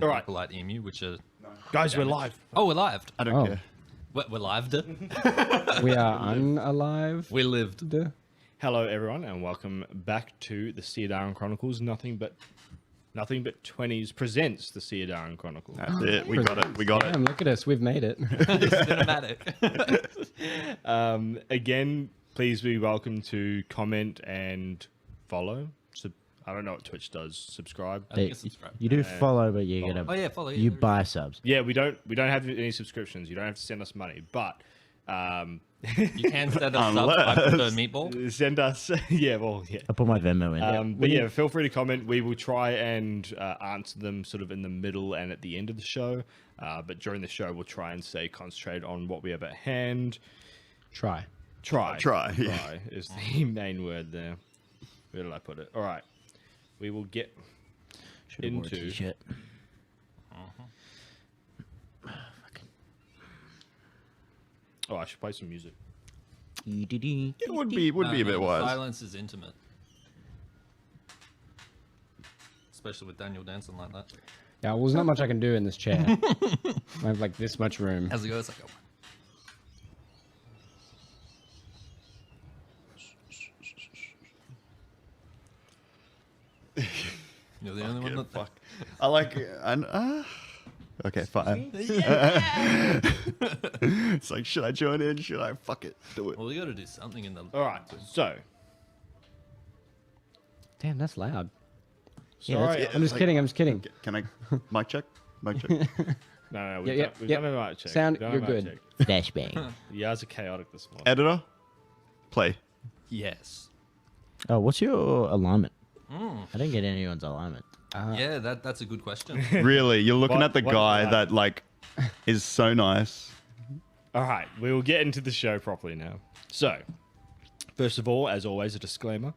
All right. Polite emu, which are... Guys, we're live. Oh, we're live. I don't care. We're lived. We are unalive. We lived. Hello, everyone, and welcome back to the Siadarin Chronicles. Nothing but 20s presents the Siadarin Chronicles. That's it. We got it. We got Damn, it. look at us. We've made it. Cinematic. Again, please be welcome to comment and follow. I don't know what Twitch does. Subscribe. I think it's subscribe. You do follow, but you're gonna. Oh yeah, follow. You buy subs. Yeah, we don't have any subscriptions. You don't have to send us money, but You can send us subs. I prefer meatball. send us. Yeah. I put my Venmo in. But yeah, feel free to comment. We will try and answer them sort of in the middle and at the end of the show. But during the show, we'll try and stay concentrated on what we have at hand. Try. Try Yeah. is the main word there. Where did I put it? All right. We will get Should've worn a into... t-shirt. Oh, I should play some music. It would be a bit wise. Silence is intimate. Especially with Daniel dancing like that. Yeah, well, there's not much I can do in this chair. I have like this much room. As it goes, like, you're the only one that... Fuck. I like. Okay, fine. It's like, should I join in? Should I? Fuck it. Do it. Well, we got to do something in the... All right. So, Damn, that's loud. sorry. I'm just kidding. I'm just kidding. Can I? Mic check. Mic check. No, Yeah, we've yeah. done a mic check. Sound, We've done a you're mic good. check. Flashbang. Yours are chaotic this morning. Editor, play. Yes. Oh, what's your alignment? I didn't get anyone's alignment. Yeah, that's a good question. Really, you're looking What- at the what- guy what? that like is so nice. All right, we will get into the show properly now. So, first of all, as always, a disclaimer.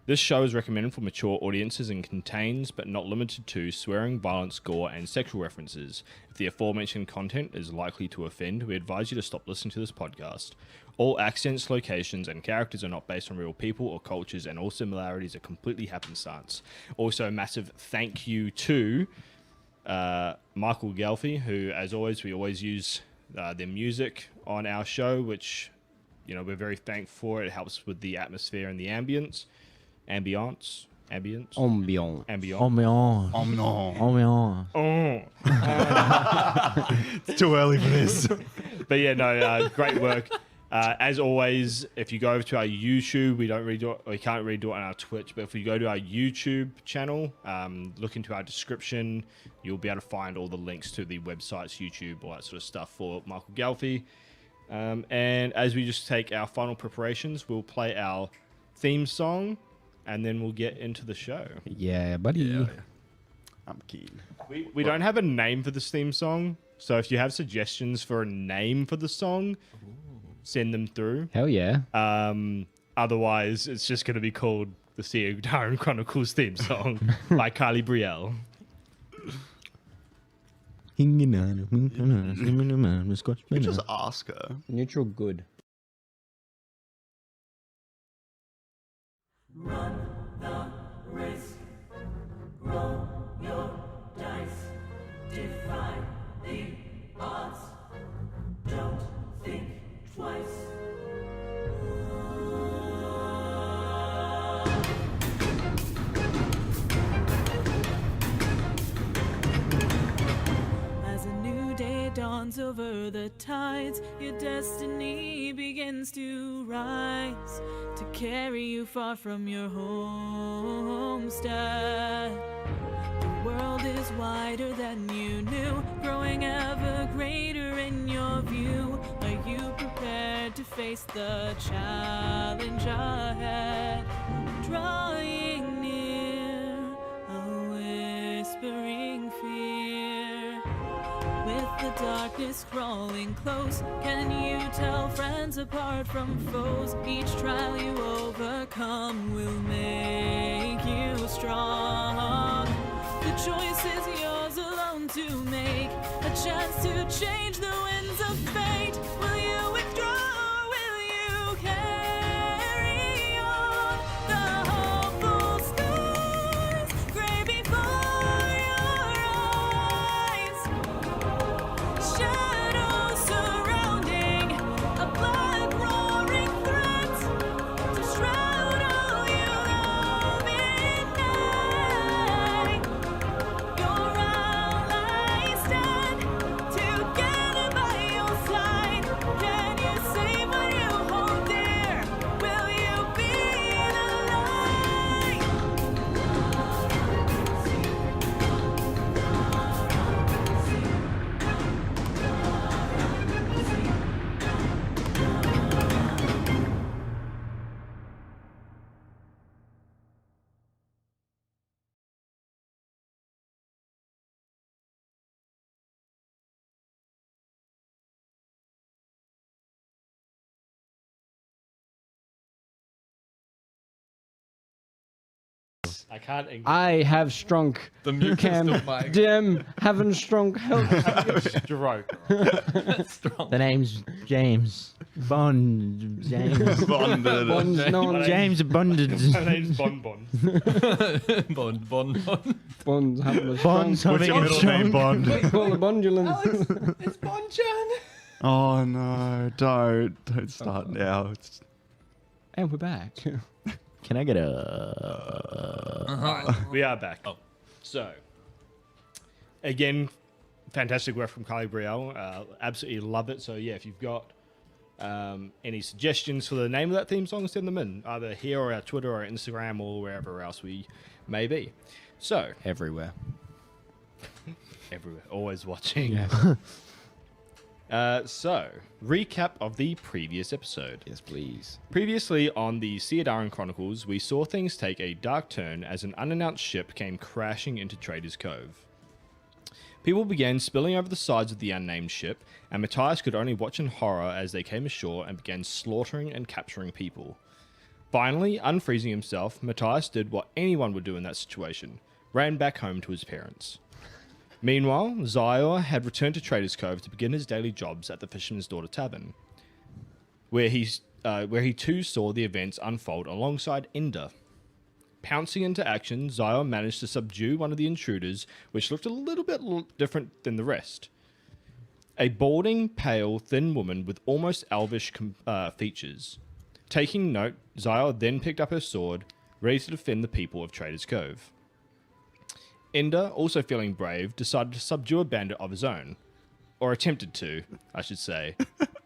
This show is recommended for mature audiences and contains, but not limited to, swearing, violence, gore, and sexual references. If the aforementioned content is likely to offend, we advise you to stop listening to this podcast. All accents, locations, and characters are not based on real people or cultures, and all similarities are completely happenstance. Also, a massive thank you to Michael Gelfi, who, as always, we always use their music on our show, which, you know, we're very thankful for. It helps with the atmosphere and the ambience. Ambience. Ambiance. Ambience. Ambiance. Oh no, Ambiance. it's too early for this. But yeah, no, great work. As always, if you go over to our YouTube, we can't really do it on our Twitch, but if you go to our YouTube channel, look into our description, you'll be able to find all the links to the websites, YouTube, all that sort of stuff for Michael Gelfi. And as we just take our final preparations, we'll play our theme song, and then we'll get into the show. Yeah, buddy. I'm keen. We don't have a name for this theme song, so if you have suggestions for a name for the song, send them through. Hell yeah. Otherwise, it's just going to be called the Siadarin Chronicles theme song by Kylie Brielle. You just ask her. Neutral good. Run the risk, roll your dice, defy the odds, don't think twice. As a new day dawns over the tides, your destiny begins to rise to carry you far from your homestead. The world is wider than you knew, growing ever greater in your view. Are you prepared to face the challenge ahead? Drawing near, a whispering fear. With the darkness crawling close, can you tell friends apart from foes? Each trial you overcome will make you strong. The choice is yours alone to make, a chance to change the winds of fate. Will you withdraw or will you carry on? The hopeful skies gray before your eyes. Yes, I can't. I have strong. The mucus Cam to Mike. Dim having strong health. Stroke. Strong. The name's James Bond. James. Bonded. Bonds, no one James Bonded. My name's Bon Bon. Bond. Bonds having a strong. Bonds What's having your a middle strong. name, Bond? Call the Bondulin. It's Bonchan. Oh no! Don't start now. It's And we're back. Can I get a? We are back. Oh. So, again, fantastic work from Kylie Brielle. Absolutely love it. So, yeah, if you've got any suggestions for the name of that theme song, send them in, either here or our Twitter or Instagram or wherever else we may be. So, Everywhere. everywhere, always watching. Yeah. So, recap of the previous episode. Yes, please. Previously on the Siadarin Chronicles, we saw things take a dark turn as an unannounced ship came crashing into Trader's Cove. People began spilling over the sides of the unnamed ship, and Matthias could only watch in horror as they came ashore and began slaughtering and capturing people. Finally, unfreezing himself, Matthias did what anyone would do in that situation, ran back home to his parents. Meanwhile, Zyor had returned to Trader's Cove to begin his daily jobs at the Fisherman's Daughter Tavern, where he too saw the events unfold alongside Ender. Pouncing into action, Zyor managed to subdue one of the intruders, which looked a little bit different than the rest. A balding, pale, thin woman with almost elvish features. Taking note, Zyor then picked up her sword, ready to defend the people of Trader's Cove. Ender, also feeling brave, decided to subdue a bandit of his own. Or attempted to, I should say.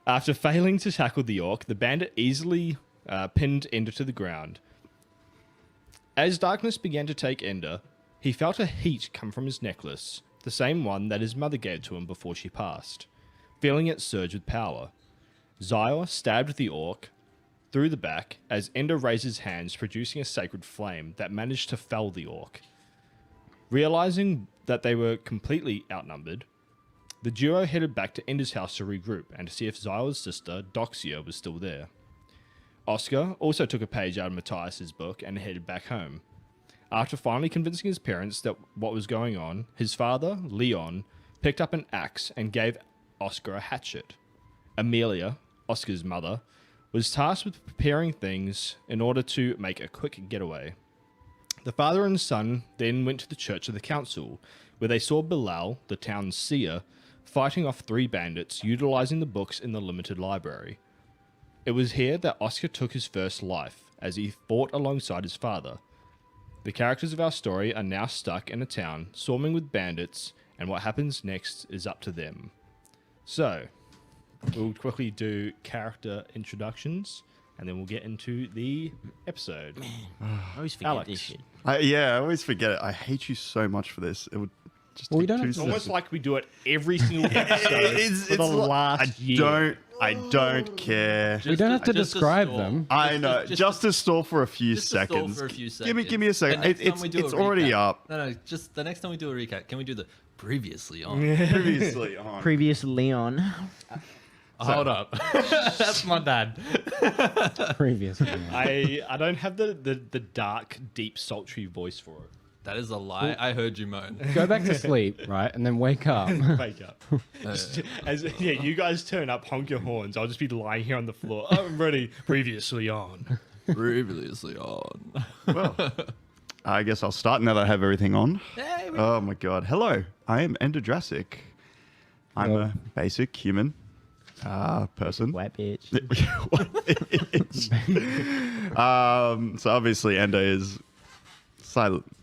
After failing to tackle the orc, the bandit easily pinned Ender to the ground. As darkness began to take Ender, he felt a heat come from his necklace, the same one that his mother gave to him before she passed. Feeling it surge with power, Zyor stabbed the orc through the back as Ender raised his hands, producing a sacred flame that managed to fell the orc. Realizing that they were completely outnumbered, the duo headed back to Ender's house to regroup and to see if Zyl's sister, Doxia, was still there. Oscar also took a page out of Matthias's book and headed back home. After finally convincing his parents that what was going on, his father, Leon, picked up an axe and gave Oscar a hatchet. Amelia, Oscar's mother, was tasked with preparing things in order to make a quick getaway. The father and son then went to the church of the council, where they saw Bilal, the town's seer, fighting off 3 bandits, utilizing the books in the limited library. It was here that Oscar took his first life, as he fought alongside his father. The characters of our story are now stuck in a town, swarming with bandits, and what happens next is up to them. So, we'll quickly do character introductions, and then we'll get into the episode. I always forget Alex. this shit. I always forget it. I hate you so much for this. It would just Well, we take don't 2 have to- It's almost like we do it every single episode It's- for the it's like- last year. I don't care. We don't have to Just describe stall. them. I know. Just to stall for a few Just to stall seconds. for a few Give me a seconds. second. The next time It's we do a already recap- up. No, just the next time we do a recap, can we do the previously on? Previously on. Previous Leon. Hold up. That's my dad. Previously. I don't have the dark, deep, sultry voice for it. That is a lie. I heard you moan. Go back to sleep, right? And then wake up. Wake up. You guys turn up, honk your horns. I'll just be lying here on the floor. Oh, I'm ready. Previously on. Previously on. Well, I guess I'll start now that I have everything on. Hey, Oh my god. Hello. I am Ender Jurassic. I'm Hello. a basic human person. White bitch. So obviously Ender is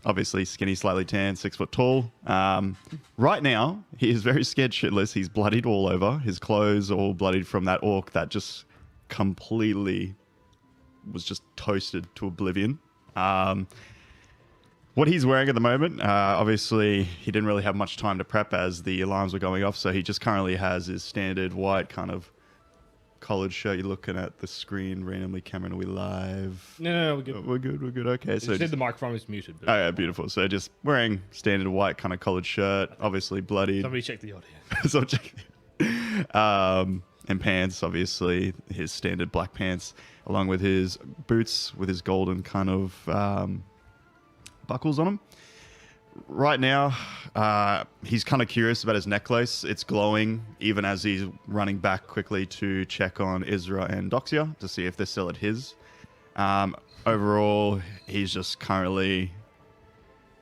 obviously skinny, slightly tan, 6 foot tall. Right now, he is very scared shitless. He's bloodied all over. His clothes are all bloodied from that orc that just completely was just toasted to oblivion. What he's wearing at the moment, obviously he didn't really have much time to prep as the alarms were going off, so he just currently has his standard white kind of collared shirt. You're looking at the screen randomly. Cameron, are we live? No, we're good. We're good. Okay, You so said just, the microphone was muted. But oh yeah, beautiful. So just wearing standard white kind of collared shirt, obviously bloodied. somebody check the audio. So check. And pants, obviously his standard black pants, along with his boots with his golden kind of buckles on him. Right now, he's kind of curious about his necklace. It's glowing, even as he's running back quickly to check on Isra and Doxia to see if they're still at his. Overall, he's just currently,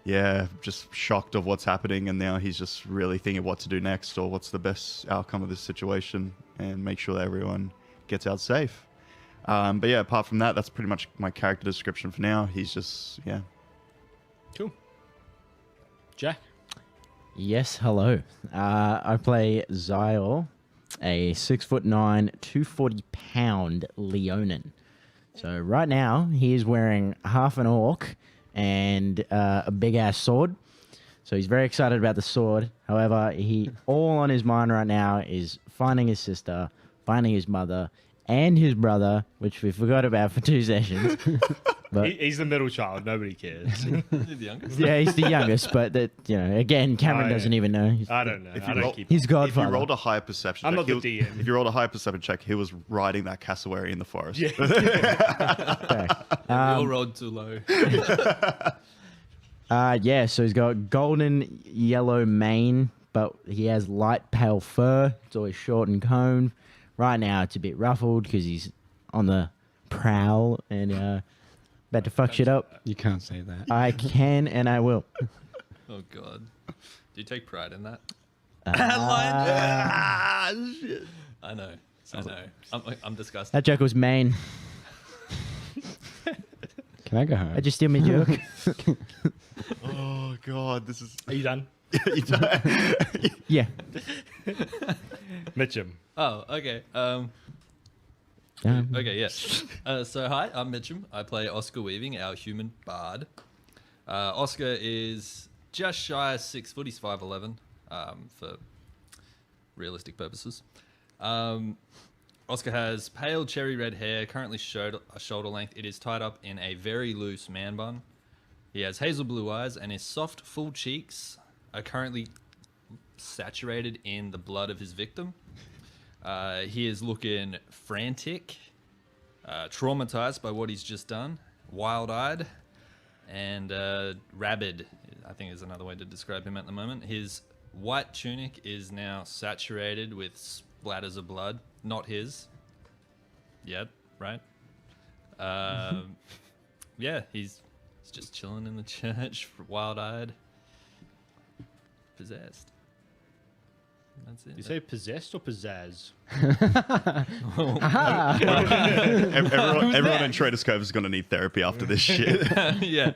just shocked of what's happening, and now he's just really thinking what to do next or what's the best outcome of this situation and make sure that everyone gets out safe. But yeah, apart from that, that's pretty much my character description for now. He's just, Cool. Jack? Yes, hello. I play Zyol, a 6'9", 240-pound Leonin. So right now, he is wearing half an orc and a big-ass sword. So he's very excited about the sword. However, all on his mind right now is finding his sister, finding his mother, and his brother, which we forgot about for 2 sessions. But He's the middle child. Nobody cares. You're the youngest. yeah, he's the youngest. But again, Cameron doesn't even know. I don't know. I don't keep He's If godfather. you rolled a high perception I'm check, not the DM. If you rolled a high perception check, he was riding that cassowary in the forest. Yeah. Okay. We all rolled too low. So he's got golden yellow mane, but he has light pale fur. It's always short and combed. Right now, it's a bit ruffled because he's on the prowl and about to fuck shit up. You can't say that. I can and I will. Oh god. Do you take pride in that? Shit. I know. I'm disgusted. That joke was main. Can I go home? I just steal my joke. Oh god, this is. Are you done? Yeah. Mitchum. Oh, okay. Okay, yes. So hi, I'm Mitchum. I play Oscar Weaving, our human bard. Oscar is just shy of 6 foot. He's 5'11", for realistic purposes. Oscar has pale cherry red hair, currently shoulder length. It is tied up in a very loose man bun. He has hazel blue eyes, and his soft, full cheeks are currently saturated in the blood of his victim. He is looking frantic, traumatized by what he's just done, wild-eyed, and rabid, I think is another way to describe him at the moment. His white tunic is now saturated with splatters of blood. Not his. Yet, right? Yeah, he's just chilling in the church, wild-eyed, possessed. That's it. You say possessed or pizzazz? Everyone in Trader's Cove is going to need therapy after this shit. Yeah.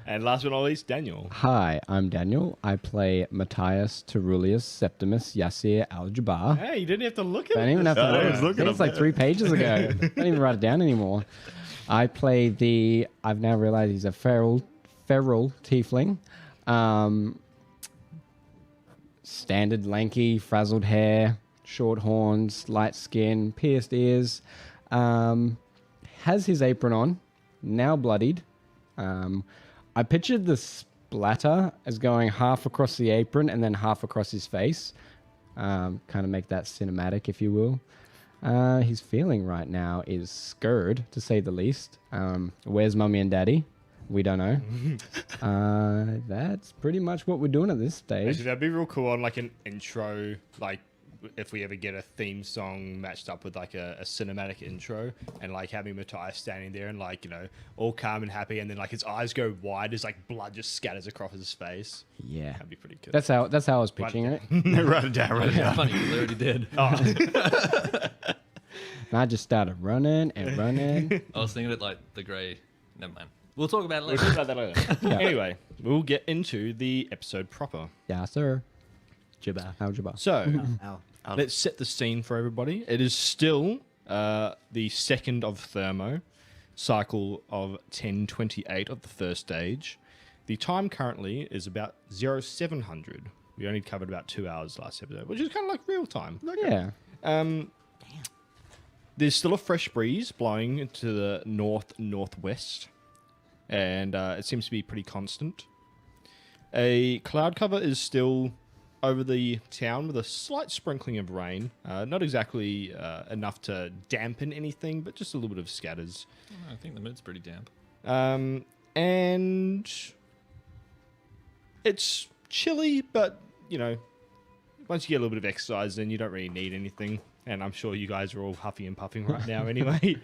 And last but not least, Daniel. Hi, I'm Daniel. I play Matthias Terulius Septimus Yassir Al-Jabbar. Hey, you didn't have to look at I it. didn't even have to I look. was looking It's up like there. 3 pages ago. I don't even write it down anymore. I play I've now realized he's a feral tiefling. Standard lanky, frazzled hair, short horns, light skin, pierced ears. Has his apron on, now bloodied. I pictured the splatter as going half across the apron and then half across his face. Kind of make that cinematic, if you will. His feeling right now is scared, to say the least. Where's mummy and daddy? We don't know. That's pretty much what we're doing at this stage. Actually, that'd be real cool on like an intro, like if we ever get a theme song matched up with like a cinematic intro, and like having Matthias standing there and like, you know, all calm and happy, and then like his eyes go wide as like blood just scatters across his face. Yeah. That'd be pretty cool. That's how I was picturing it. Write it down. Funny, he's already dead. And I just started running and running. I was thinking it like the grey. Never mind. We'll talk about it We'll later. talk about that later. Anyway, we'll get into the episode proper. Yeah, sir. Jabbar. Al-Jabbar. So, Ow. let's set the scene for everybody. It is still the second of Thermo, cycle of 1028 of the first stage. The time currently is about 0700. We only covered about 2 hours last episode, which is kind of like real time. Yeah. There's still a fresh breeze blowing to the northwest, and it seems to be pretty constant. A cloud cover is still over the town with a slight sprinkling of rain. Not exactly enough to dampen anything, but just a little bit of scatters. I think the mood's pretty damp. And It's chilly, but you know, once you get a little bit of exercise, then you don't really need anything. And I'm sure you guys are all huffing and puffing right now anyway.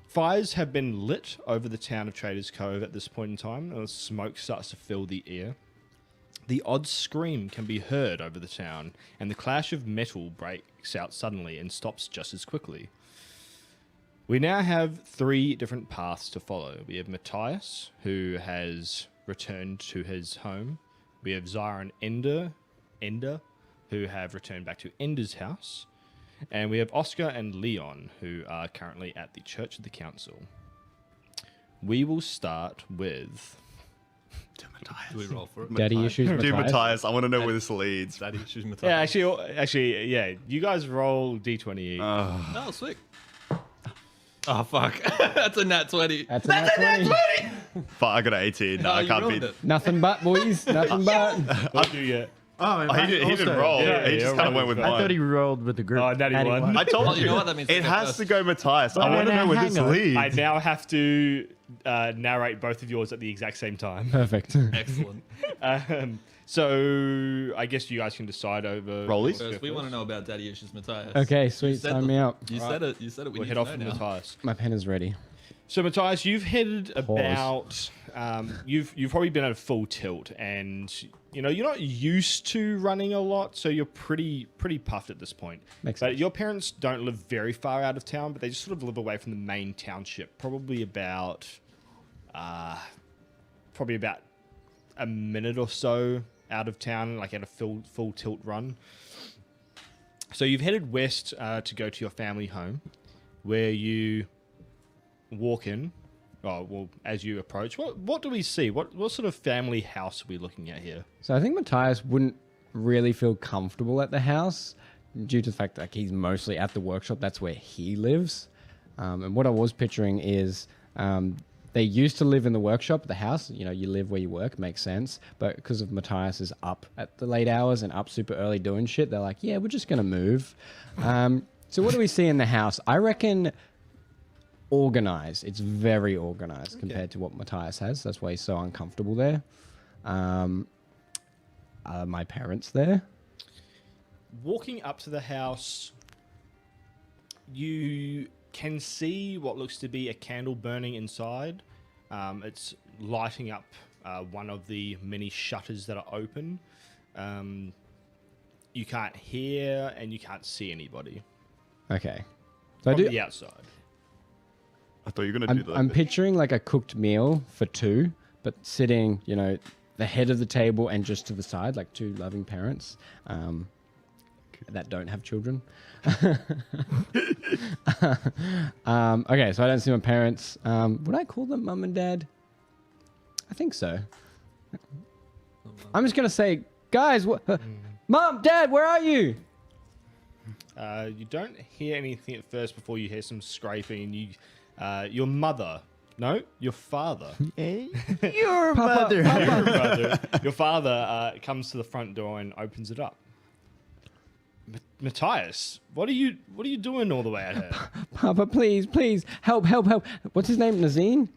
Fires have been lit over the town of Traders Cove at this point in time, and the smoke starts to fill the air. The odd scream can be heard over the town, and the clash of metal breaks out suddenly and stops just as quickly. We now have 3 different paths to follow. We have Matthias, who has returned to his home. We have Zyra and Ender, who have returned back to Ender's house. And we have Oscar and Leon, who are currently at the Church of the Council. We will start with... Do we roll for it? Daddy issues. Do Matthias. Matthias. I want to know where this leads. Daddy issues Yeah, Matthias. actually, yeah. You guys roll D20 each. Oh, sweet. Oh, fuck. That's a nat 20. That's a nat 20. But I got an 18. No, I you can't ruined beat it. Nothing but, boys. Nothing but. What do you get? Oh, Oh, he didn't roll. Yeah, he yeah, just kind of right. went with I mine. thought he rolled with the group. Oh, natty one. I told Well, you. you know what that means. It has to go Matthias. I Well, want to know where this hang on. leads. I now have to narrate both of yours at the exact same time. Perfect. Excellent. So I guess you guys can decide over... Rollies? First, we want to know about Daddy issues Matthias. Okay, sweet. said Sign the- me up. You said it. You said it. We We'll need head to off know with now. Matthias. My pen is ready. So Matthias, you've headed about... you've probably been at a full tilt, and you know you're not used to running a lot, so you're pretty puffed at this point. Makes But sense. your parents don't live very far out of town, but they just sort of live away from the main township, probably about a minute or so out of town, like at a full tilt run. So you've headed west to go to your family home, where you walk in. Oh, well, as you approach, what do we see? What sort of family house are we looking at here? So I think Matthias wouldn't really feel comfortable at the house due to the fact that like, he's mostly at the workshop. That's where he lives. And what I was picturing is they used to live in the workshop, the house. You know, you live where you work, makes sense. But because of Matthias is up at the late hours and up super early doing shit, they're like, yeah, we're just going to move. So what do we see in the house? I reckon organized. It's very organized compared to what Matthias has. That's why he's so uncomfortable there. Are my parents there? Walking up to the house, you can see what looks to be a candle burning inside. It's lighting up one of the many shutters that are open. You can't hear and you can't see anybody Okay. So from the outside. I thought you were going to do I'm that. picturing like a cooked meal for 2, but sitting, you know, the head of the table and just to the side, like 2 loving parents that don't have children. Okay, so I don't see my parents. Would I call them mum and dad? I think so. I'm just going to say, guys, mum, dad, where are you? You don't hear anything at first before you hear some scraping. And your mother, no, your father. Your Papa, mother. Your father comes to the front door and opens it up. Matthias, what are you doing all the way out here? Papa, please, help. What's his name? Nazim?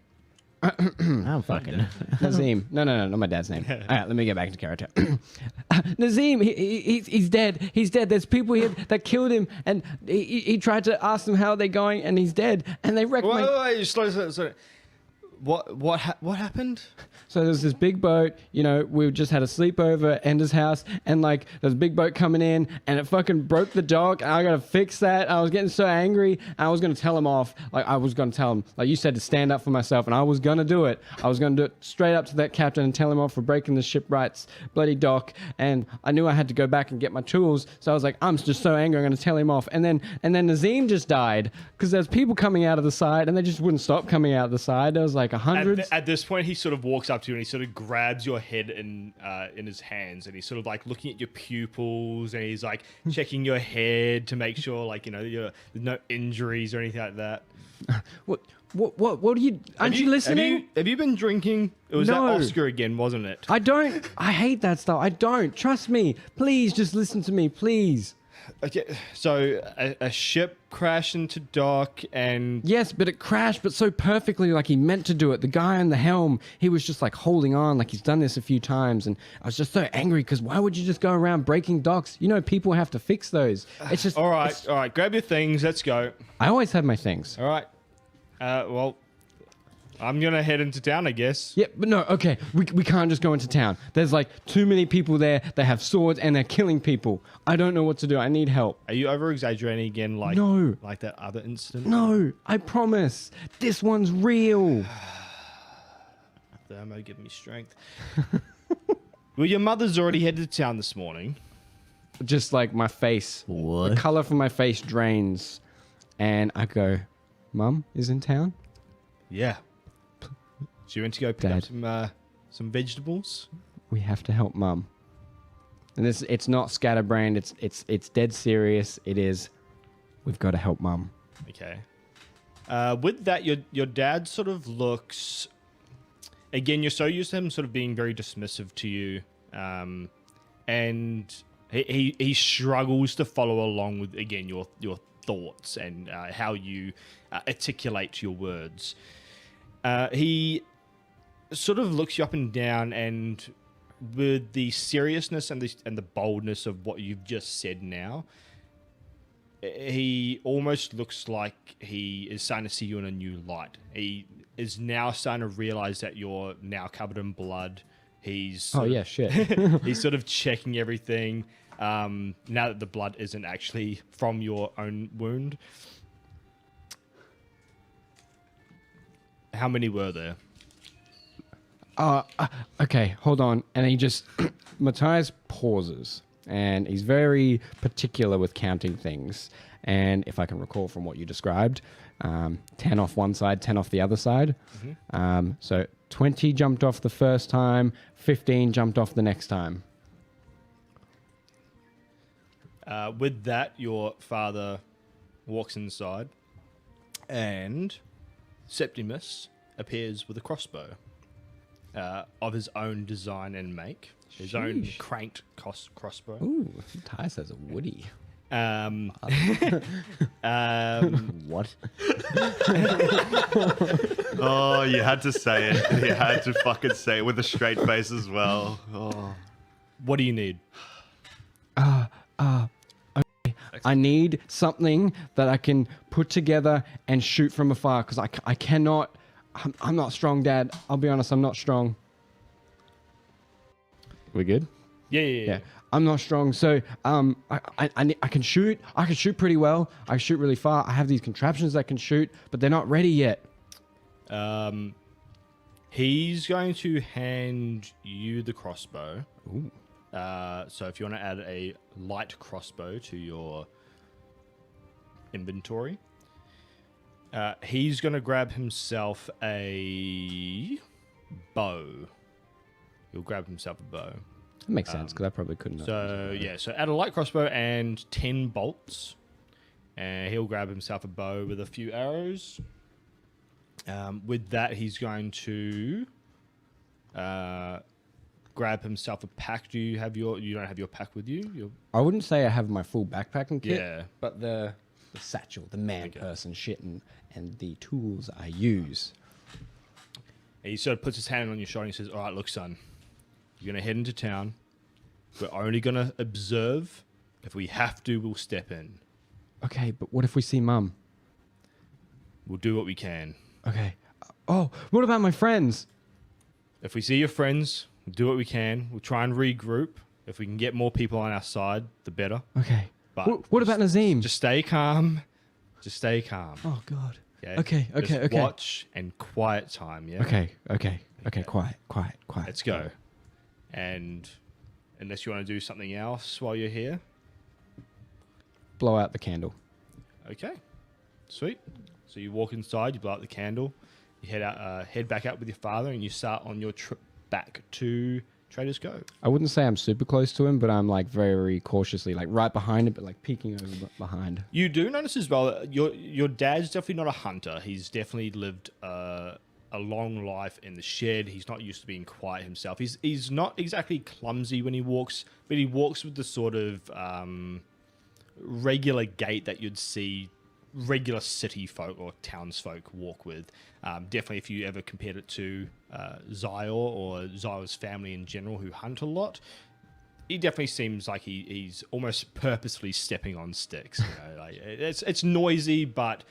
I'm fucking. Nazim. No, not my dad's name. All right, let me get back into character. Nazim, he's dead. He's dead. There's people here that killed him, and he tried to ask them how they're going, and he's dead. And they wrecked my... Wait, slow. What happened? So there's this big boat, you know, we just had a sleepover at Ender's house, and like there's a big boat coming in, and it fucking broke the dock, and I gotta fix that. I was getting so angry, and I was gonna tell him off. Like I was gonna tell him, like you said, to stand up for myself, and I was gonna do it. I was gonna do it straight up to that captain and tell him off for breaking the shipwright's bloody dock. And I knew I had to go back and get my tools, so I was like, I'm just so angry, I'm gonna tell him off. And then Nazim just died because there's people coming out of the side, and they just wouldn't stop coming out of the side. There was like 100. At this point, he sort of walks up to you and he sort of grabs your head in his hands, and he's sort of like looking at your pupils, and he's like checking your head to make sure, like, you know, there's no injuries or anything like that. What are you? Aren't you listening? Have you been drinking? It was No. that Oscar again, wasn't it? I don't. I hate that stuff. I don't. Trust me. Please just listen to me, please. Okay, so a ship crashed into dock and Yes, but it crashed, but so perfectly, like he meant to do it. The guy on the helm, he was just like holding on, like he's done this a few times, and I was just so angry because why would you just go around breaking docks? You know, people have to fix those. It's just all right, grab your things, let's go. I always have my things. All right. Well, I'm gonna head into town, I guess. Yeah, but no, okay, we can't just go into town. There's like too many people there. They have swords and they're killing people. I don't know what to do. I need help. Are you over exaggerating again, like No. like that other incident? No, I promise. This one's real. Thermo, give me strength. Well, your mother's already headed to town this morning. Just like my face. The What? color from my face drains. And I go, Mum is in town? Yeah. So you went to go pick up Dad. some vegetables. We have to help Mum. And it's not scatterbrained. It's dead serious. It is. We've got to help Mum. Okay. With that, your dad sort of looks. Again, you're so used to him sort of being very dismissive to you, and he struggles to follow along with again your thoughts and how you articulate your words. He sort of looks you up and down, and with the seriousness and the boldness of what you've just said now, he almost looks like he is starting to see you in a new light. He is now starting to realize that you're now covered in blood. He's Oh, sort yeah, of- shit. he's sort of checking everything now that the blood isn't actually from your own wound. How many were there? Okay, hold on. And he just, Matthias pauses, and he's very particular with counting things. And if I can recall from what you described, 10 off one side, 10 off the other side. So 20 jumped off the first time, 15 jumped off the next time. With that, your father walks inside, and Septimus appears with a crossbow of his own design and make. His own Sheesh. cranked crossbow. Ooh, Matthias has a woody. What? Oh, you had to say it. You had to fucking say it with a straight face as well. Oh. What do you need? I need something that I can put together and shoot from afar because I cannot. I'm not strong, Dad. I'll be honest, I'm not strong. We good? Yeah. I'm not strong, so I can shoot. I can shoot pretty well. I shoot really far. I have these contraptions that can shoot, but they're not ready yet. He's going to hand you the crossbow. Ooh. So if you want to add a light crossbow to your inventory, he's going to grab himself a bow. He'll grab himself a bow. That makes sense because I probably couldn't. So yeah, so add a light crossbow and 10 bolts, and he'll grab himself a bow with a few arrows. With that, he's going to grab himself a pack. Do you have you don't have your pack with you? I wouldn't say I have my full backpacking kit. Yeah. But the satchel, the man person shit, and the tools I use. And he sort of puts his hand on your shoulder and he says, "All right, look, son, you're gonna head into town. We're only gonna observe. If we have to, we'll step in. Okay, but what if we see Mum? We'll do what we can. Okay. Oh, what about my friends? If we see your friends, we'll do what we can. We'll try and regroup. If we can get more people on our side, the better. Okay. But What about Nazim? Just stay calm. Just stay calm. Oh God. Okay. Okay. Just watch and quiet time. Yeah. Okay. Quiet. Let's go. And unless you want to do something else while you're here, Blow out the candle. okay, sweet. So you walk inside, you blow out the candle, you head back out with your father, and you start on your trip back to Trader's Cove. I wouldn't say I'm super close to him, but I'm like very cautiously, like right behind it, but like peeking over behind. You do notice as well that your dad's definitely not a hunter. He's definitely lived a long life in the shed. He's not used to being quiet himself. He's not exactly clumsy when he walks, but he walks with the sort of regular gait that you'd see regular city folk or townsfolk walk with. Definitely, if you ever compared it to Zyor or Zyor's family in general, who hunt a lot, he definitely seems like he's almost purposefully stepping on sticks. You know, like it's noisy, but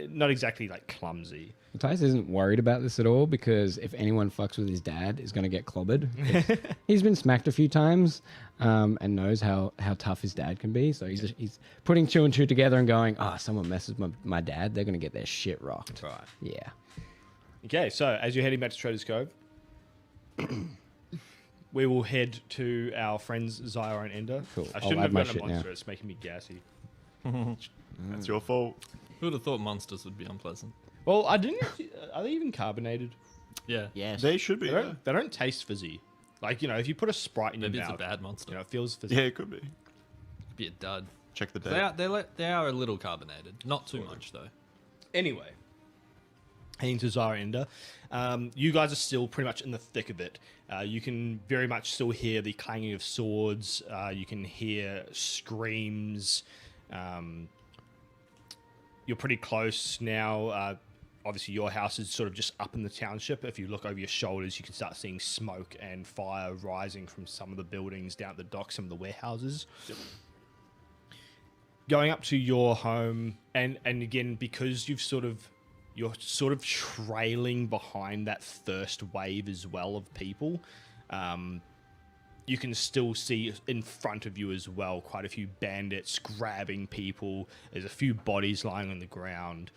not exactly like clumsy. Matthias isn't worried about this at all because if anyone fucks with his dad, he's going to get clobbered. He's been smacked a few times and knows how tough his dad can be. So he's putting two and two together and going, someone messes with my dad, they're going to get their shit rocked. Right. Yeah. Okay, so as you're heading back to Trader's Cove, we will head to our friends Zyra and Ender. Cool. I I'll shouldn't add have my gotten a shit monster. now. It's making me gassy. That's your fault. Who would have thought monsters would be unpleasant? Well, I didn't. Are they even carbonated? Yeah. Yes. They should be. They don't taste fizzy. Like, you know, if you put a Sprite in Maybe your it's a mouth, bad monster. you know, it feels fizzy. Yeah, it could be. It'd be a dud. Check the They date. are, they are a little carbonated. Not too much, though. Anyway, heading to Zyra Ender, you guys are still pretty much in the thick of it. You can very much still hear the clanging of swords. You can hear screams. You're pretty close now. Obviously, your house is sort of just up in the township. If you look over your shoulders, you can start seeing smoke and fire rising from some of the buildings down at the dock, some of the warehouses. Going up to your home, and again, because you're sort of trailing behind that first wave as well of people, you can still see in front of you as well quite a few bandits grabbing people. There's a few bodies lying on the ground.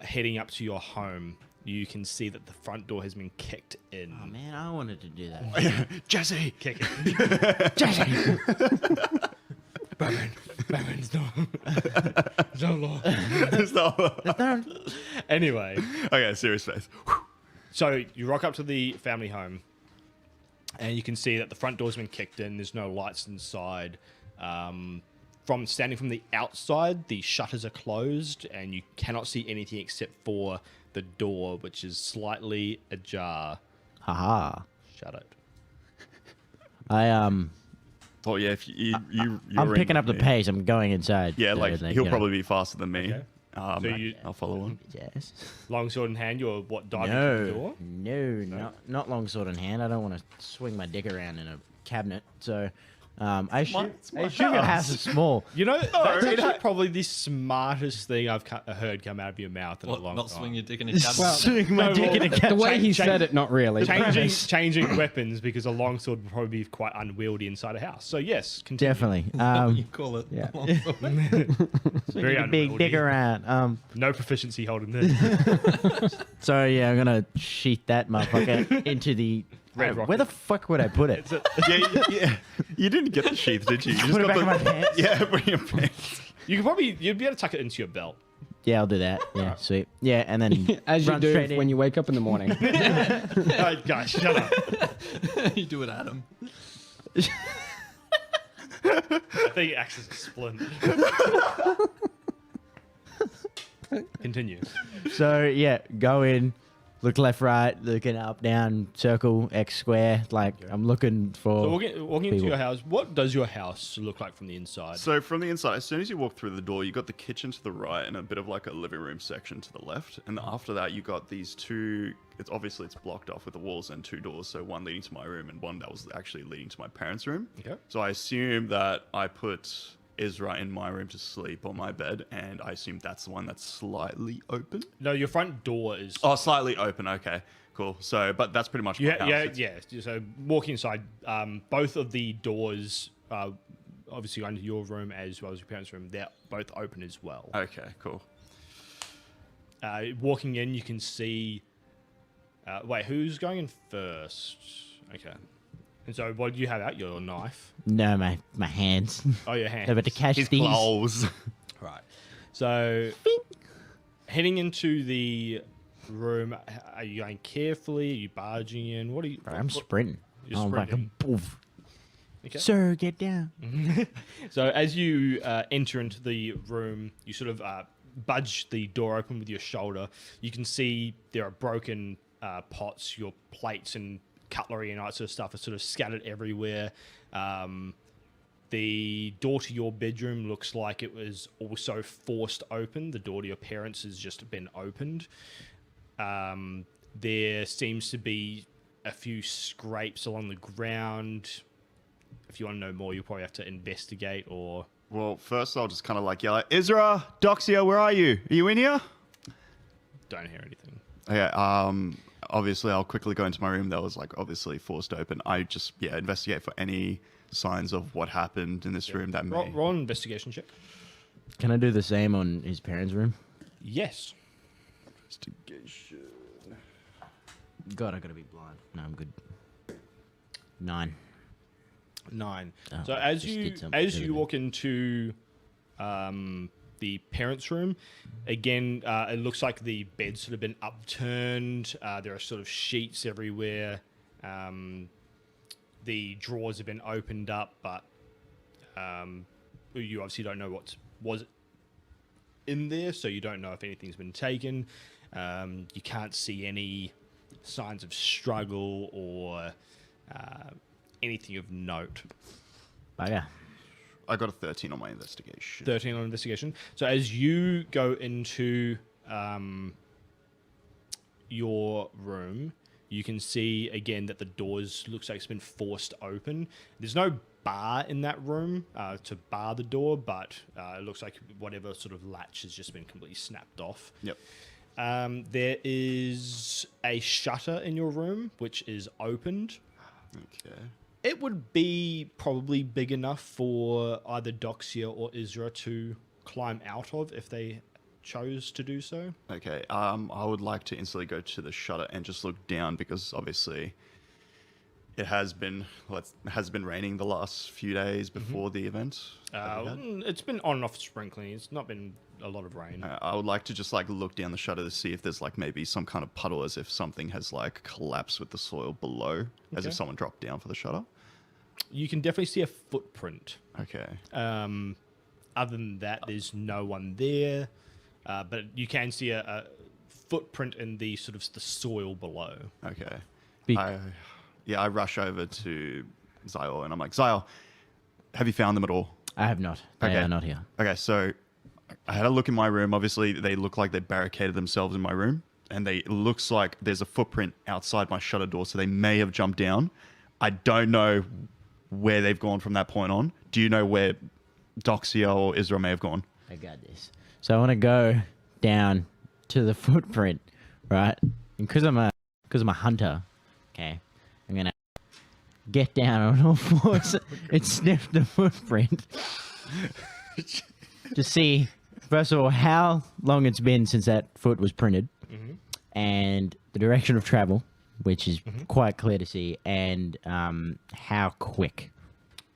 Heading up to your home, you can see that the front door has been kicked in. Oh man, I wanted to do that. Jesse! Kick it. Jesse! Batman's door. No law. Stop. Anyway, Okay, serious face. so you rock up to the family home, and you can see that the front door's been kicked in. There's no lights inside. From standing from the outside, the shutters are closed, and you cannot see anything except for the door, which is slightly ajar. Haha. Shut it. Oh yeah, if you're I'm picking in up the me. pace. I'm going inside. Yeah, so, like you he'll know. probably be faster than me. Okay. So you- I'll follow him. Yes. Longsword in hand, you're diving through the door? No, not long sword in hand. I don't want to swing my dick around in a cabinet. So, I assume your house is small. You know, that's actually probably the smartest thing I've heard come out of your mouth in a What, long not time. swing your dick in a cabinet? Swing my dick in a The cabinet. way he Change- said it, not really. Changing weapons, because a longsword would probably be quite unwieldy inside a house. So yes, continue. Definitely. You call it. Yeah. Very Swing a big dick unwieldy. around. No proficiency holding this. So yeah, I'm gonna sheath that motherfucker into the. Red rocket. Where the fuck would I put it? Yeah. You didn't get the sheath, did you? You just Put it got back in my pants. Yeah, bring your pants. You'd be able to tuck it into your belt. Yeah, I'll do that. Yeah, sweet. Yeah, and then As you run do straight when in. you wake up in the morning. Oh, gosh, shut up. You do it, Adam. I think it acts as a splint. Continue. So yeah, go in, look left, right, looking up, down, circle, X square. Like I'm looking for. So walking into people. your house, what does your house look like from the inside? So from the inside, as soon as you walk through the door, you got the kitchen to the right and a bit of like a living room section to the left. And after that, you got these two. It's blocked off with the walls and two doors. So one leading to my room and one that was actually leading to my parents' room. Okay. So I assume that I put Isra in my room to sleep on my bed, and I assume that's the one that's slightly open. No, your front door is. Oh, slightly open. Okay, cool. So, but that's pretty much my house. Yeah. So walking inside, both of the doors, obviously under your room as well as your parents' room, they're both open as well. Okay, cool. Walking in, you can see. Wait, who's going in first? Okay. And so, what do you have out? Your knife? No, my hands. Oh, your hand. They're about to catch His these. clothes. Right. So, heading into the room, are you going carefully? Are you barging in? What are you? I'm sprinting. You're I'm like a sprinting. poof. Okay. Sir, get down. So as you enter into the room, you sort of budge the door open with your shoulder. You can see there are broken pots, your plates and cutlery and all that sort of stuff are sort of scattered everywhere. The door to your bedroom looks like it was also forced open. The door to your parents' has just been opened. There seems to be a few scrapes along the ground. If you want to know more, you'll probably have to investigate or... Well, first I'll just kind of like yell out, Isra, Doxia, where are you? Are you in here? Don't hear anything. Okay, obviously I'll quickly go into my room that was like obviously forced open. I just, investigate for any signs of what happened in this room that may... Roll an investigation check. Can I do the same on his parents' room? Yes. Investigation. God, I gotta be blind. No, I'm good. 9. 9. Oh, So just did something as to you them. walk into the parents' room, again, it looks like the bed's sort of been upturned. There are sort of sheets everywhere. The drawers have been opened up, but you obviously don't know what was in there, so you don't know if anything's been taken. You can't see any signs of struggle or anything of note. Bugger. I got a 13 on my investigation. 13 on investigation. So as you go into your room, you can see again that the doors looks like it's been forced open. There's no bar in that room to bar the door, but it looks like whatever sort of latch has just been completely snapped off. Yep. There is a shutter in your room which is opened. Okay. It would be probably big enough for either Doxia or Isra to climb out of if they chose to do so. Okay. I would like to instantly go to the shutter and just look down because obviously it has been raining the last few days before the event. that we had. It's been on and off sprinkling. It's not been a lot of rain. I would like to just like look down the shutter to see if there's like maybe some kind of puddle, as if something has like collapsed with the soil below, as if Okay. someone dropped down for the shutter. You can definitely see a footprint. Okay. Other than that, there's no one there. But you can see a footprint in the sort of the soil below. Okay. Be- I rush over to Zyle and I'm like, Zyle, have you found them at all? I have not. They Okay. are not here. Okay, so I had a look in my room. Obviously, they look like they barricaded themselves in my room, and it looks like there's a footprint outside my shutter door, so they may have jumped down. I don't know where they've gone from that point on. Do you know where Doxia or Isra may have gone? I got this. So I want to go down to the footprint, right? And because I'm a hunter, okay, I'm gonna get down on all fours and sniff the footprint to see, first of all, how long it's been since that foot was printed, and the direction of travel, which is quite clear to see, and how quick.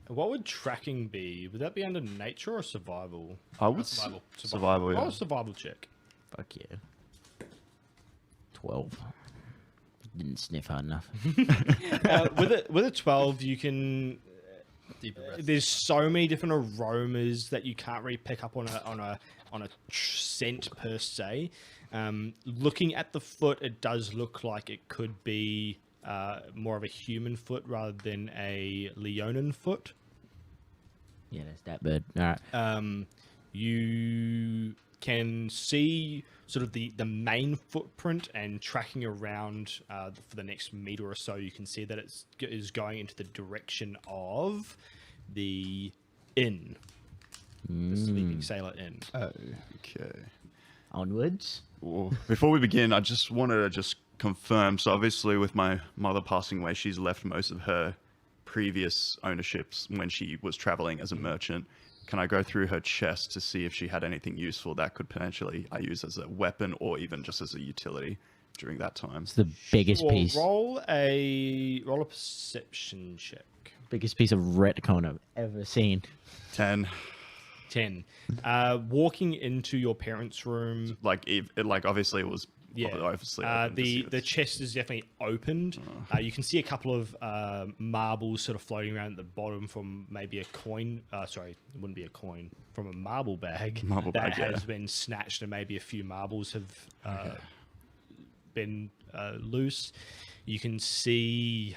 What would tracking be? Would that be under nature or survival? I would survival, yeah. Roll a survival check. Fuck yeah. 12. Didn't sniff hard enough. With a 12, you can. Deeper breaths. There's so many different aromas that you can't really pick up on a scent per se. Looking at the foot, it does look like it could be more of a human foot rather than a Leonin foot. Yeah, that's that bird. All right. You can see sort of the main footprint, and tracking around for the next meter or so, you can see that it is going into the direction of the inn, the Sleeping Sailor Inn. Okay. Onwards. Well, before we begin, I just wanted to just confirm. So obviously with my mother passing away, she's left most of her previous ownerships when she was traveling as a merchant. Can I go through her chest to see if she had anything useful that could potentially I use as a weapon or even just as a utility during that time? It's the biggest Well, piece. roll a perception check. Biggest piece of retcon I've ever seen. 10. 10. Walking into your parents' room, Like, obviously it was... yeah. Obviously open to see The this. chest is definitely opened. You can see a couple of marbles sort of floating around at the bottom from maybe a coin. Sorry, it wouldn't be a coin. From a marble bag Marble that bag, yeah. has been snatched, and maybe a few marbles have been loose. You can see...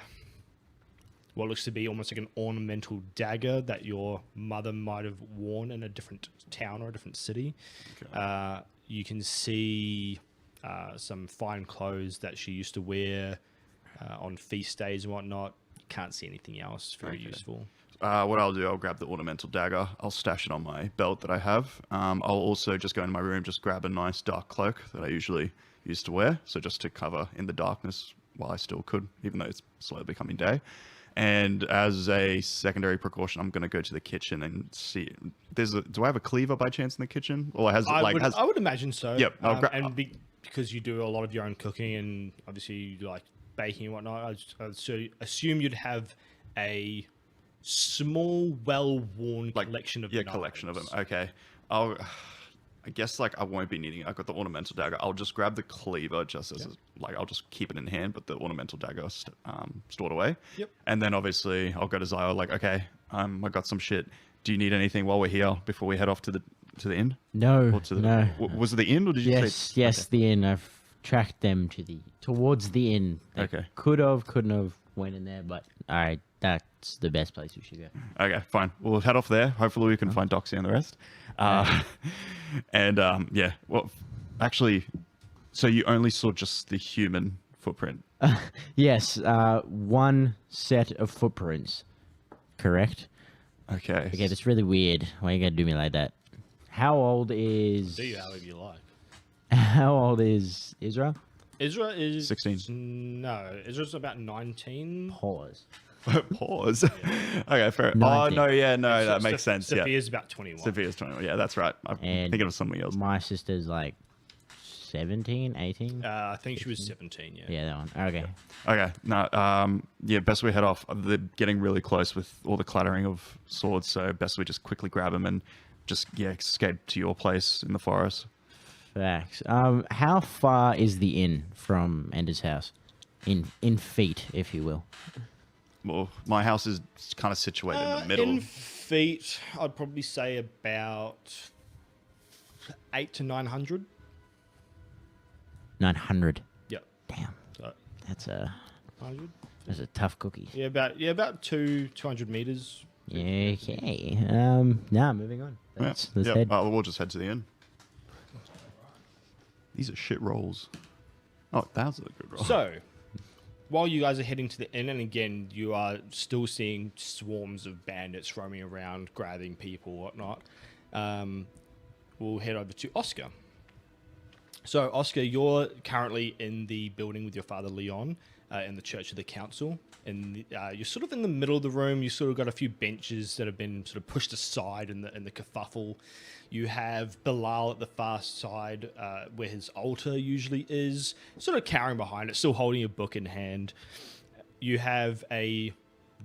what looks to be almost like an ornamental dagger that your mother might have worn in a different town or a different city. You can see some fine clothes that she used to wear on feast days and whatnot. You can't see anything else very useful. What I'll do, I'll grab the ornamental dagger. I'll stash it on my belt that I have. I'll also just go into my room, just grab a nice dark cloak that I usually used to wear. So just to cover in the darkness while I still could, even though it's slowly becoming day. And as a secondary precaution, I'm going to go to the kitchen and see. Do I have a cleaver by chance in the kitchen? Or I would imagine so. Yep. Because you do a lot of your own cooking and obviously you like baking and whatnot, I'd assume you'd have a small, well-worn collection of collection of them. knives. Okay. I guess I won't be needing it. I've got the ornamental dagger. I'll just grab the cleaver just as I'll just keep it in hand, but the ornamental dagger stored away. Yep. And then obviously I'll go to Zio okay, I got some shit. Do you need anything while we're here before we head off to the inn? No, Or to the, no. Was it the inn or did you say? Yes, the inn. I've tracked them towards the inn. They Okay. couldn't have went in there, but that's the best place we should go. Okay, fine. We'll head off there. Hopefully we can find Doxy and the rest. Well, actually, so you only saw just the human footprint. Yes, one set of footprints. Correct. Okay. Okay, that's really weird. Why you gotta do me like that? How old is? Do you however you like. How old is Israel? Ezra is 16. No, Ezra's about 19. Pause. Pause. Okay, fair. 19. Oh, no, yeah, no, that makes sense. Sophia's about 21. Sophia's 21. Yeah, that's right. I'm And thinking of something else. My sister's like 17, 18. I think she was 17. Yeah. Yeah, that one. Okay. Okay, no, best we head off. They're getting really close with all the clattering of swords, so best we just quickly grab them and just, escape to your place in the forest. Facts. How far is the inn from Ender's house? In feet, if you will. Well, my house is kind of situated in the middle. In feet, I'd probably say about 800 to 900. 900. Yep. Damn. So, That's a 100? tough cookie. Yeah, about 200 meters. Okay. Moving on. Let's Yeah, head. we'll just head to the inn. These are shit rolls. Oh, that was a good roll. So, while you guys are heading to the inn, and again, you are still seeing swarms of bandits roaming around, grabbing people, whatnot, we'll head over to Oscar. So, Oscar, you're currently in the building with your father, Leon, in the Church of the Council. And you're sort of in the middle of the room. You sort of got a few benches that have been sort of pushed aside in the kerfuffle. You have Bilal at the far side, where his altar usually is, sort of cowering behind it, still holding a book in hand. You have a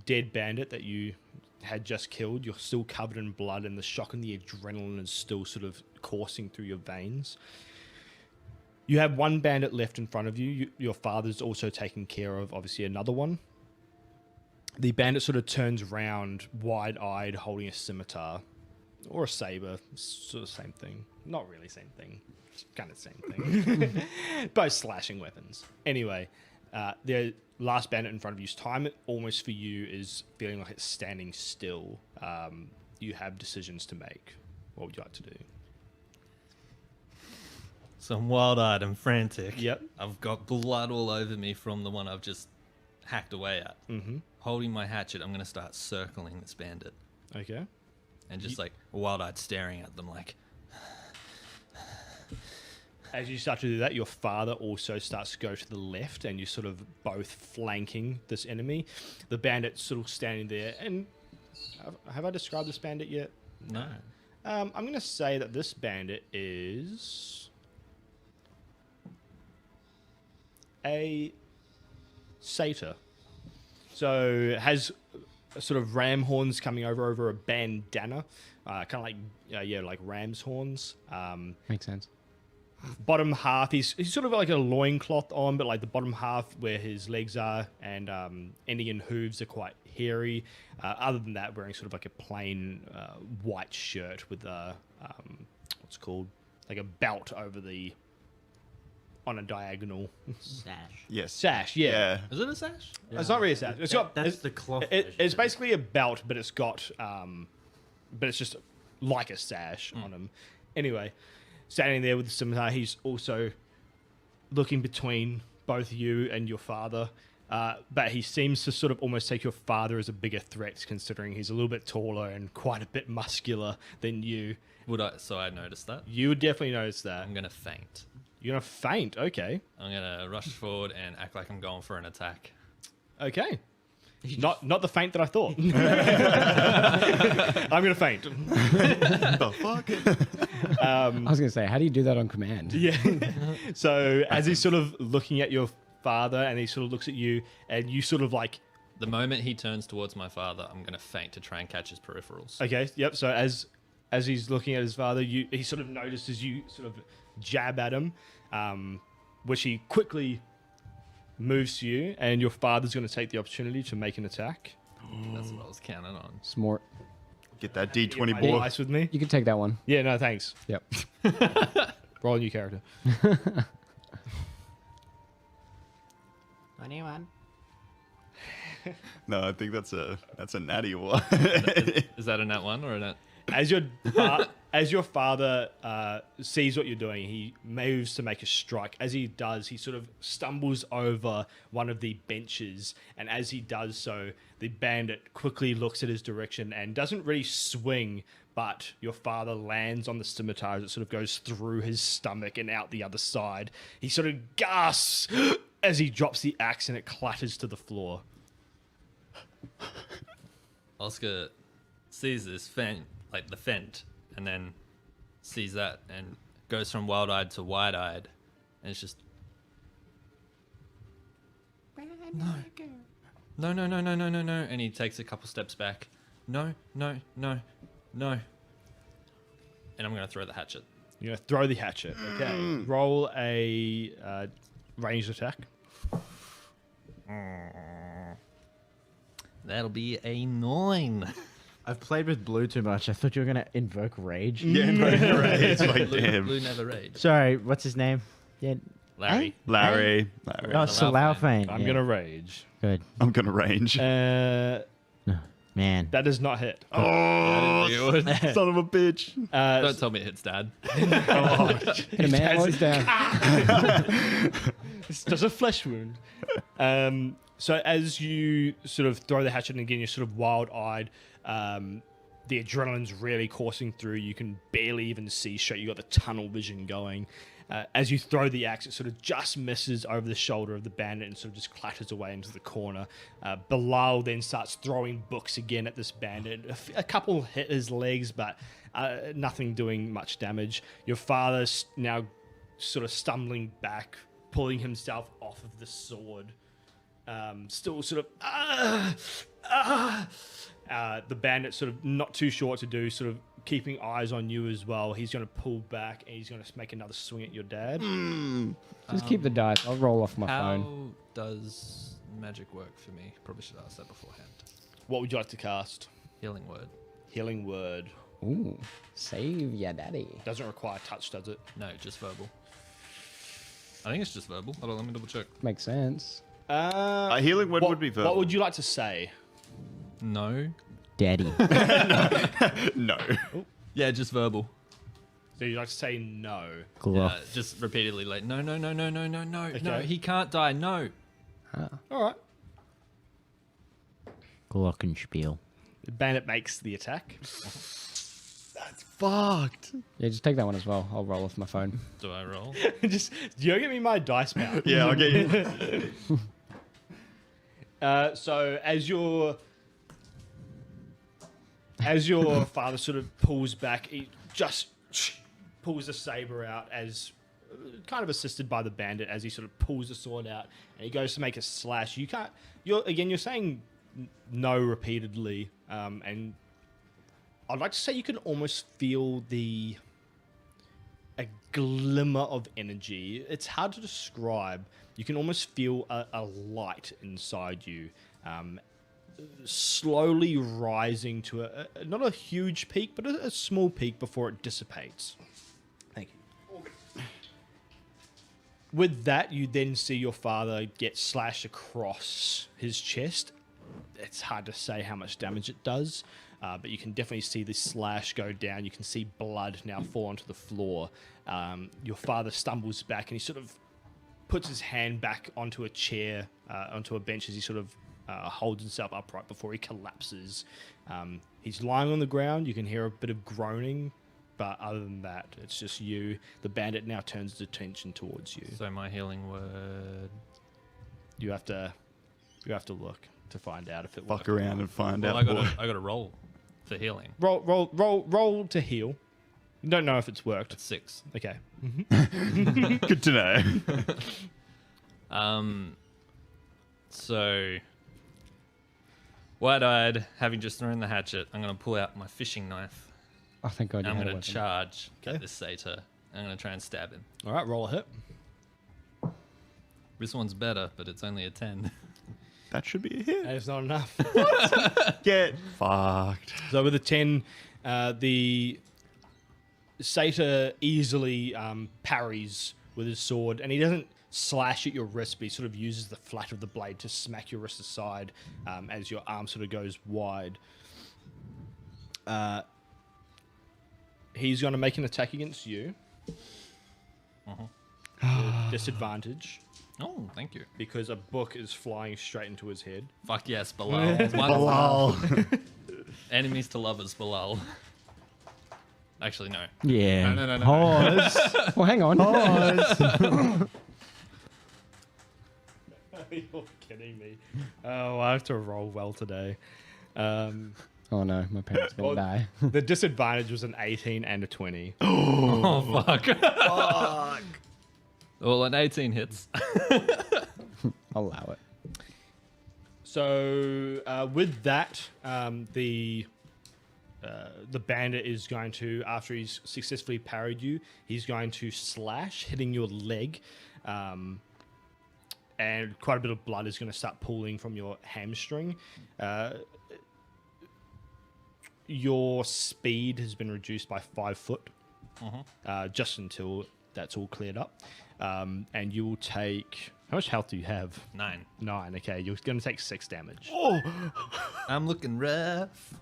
dead bandit that you had just killed. You're still covered in blood, and the shock and the adrenaline is still sort of coursing through your veins. You have one bandit left in front of you. Your father's also taking care of, obviously, another one. The bandit sort of turns around, wide-eyed, holding a scimitar. Or a saber, sort of same thing. Not really same thing. Kind of same thing. Both slashing weapons. Anyway, the last bandit in front of you's time almost for you is feeling like it's standing still. You have decisions to make. What would you like to do? So I'm wild-eyed and frantic. Yep. I've got blood all over me from the one I've just hacked away at. Mm-hmm. Holding my hatchet, I'm going to start circling this bandit. Okay. And just wild-eyed staring at them like... As you start to do that, your father also starts to go to the left, and you're sort of both flanking this enemy. The bandit's sort of standing there, and have I described this bandit yet? No. I'm going to say that this bandit is a satyr. So it has sort of ram horns coming over a bandana, kind of like like ram's horns. Makes sense. Bottom half, he's sort of like a loincloth on, but like the bottom half where his legs are and ending in hooves are quite hairy. Other than that, wearing sort of like a plain white shirt with what's called like a belt over the on a diagonal Sash. Yes. sash. Yeah. Is it a sash? It's not really a sash. That's the cloth. It's basically a belt, but it's got but it's just like a sash on him. Anyway, standing there with the scimitar, he's also looking between both you and your father. But he seems to sort of almost take your father as a bigger threat, considering he's a little bit taller and quite a bit muscular than you. So I noticed that. You would definitely notice that. I'm gonna faint. You're gonna faint. Okay. I'm gonna rush forward and act like I'm going for an attack. Okay. Not the faint that I thought. I'm gonna faint. The fuck? I was going to say, how do you do that on command? Yeah. So as he's sort of looking at your father, and he sort of looks at you, and you sort of like, The moment he turns towards my father, I'm gonna faint to try and catch his peripherals. okay, yep. So as he's looking at his father, he sort of notices you sort of jab at him, which he quickly moves to you, and your father's going to take the opportunity to make an attack. That's what I was counting on. Smart. Get that Get D20 my boy. dice with me. You can take that one. Yeah, no, thanks. Yep. Roll a new character. 21. No, I think that's a natty one. Is that a nat 1 or a nat? As your father sees what you're doing, he moves to make a strike. As he does, he sort of stumbles over one of the benches, and as he does so, the bandit quickly looks at his direction and doesn't really swing, but your father lands on the scimitar as it sort of goes through his stomach and out the other side. He sort of gasps as he drops the axe, and it clatters to the floor. Oscar sees this fent, like the fent, and then sees that and goes from wild-eyed to wide-eyed, and it's just no, and he takes a couple steps back. No, and I'm gonna throw the hatchet. You're going to throw the hatchet. Okay. Roll a ranged attack. That'll be a 9. I've played with blue too much. I thought you were going to invoke rage. Yeah, no, you're right. It's like, Blue, damn. Blue never rage. Sorry, what's his name? Yeah. Larry. Larry. Oh, Salaufane. I'm going to rage. Good. I'm going to range. Man. That does not hit. Oh, You would. son of a bitch. Don't tell me it hits Dad. Hit a man while he's down. It's just a flesh wound. So as you sort of throw the hatchet, and again, you're sort of wild-eyed. The adrenaline's really coursing through. You can barely even see straight. You got the tunnel vision going. As you throw the axe, it sort of just misses over the shoulder of the bandit and sort of just clatters away into the corner. Bilal then starts throwing books again at this bandit. A couple hit his legs, but nothing doing much damage. Your father's now sort of stumbling back, pulling himself off of the sword. Still sort of the bandit sort of not too sure what to do, sort of keeping eyes on you as well. He's going to pull back and he's going to make another swing at your dad. Just keep the dice. I'll roll off my How phone. does magic work for me? Probably should ask that beforehand. What would you like to cast? Healing word. Healing word. Ooh, save ya daddy. Doesn't require touch, does it? No, just verbal. I think it's just verbal. Hold on, let me double check. Makes sense. A healing word would be verbal. What would you like to say? No. Daddy. No. Yeah, just verbal. So you'd like to say no. Glock. Just repeatedly like, no, no, Okay. he can't die, no. All right. Glockenspiel. The bandit makes the attack. That's fucked. Yeah, just take that one as well. I'll roll off my phone. Do I roll? Just, you give me my dice back. Yeah, I'll get you. So as your father sort of pulls back, he just pulls the saber out as kind of assisted by the bandit as he sort of pulls the sword out and he goes to make a slash. You're saying no repeatedly, and I'd like to say you can almost feel a glimmer of energy. It's hard to describe. You can almost feel a light inside you, slowly rising to not a huge peak, but a small peak before it dissipates. Thank you. With that, you then see your father get slashed across his chest. It's hard to say how much damage it does, but you can definitely see the slash go down. You can see blood now fall onto the floor. Your father stumbles back and he sort of puts his hand back onto a chair, onto a bench as he sort of holds himself upright before he collapses. He's lying on the ground. You can hear a bit of groaning, but other than that, it's just you. The bandit now turns his attention towards you. So my healing word. You have to look to find out if it Fuck works. around and find Well, out. I got to roll for healing. Roll to heal. You don't know if it's worked. It's 6. Okay. Good to know. So wide-eyed, having just thrown the hatchet, I'm going to pull out my fishing knife. Oh, thank God And you I'm had a going weapon. to charge Okay. at this satyr. I'm going to try and stab him. All right. Roll a hit. This one's better, but it's only a 10. That should be a hit. That is not enough. Get fucked. So with a 10, the satyr easily parries with his sword, and he doesn't slash at your wrist, but he sort of uses the flat of the blade to smack your wrist aside as your arm sort of goes wide. He's going to make an attack against you. With disadvantage, Oh, thank you. because a book is flying straight into his head. Fuck yes, Bilal. Bilal. Enemies to lovers, Bilal. Actually, no. Yeah. No. Pause. Well, hang on. You're kidding me. Oh, I have to roll well today. Oh no, my parents gonna Well, die. The disadvantage was an 18 and a 20. Oh, fuck. Well, an 18 hits. I'll allow it. So with that, the bandit is going to, after he's successfully parried you, he's going to slash, hitting your leg, and quite a bit of blood is going to start pooling from your hamstring. Your speed has been reduced by 5 foot, just until that's all cleared up. And you will take... How much health do you have? 9. 9. Okay, you're going to take 6 damage. I'm looking rough.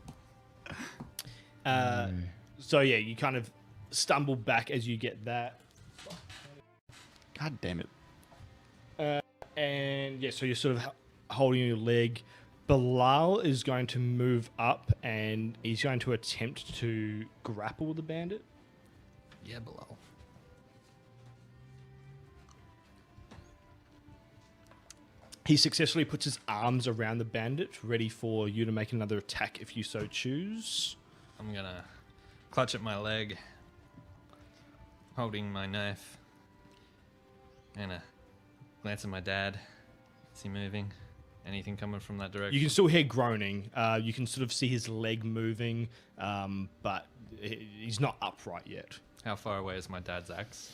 So yeah, you kind of stumble back as you get that. God damn it. And yeah, so you're sort of holding your leg. Bilal is going to move up and he's going to attempt to grapple the bandit. Yeah, Bilal. He successfully puts his arms around the bandit, ready for you to make another attack if you so choose. I'm going to clutch at my leg, holding my knife, and glance at my dad. Is he moving? Anything coming from that direction? You can still hear groaning. You can sort of see his leg moving, but he's not upright yet. How far away is my dad's axe?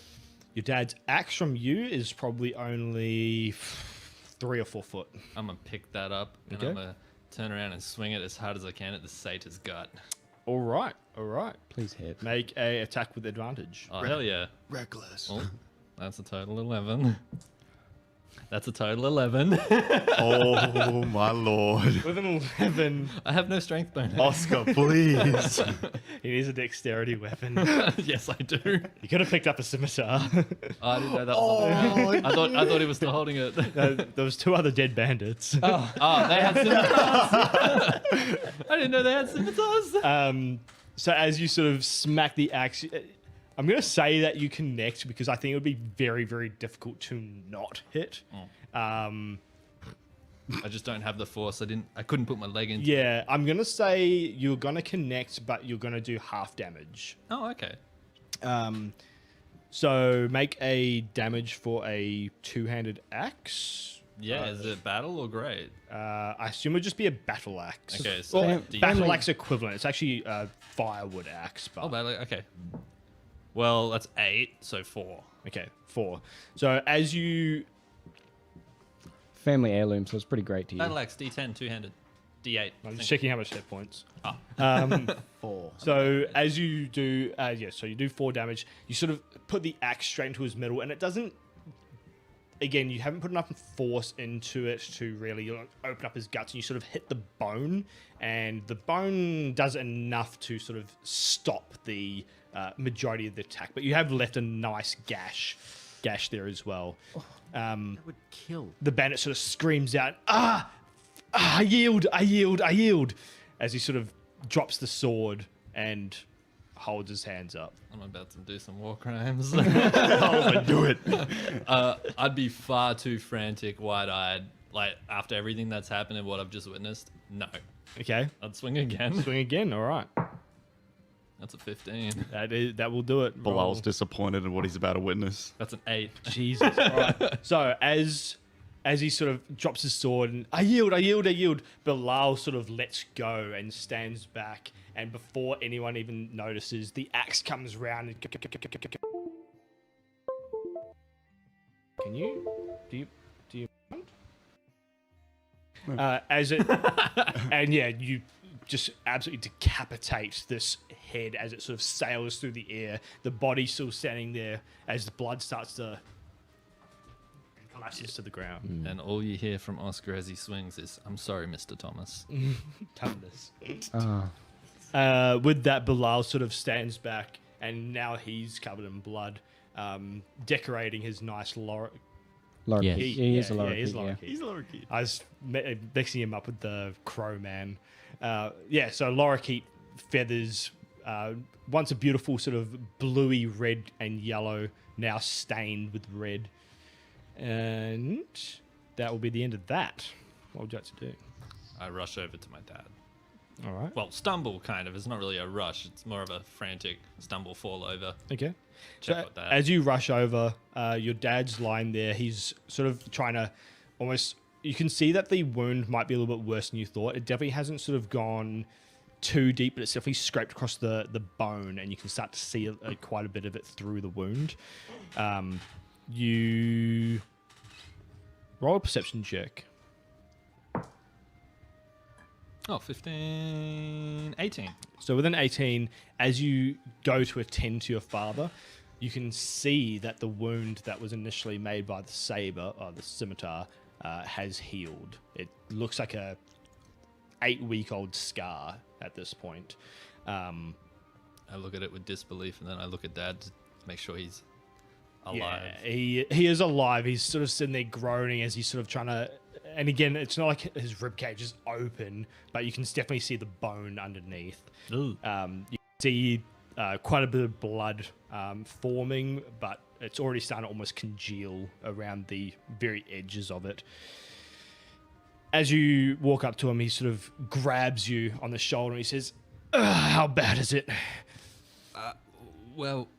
Your dad's axe from you is probably only 3 or 4 foot. I'm going to pick that up, and Okay. I'm going to turn around and swing it as hard as I can at the satyr's gut. All right. Please hit. Make a attack with advantage. Oh, hell yeah. Reckless. Oh, that's a total 11. That's a total 11. Oh, my lord. With an 11, I have no strength bonus. Oscar, please. he needs a dexterity weapon. Yes, I do. You could have picked up a scimitar. Oh, I didn't know that was I thought he was still holding it. There was 2 other dead bandits. Oh, they had scimitars. I didn't know they had scimitars. So as you sort of smack the axe, I'm going to say that you connect because I think it would be very, very difficult to not hit. I just don't have the force. I couldn't put my leg into it. Yeah, I'm going to say you're going to connect, but you're going to do half damage. Oh, okay. So make a damage for a 2-handed axe. Yeah, is it battle or great? I assume it would just be a battle axe. Okay, so Well, do you- battle axe equivalent. It's actually a firewood axe. But Oh, battle. Okay. Well, that's 8, so 4. okay, 4. So as you Family heirloom, so it's pretty great to you. Battle axe, D10, 2-handed. D8. I'm just checking how much hit points. Ah. 4. So as you do, so you do 4 damage. You sort of put the axe straight into his middle, and it doesn't again, you haven't put enough force into it to really open up his guts, and you sort of hit the bone, and the bone does enough to sort of stop the majority of the attack, but you have left a nice gash there as well. That would kill. The bandit sort of screams out, I yield, as he sort of drops the sword and holds his hands up. I'm about to do some war crimes. Do it. I'd be far too frantic, wide-eyed, like after everything that's happened and what I've just witnessed. No, Okay, I'd swing again. swing again. All right, That's a 15. that will do it. Bilal's disappointed in what he's about to witness. That's an 8. Jesus. All right. So as he sort of drops his sword and I yield, Bilal sort of lets go and stands back. And before anyone even notices, the axe comes round and can you? Do you mind? As it and yeah, you just absolutely decapitate this head as it sort of sails through the air. The body still standing there as the blood starts to collapses to the ground. And all you hear from Oscar as he swings is, "I'm sorry, Mr. Thomas." Tumnus. Oh. With that, Bilal sort of stands back, and now he's covered in blood, decorating his nice Lorikeet. Yes. He is a he lorikeet, is yeah. lorikeet. He's a lorikeet. I was mixing him up with the crow man. So lorikeet feathers, once a beautiful sort of bluey red and yellow, now stained with red. And that will be the end of that. What would you like to do? I rush over to my dad. All right. Well, stumble kind of. It's not really a rush. It's more of a frantic stumble, fall over. Okay. Check So what that. as you rush over, your dad's lying there. He's sort of trying to almost. You can see that the wound might be a little bit worse than you thought. It definitely hasn't sort of gone too deep, but it's definitely scraped across the bone, and you can start to see quite a bit of it through the wound. You roll a perception check. Oh, 15, 18. So within 18, as you go to attend to your father, you can see that the wound that was initially made by the saber or the scimitar has healed. It looks like a 8-week-old scar at this point. I look at it with disbelief, and then I look at Dad to make sure he's alive. Yeah, he is alive. He's sort of sitting there groaning as he's sort of trying to. And again, it's not like his ribcage is open, but you can definitely see the bone underneath. You can see quite a bit of blood forming, but it's already starting to almost congeal around the very edges of it. As you walk up to him, he sort of grabs you on the shoulder and he says, "How bad is it?" Well,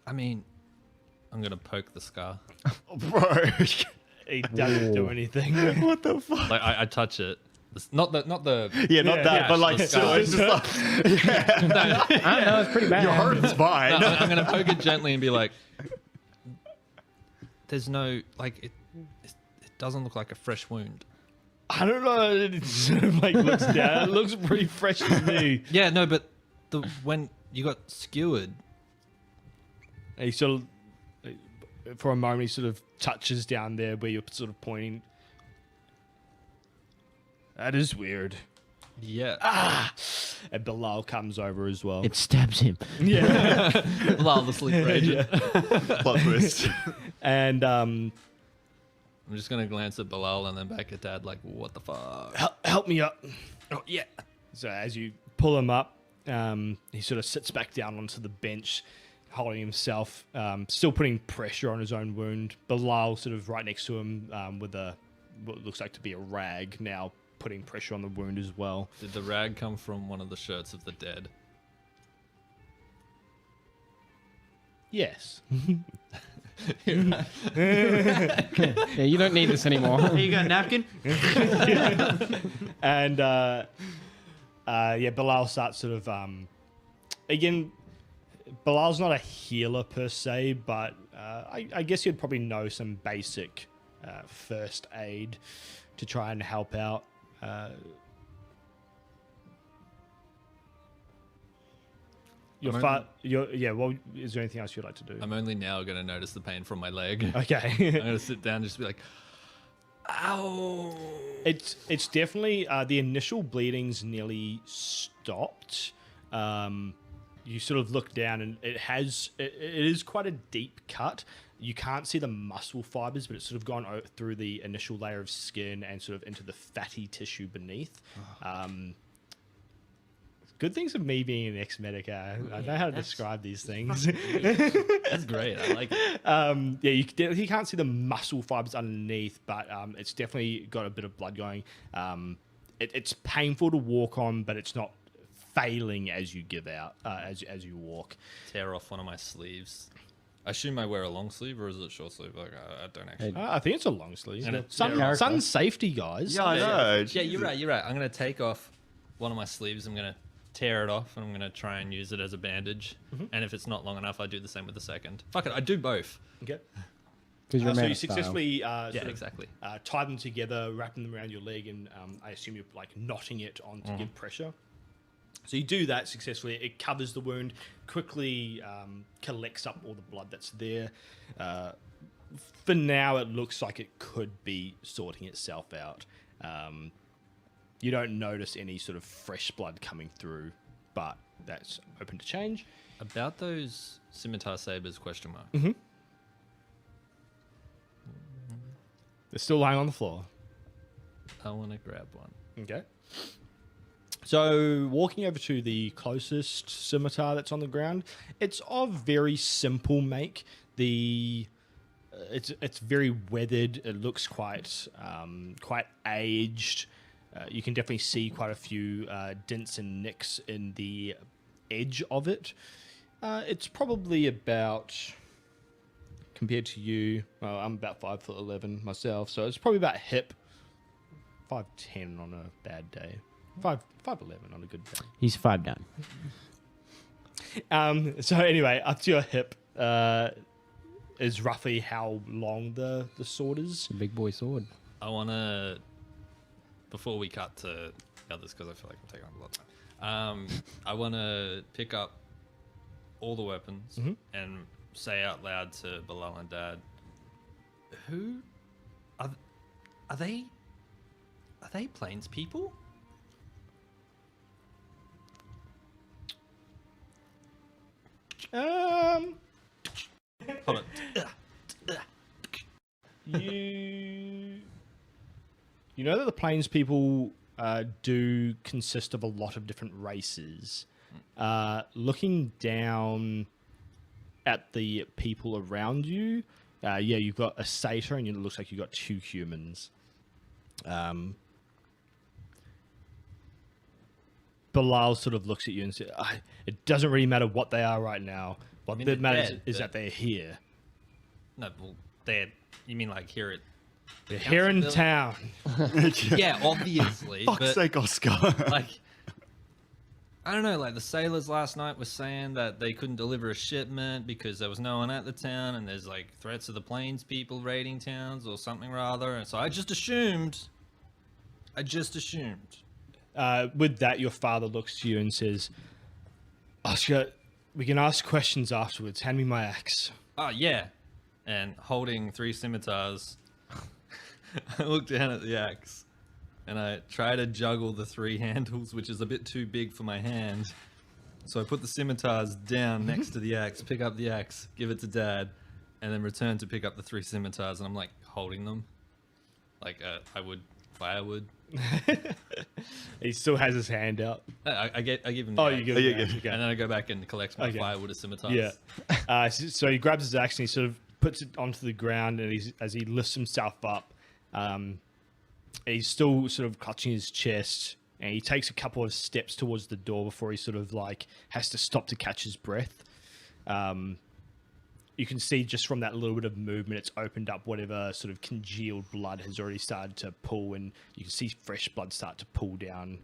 I mean, I'm going to poke the scar. Bro. He doesn't do anything. What the fuck? Like, I touch it. Not the Yeah, not that, but like, the still, scar. it's just like, I don't know, it's pretty bad. your heart's fine. No, I'm going to poke it gently and be like, there's no, like, it doesn't look like a fresh wound. I don't know. It sort of like looks down. It looks pretty fresh to me. Yeah, no, but when you got skewered, And he sort of, for a moment, he sort of touches down there where you're sort of pointing. That is weird. yeah. And Bilal comes over as well. It stabs him. Yeah. Lol, the sleep agent. Plot twist. And I'm just going to glance at Bilal and then back at Dad like, what the fuck? help me up. Oh, yeah. So as you pull him up, he sort of sits back down onto the bench, holding himself, still putting pressure on his own wound. Bilal sort of right next to him with what looks like to be a rag, now putting pressure on the wound as well. Did the rag come from one of the shirts of the dead? Yes. Yeah, you don't need this anymore. Here you go, napkin. And Bilal starts sort of again. Bilal's not a healer per se, but I guess you'd probably know some basic first aid to try and help out. Well, is there anything else you'd like to do? I'm only now going to notice the pain from my leg. Okay. I'm going to sit down and just be like, ow. It's definitely the initial bleeding's nearly stopped. You sort of look down and it is quite a deep cut. You can't see the muscle fibers, but it's sort of gone through the initial layer of skin and sort of into the fatty tissue beneath. Good things of me being an ex-medic. I know how to describe these things. That's great. I like it. You can't see the muscle fibers underneath, but it's definitely got a bit of blood going. It's painful to walk on, but it's not failing as you give out as you walk. Tear off one of my sleeves. I assume I wear a long sleeve, or is it short sleeve? Like I don't actually. I think it's a long sleeve. And it's Sun safety, guys. Yeah, I know. Yeah, you're right. I'm gonna take off one of my sleeves. I'm gonna tear it off, and I'm gonna try and use it as a bandage. And if it's not long enough, I do the same with the second. Fuck it, I do both. Okay. Because you're a So man you of style. successfully Exactly. tie them together, wrap them around your leg, and I assume you're like knotting it on to give pressure. So you do that successfully. It covers the wound, quickly collects up all the blood that's there. For now, it looks like it could be sorting itself out. You don't notice any sort of fresh blood coming through, but that's open to change. About those scimitar sabers? ? They're still lying on the floor. I want to grab one. Okay. So walking over to the closest scimitar that's on the ground, it's of very simple make. It's very weathered. It looks quite aged. You can definitely see quite a few dents and nicks in the edge of it. It's probably about, compared to you, well, I'm about 5'11" myself, so it's probably about hip. 5'10" on a bad day. 5'11" on a good day. He's 5'9". So anyway, up to your hip is roughly how long the sword is. It's a big boy sword. I want to, before we cut to the others, because I feel like I'm taking up a lot of time, I want to pick up all the weapons and say out loud to Bilal and Dad, who are they plains people? Um, Hold on. you know that the plains people do consist of a lot of different races. Looking down at the people around you, you've got a satyr, and it looks like you've got 2 humans. Bilal sort of looks at you and says, "It doesn't really matter what they are right now. What mean that they're matters dead, is but- that they're here. No, well, you mean like here at... They're here in town." Yeah, obviously. Fuck's but, sake, Oscar. like, I don't know, like the sailors last night were saying that they couldn't deliver a shipment because there was no one at the town, and there's like threats of the plains people raiding towns or something rather. And so I just assumed. With that, your father looks to you and says, "Oscar, we can ask questions afterwards. Hand me my axe." Oh, yeah. And holding 3 scimitars, I look down at the axe and I try to juggle the 3 handles, which is a bit too big for my hand. So I put the scimitars down next to the axe, pick up the axe, give it to Dad, and then return to pick up the 3 scimitars. And I'm like holding them like I would firewood. He still has his hand out. I give him the Oh, axe, you give him the axe, and okay. then I go back and collect my Okay. firewood as scimitars. Yeah. So he grabs his axe and he sort of puts it onto the ground, and as he lifts himself up, he's still sort of clutching his chest, and he takes a couple of steps towards the door before he sort of like has to stop to catch his breath. You can see just from that little bit of movement, it's opened up whatever sort of congealed blood has already started to pool, and you can see fresh blood start to pool down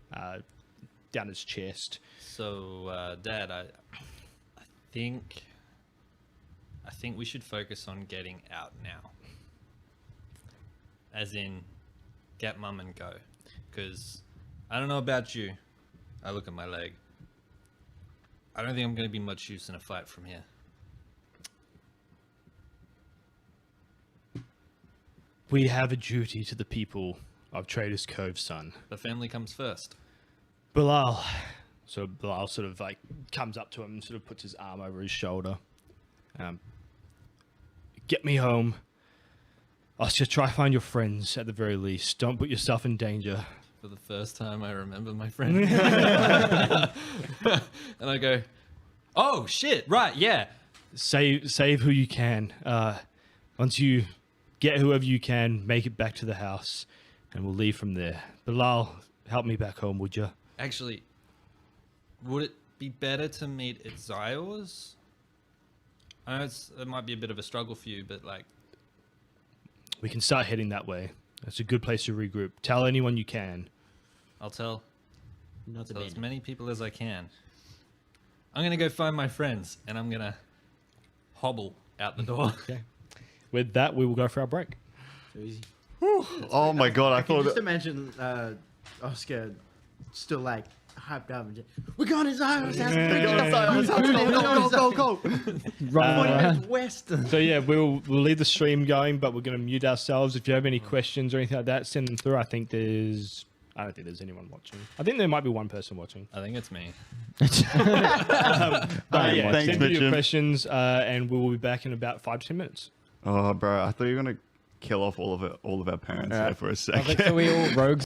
his chest. So, Dad, I think we should focus on getting out now. As in, get Mum and go. Because I don't know about you. I look at my leg. I don't think I'm going to be much use in a fight from here. We have a duty to the people of Trader's Cove, son. The family comes first. Bilal. So Bilal sort of like comes up to him and sort of puts his arm over his shoulder. Get me home. I'll just try to find your friends at the very least. Don't put yourself in danger. For the first time, I remember my friend. And I go, oh, shit, right, yeah. Save who you can. Once you get whoever you can, make it back to the house, and we'll leave from there. Bilal, help me back home, would you? Actually, would it be better to meet at Zior's? I know it might be a bit of a struggle for you, but like... We can start heading that way. It's a good place to regroup. Tell anyone you can. I'll tell Not the as band. many people as I can. I'm going to go find my friends, and I'm going to hobble out the door. Okay. With that, we will go for our break. So easy. Oh my god, I I can thought just that, imagine Oscar still like hyped up and just, we're going to Zion's house. Go. 40 minutes west. So yeah, we'll leave the stream going, but we're going to mute ourselves. If you have any questions or anything like that, send them through. I don't think there's anyone watching. I think there might be one person watching. I think it's me. But yeah, Thanks, send me your Mitchum. questions, and we will be back in about 5 to 10 minutes. oh, bro, I thought you were gonna kill off all of our parents there for a Perfect. So second. we all rogues.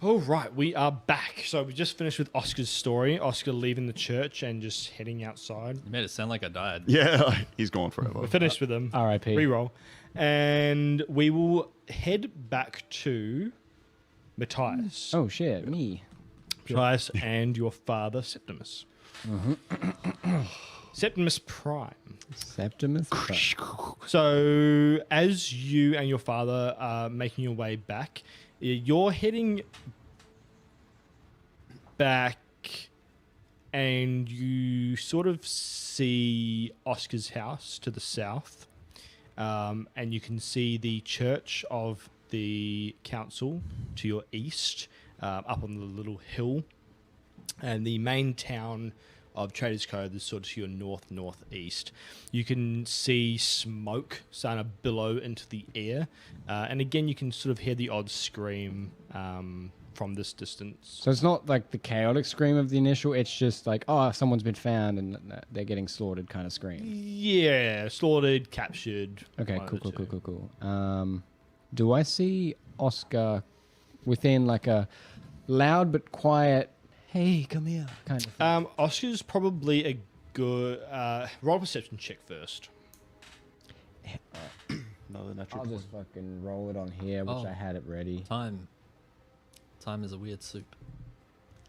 All right, we are back. So we just finished with Oscar's story. Oscar leaving the church and just heading outside. You made it sound like I died. Yeah, he's gone forever. We're finished with him. R.I.P. Reroll. And we will head back to Matthias. Oh shit, me. Matthias and your father, Septimus. Septimus Prime. Septimus. So, as you and your father are making your way back, you're heading back and you sort of see Oscar's house to the south. And you can see the church of the council to your east, up on the little hill. And the main town of Traders Cove is sort of to your northeast. You can see smoke starting to billow into the air, and again you can sort of hear the odd scream from this distance. So it's not like the chaotic scream of the initial. It's just like, oh, someone's been found and they're getting slaughtered kind of scream. Yeah, slaughtered, captured. Okay, one of the two. cool. Do I see Oscar within like a loud but quiet, hey, come here kind of thing? Oscar's probably a good roll a perception check first. Another natural I'll just fucking roll it on here, which Oh. I had it ready. Time is a weird soup.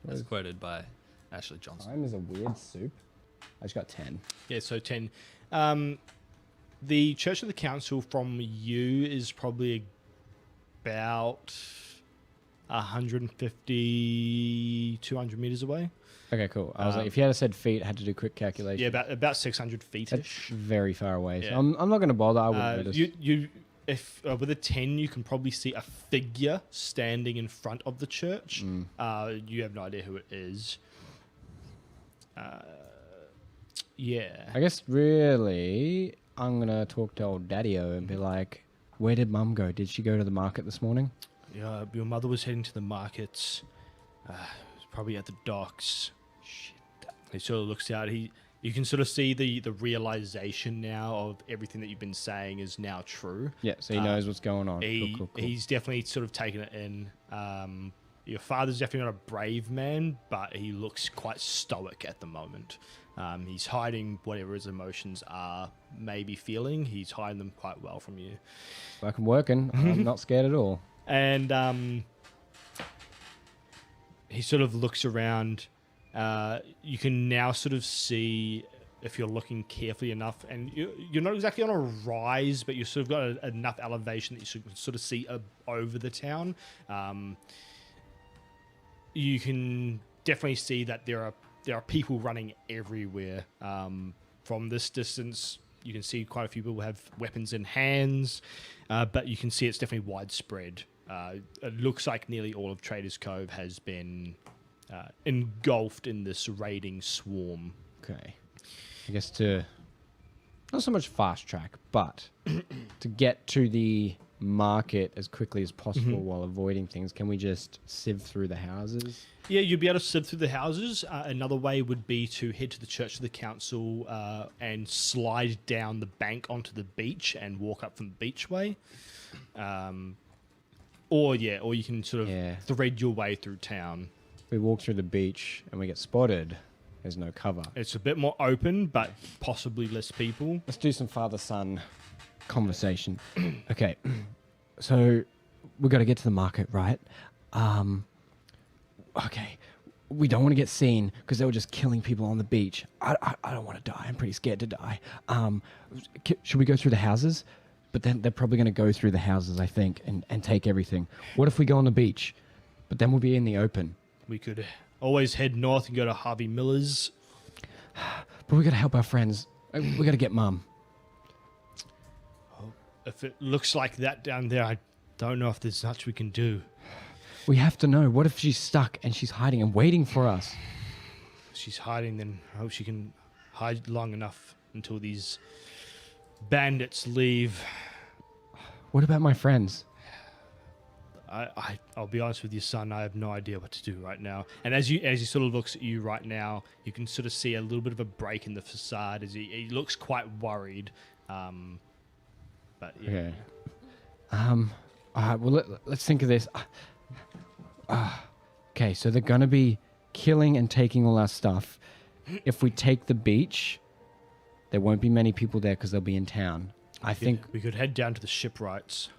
As quoted by Ashley Johnson. Time is a weird soup. I just got 10. Yeah, so 10. The Church of the Council from you is probably about 150, 200 meters away. Okay, cool. I was like, if you had said feet, I had to do quick calculation. Yeah, about 600 feet That's ish. very far away. So Yeah. I'm not going to bother. I wouldn't notice. If with a 10, you can probably see a figure standing in front of the church. You have no idea who it is. Yeah. I guess really, I'm going to talk to old Daddy-O and be like, where did Mum go? Did she go to the market this morning? Yeah, your mother was heading to the markets. Probably at the docks. Shit. He sort of looks out. You can sort of see the realization now of everything that you've been saying is now true. Yeah, so he knows what's going on. Cool. He's definitely sort of taken it in. Your father's definitely not a brave man, but he looks quite stoic at the moment. He's hiding whatever his emotions are maybe feeling. He's hiding them quite well from you. I'm working. I'm not scared at all. And he sort of looks around. You can now sort of see, if you're looking carefully enough, and you're not exactly on a rise, but you've sort of got enough elevation that you should sort of see over the town. You can definitely see that there are people running everywhere. From this distance, you can see quite a few people have weapons in hands, but you can see it's definitely widespread. It looks like nearly all of Traders Cove has been engulfed in this raiding swarm. Okay. I guess to not so much fast track, but to get to the market as quickly as possible while avoiding things, can we just sieve through the houses? Yeah, you'd be able to sieve through the houses. Another way would be to head to the Church of the Council and slide down the bank onto the beach and walk up from the beachway. Or you can sort of thread your way through town. We walk through the beach and we get spotted. There's no cover. It's a bit more open, but possibly less people. Let's do some father-son conversation. Okay, so we got to get to the market, right? Okay, we don't want to get seen because they were just killing people on the beach. I don't want to die. I'm pretty scared to die. Should we go through the houses? But then they're probably going to go through the houses, I think, and take everything. What if we go on the beach? But then we'll be in the open. We could always head north and go to Harvey Miller's. But we got to help our friends. We got to get Mum. If it looks like that down there, I don't know if there's much we can do. We have to know. What if she's stuck and she's hiding and waiting for us? If she's hiding, then I hope she can hide long enough until these bandits leave. What about my friends? I'll be honest with you, son. I have no idea what to do right now. And as he sort of looks at you right now, you can sort of see a little bit of a break in the facade as he looks quite worried. But yeah. Okay. All right. Well, let's think of this. Okay, so they're gonna be killing and taking all our stuff. If we take the beach, there won't be many people there because they'll be in town. I think we could head down to the shipwrights.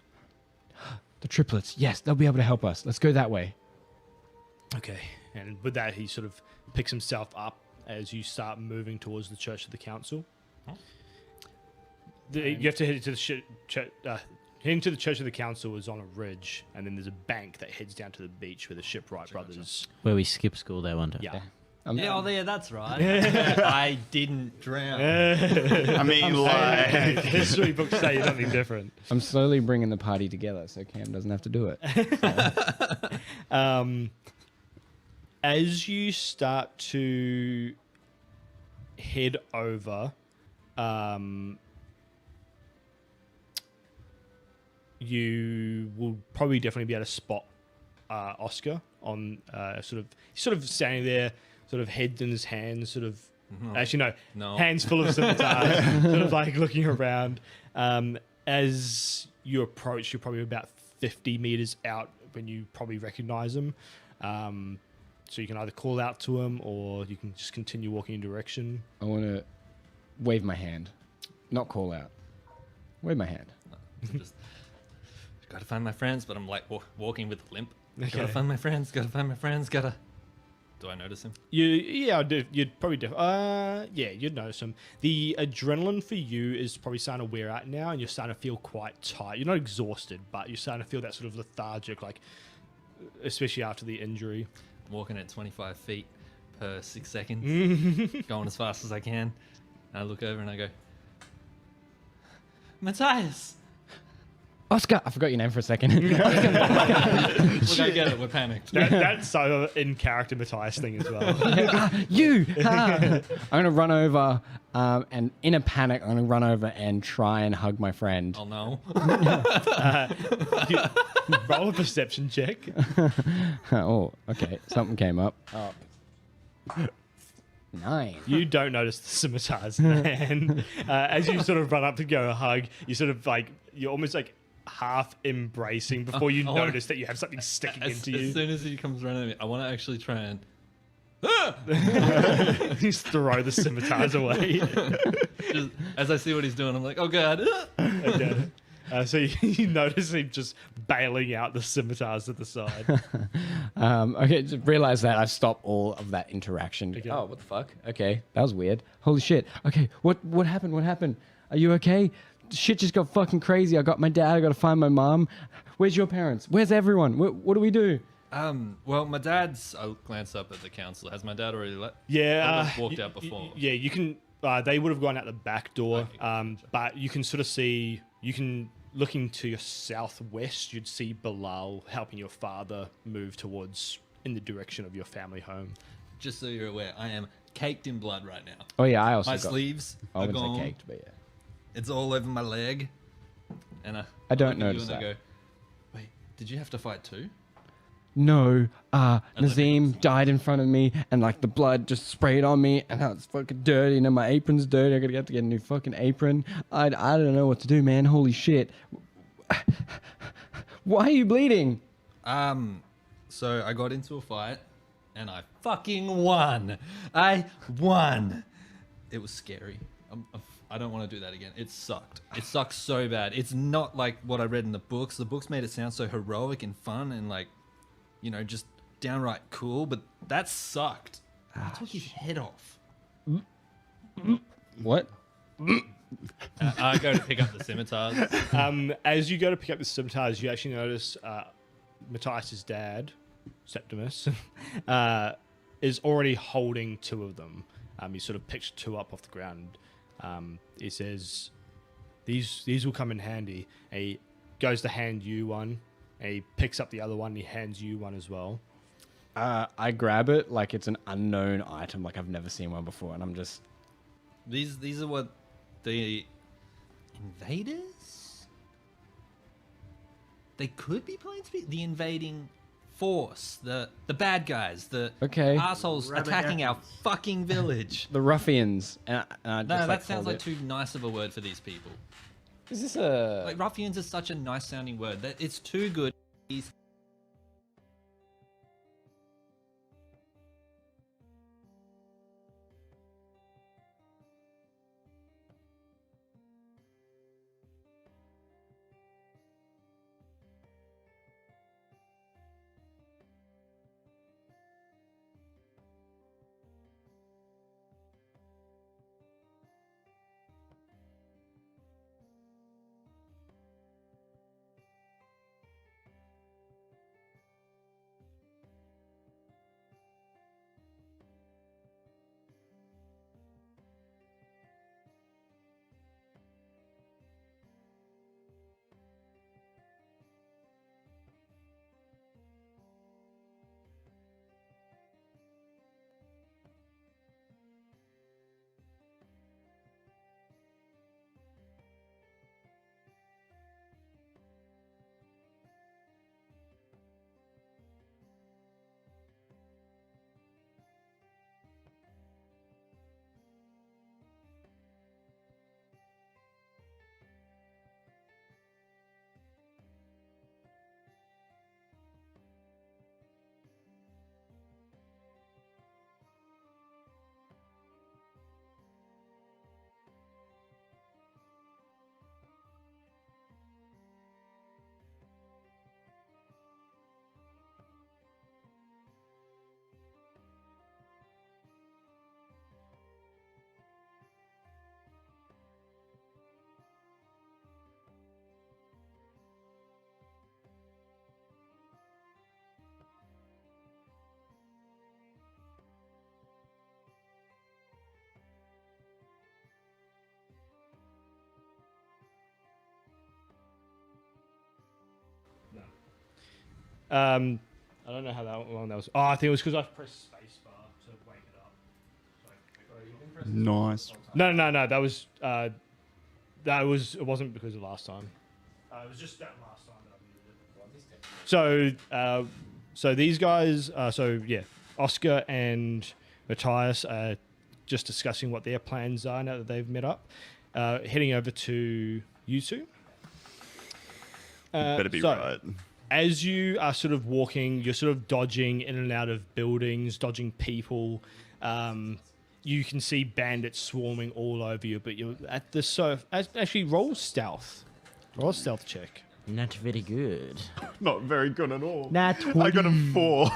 the triplets, yes, they'll be able to help us. Let's go that way. Okay, and with that, he sort of picks himself up as you start moving towards the Church of the Council. You have to head to the heading to the Church of the Council is on a ridge, and then there's a bank that heads down to the beach where the Shipwright brothers. Where we skip school that one day. Yeah. Yeah, oh, yeah, that's right. I didn't drown. I mean, like, History books say nothing different. I'm slowly bringing the party together so Cam doesn't have to do it. As you start to head over, you will probably definitely be able to spot Oscar on sort of standing there, sort of head in his hands, sort of. Actually, No. hands full of scimitars, sort of like looking around. As you approach, you're probably about 50 meters out when you probably recognize him. So you can either call out to him or you can just continue walking in direction. I want to wave my hand, not call out. Wave my hand. Just gotta find my friends, but I'm like walking with a limp. Okay. Gotta find my friends. Gotta find my friends. Gotta. Do I notice him? You'd probably you'd notice him. The adrenaline for you is probably starting to wear out now, and you're starting to feel quite tired. You're not exhausted, but you're starting to feel that sort of lethargic, like especially after the injury. I'm walking at 25 feet per 6 seconds, going as fast as I can. And I look over and I go, Matthias. Oscar, I forgot your name for a second. Look, I get it. We're panicked. That's so in character Matthias thing as well. You! I'm going to run over, and in a panic, I'm going to run over and try and hug my friend. Oh no. Roll a perception check. Oh, okay. Something came up. 9. You don't notice the scimitars, and as you sort of run up to go hug, you sort of like you're almost like half embracing before you notice that you have something sticking into As you. soon as he comes running at me, I want to actually try and. Just throw the scimitars away. Just, as I see what he's doing, I'm like, oh god. Okay. So you notice him just bailing out the scimitars to the side. Okay, just realize that I stopped all of that interaction. Okay. Oh, what the fuck? Okay, that was weird. Holy shit. Okay, what happened? What happened? Are you okay? Shit just got fucking crazy. I got my dad. I got to find my mom. Where's your parents? Where's everyone? What do we do? Well, my dad's. I glanced up at the council. Has my dad already left? Yeah, walked out before. Yeah, you can. They would have gone out the back door, but you can sort of see. You can looking to your southwest. You'd see Bilal helping your father move towards in the direction of your family home. Just so you're aware, I am caked in blood right now. Oh yeah, I also My got. sleeves I are wouldn't gone. say caked, but yeah. It's all over my leg. And I don't look at you notice and I that. go, wait, did you have to fight too? No, Nazim died in front of me, and like the blood just sprayed on me, and now it's fucking dirty, and then my apron's dirty. I gotta have to get a new fucking apron. I don't know what to do, man. Holy shit! Why are you bleeding? So I got into a fight, and I fucking won. I won. It was scary. I don't want to do that again. It sucked. It sucked so bad. It's not like what I read in the books. The books made it sound so heroic and fun and like, you know, just downright cool. But that sucked. I took his head off. What? I go to pick up the scimitars. As you go to pick up the scimitars, you actually notice Matthias' dad, Septimus, is already holding 2 of them. He sort of picks 2 up off the ground. He says, "These will come in handy." And he goes to hand you one, and he picks up the other one. And he hands you one as well. I grab it like it's an unknown item, like I've never seen one before, and I'm just. These are what the invaders. They could be playing to be the invading force, the bad guys, the Okay. assholes attacking our fucking village. The ruffians. And I No, just, that sounds called like it. too nice of a word for these people. Is this a? Like ruffians is such a nice sounding word that it's too good. I don't know how long that was. Oh, I think it was because I pressed spacebar to wake it up. Nice. No. That was. It wasn't because of last time. It was just that last time that I muted it. So these guys. Oscar and Matthias are just discussing what their plans are now that they've met up. Heading over to you two. Better be so, right. As you are sort of walking, you're sort of dodging in and out of buildings, dodging people. You can see bandits swarming all over you, but you're at the actually roll stealth. Roll a stealth check. Not very good. Not very good at all. Nat 20. I got a 4.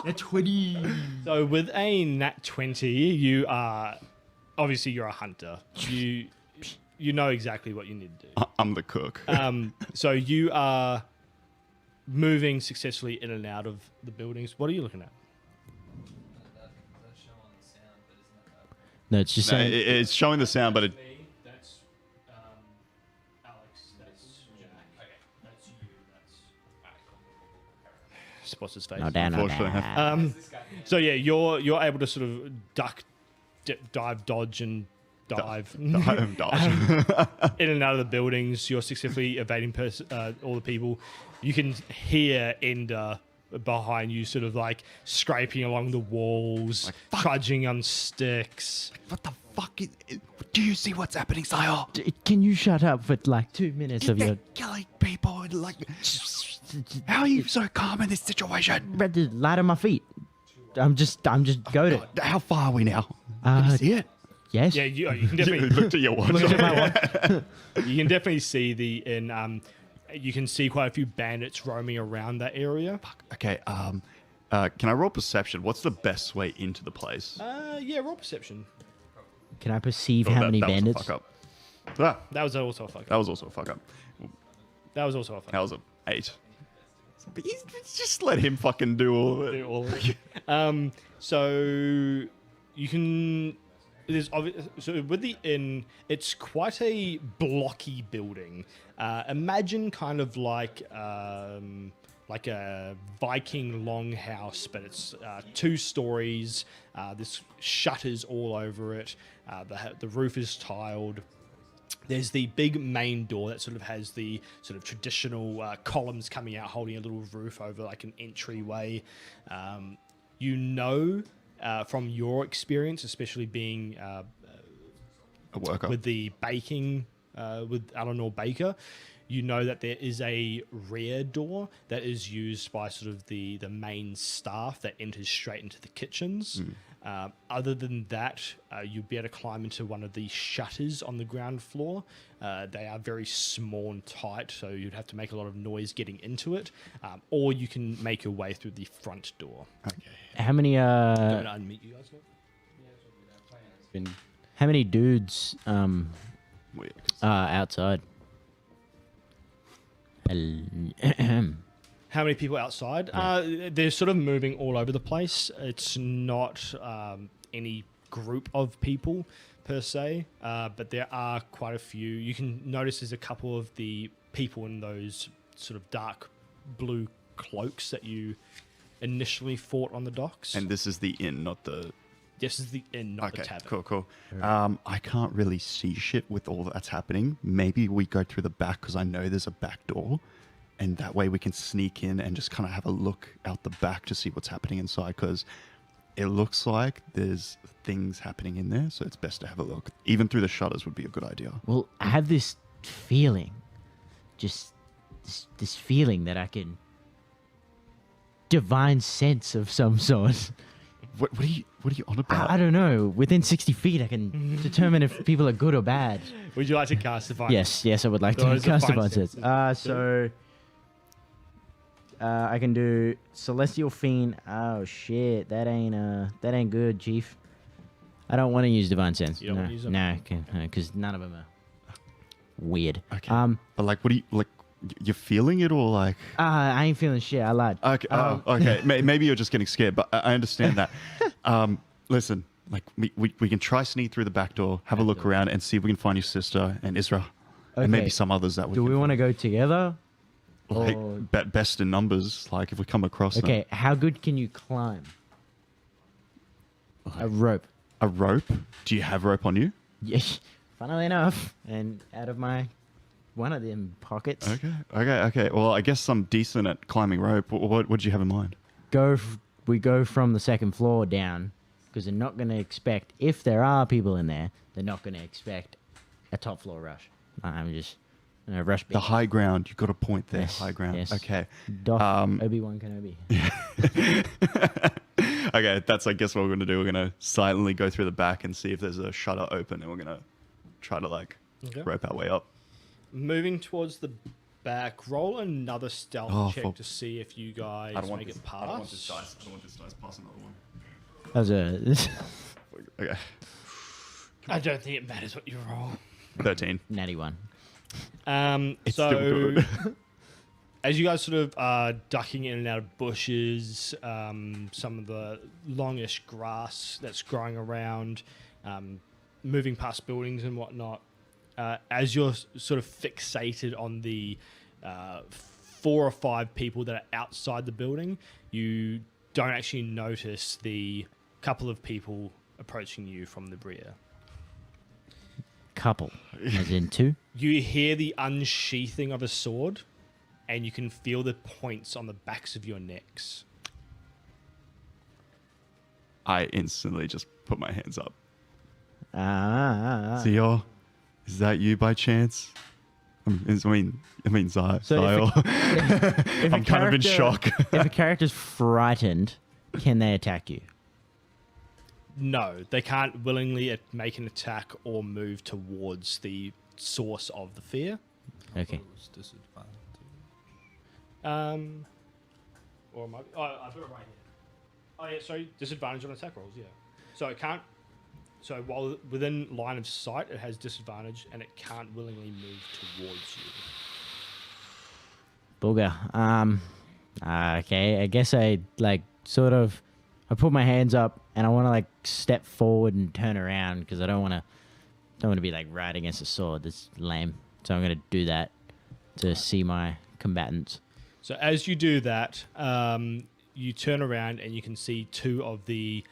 Nat 20. So with a nat 20, you are obviously you're a hunter. You know exactly what you need to do. I'm the cook. So you are moving successfully in and out of the buildings. What are you looking at? No, it's just No, saying. it's showing the sound, but it, That's Alex. That's Jack. That's you. That's spots his face. No, Dan, no, Unfortunately, Dan. So yeah, you're able to sort of duck, dive, dodge, and dive dodge. in and out of the buildings. You're successfully evading all the people. You can hear Ender behind you, sort of like scraping along the walls, trudging on sticks. What the fuck? Do you see what's happening, Sire? Can you shut up for like 2 minutes of your. Killing people and like. How are you so calm in this situation? Read the light on my feet. I'm just goaded. God, how far are we now? Uh, Can you see it? Yes. Yeah, you can definitely Look to your watch. you can definitely see you can see quite a few bandits roaming around that area. Okay. Can I roll perception? What's the best way into the place? Yeah, roll perception. Can I perceive Oh, how that- many that was a bandits? fuck up. Ah, That was also a fuck that up. was also a fuck up. That was also a fuck That up. was a 8. But just let him fucking do all of it. Do all of it. So you can. So with the inn, it's quite a blocky building. Imagine kind of like a Viking longhouse, but it's 2 stories. There's shutters all over it. The roof is tiled. There's the big main door that sort of has the sort of traditional columns coming out, holding a little roof over like an entryway. From your experience, especially being A worker. with the baking with Eleanor Baker, you know that there is a rear door that is used by sort of the main staff that enters straight into the kitchens. Other than that, you'll be able to climb into one of the shutters on the ground floor. They are very small and tight, so you'd have to make a lot of noise getting into it. Or you can make your way through the front door. Okay. How many Don't unmute you guys now. Been how many dudes Weird. outside? How many people outside? They're sort of moving all over the place. It's not any group of people per se, but there are quite a few. You can notice there's a couple of the people in those sort of dark blue cloaks that you initially fought on the docks. And this is the inn, not the... This is the inn, not the Okay, tavern. cool. I can't really see shit with all that's happening. Maybe we go through the back because I know there's a back door. And that way we can sneak in and just kind of have a look out the back to see what's happening inside because it looks like there's things happening in there. So it's best to have a look. Even through the shutters would be a good idea. Well, I have this feeling, just this feeling that I can divine sense of some sort. What are you on about? I don't know. Within 60 feet, I can determine if people are good or bad. Would you like to cast Divine? Yes, I would like So to it's a cast fine divine sense. sense. I can do Celestial Fiend. Oh shit, that ain't good, Chief. I don't want to use divine sense. You don't no, wanna use them? no, because none of them are weird. Okay. But like, what do you like? You're feeling it or like? I ain't feeling shit. I lied. Okay. Okay. Maybe you're just getting scared, but I understand that. Listen, like we can try sneak through the back door, have a look around, and see if we can find your sister and Isra, and maybe Okay. some others that we. Do can we want to find. go together? like Or- best in numbers. Like if we come across them. Okay, how good can you climb? A rope. A rope? Do you have rope on you? Yeah, funnily enough, and out of my one of them pockets. Okay. Well, I guess I'm decent at climbing rope. What do you have in mind? We go from the second floor down because they're not going to expect, if there are people in there, they're not going to expect a top floor rush. I'm just rush. The high ground. You've got a point there. Yes, High ground. yes. Okay. Doth Obi-Wan Kenobi. Okay, that's I guess what we're gonna do. We're gonna silently go through the back and see if there's a shutter open, and we're gonna try to Okay. rope our way up. Moving towards the back, roll another stealth Oh, check fuck. to see if you guys make it past. I don't want this dice. I don't want this dice past another one. That was a Okay. I don't think it matters what you roll. 13. natty one. It's still good. As you guys sort of are ducking in and out of bushes, some of the longish grass that's growing around, moving past buildings and whatnot, as you're sort of fixated on the 4 or 5 people that are outside the building, you don't actually notice the couple of people approaching you from the rear. Couple, as in two. You hear the unsheathing of a sword, and you can feel the points on the backs of your necks. I instantly just put my hands up. Ah. Zio, is that you by chance? I mean, Zio. So if I'm kind of in shock. If a character's frightened, can they attack you? No, they can't willingly make an attack or move towards the source of the fear. Okay. It's disadvantage. Or am I? Oh, I've got it right here. Oh yeah, sorry, disadvantage on attack rolls. Yeah, so it can't. So while within line of sight, it has disadvantage, and it can't willingly move towards you. Booger. Okay, I guess I I put my hands up and I want to step forward and turn around because I don't want to be right against a sword. That's lame. So I'm going to do that to see my combatants. So as you do that, you turn around and you can see 2 of the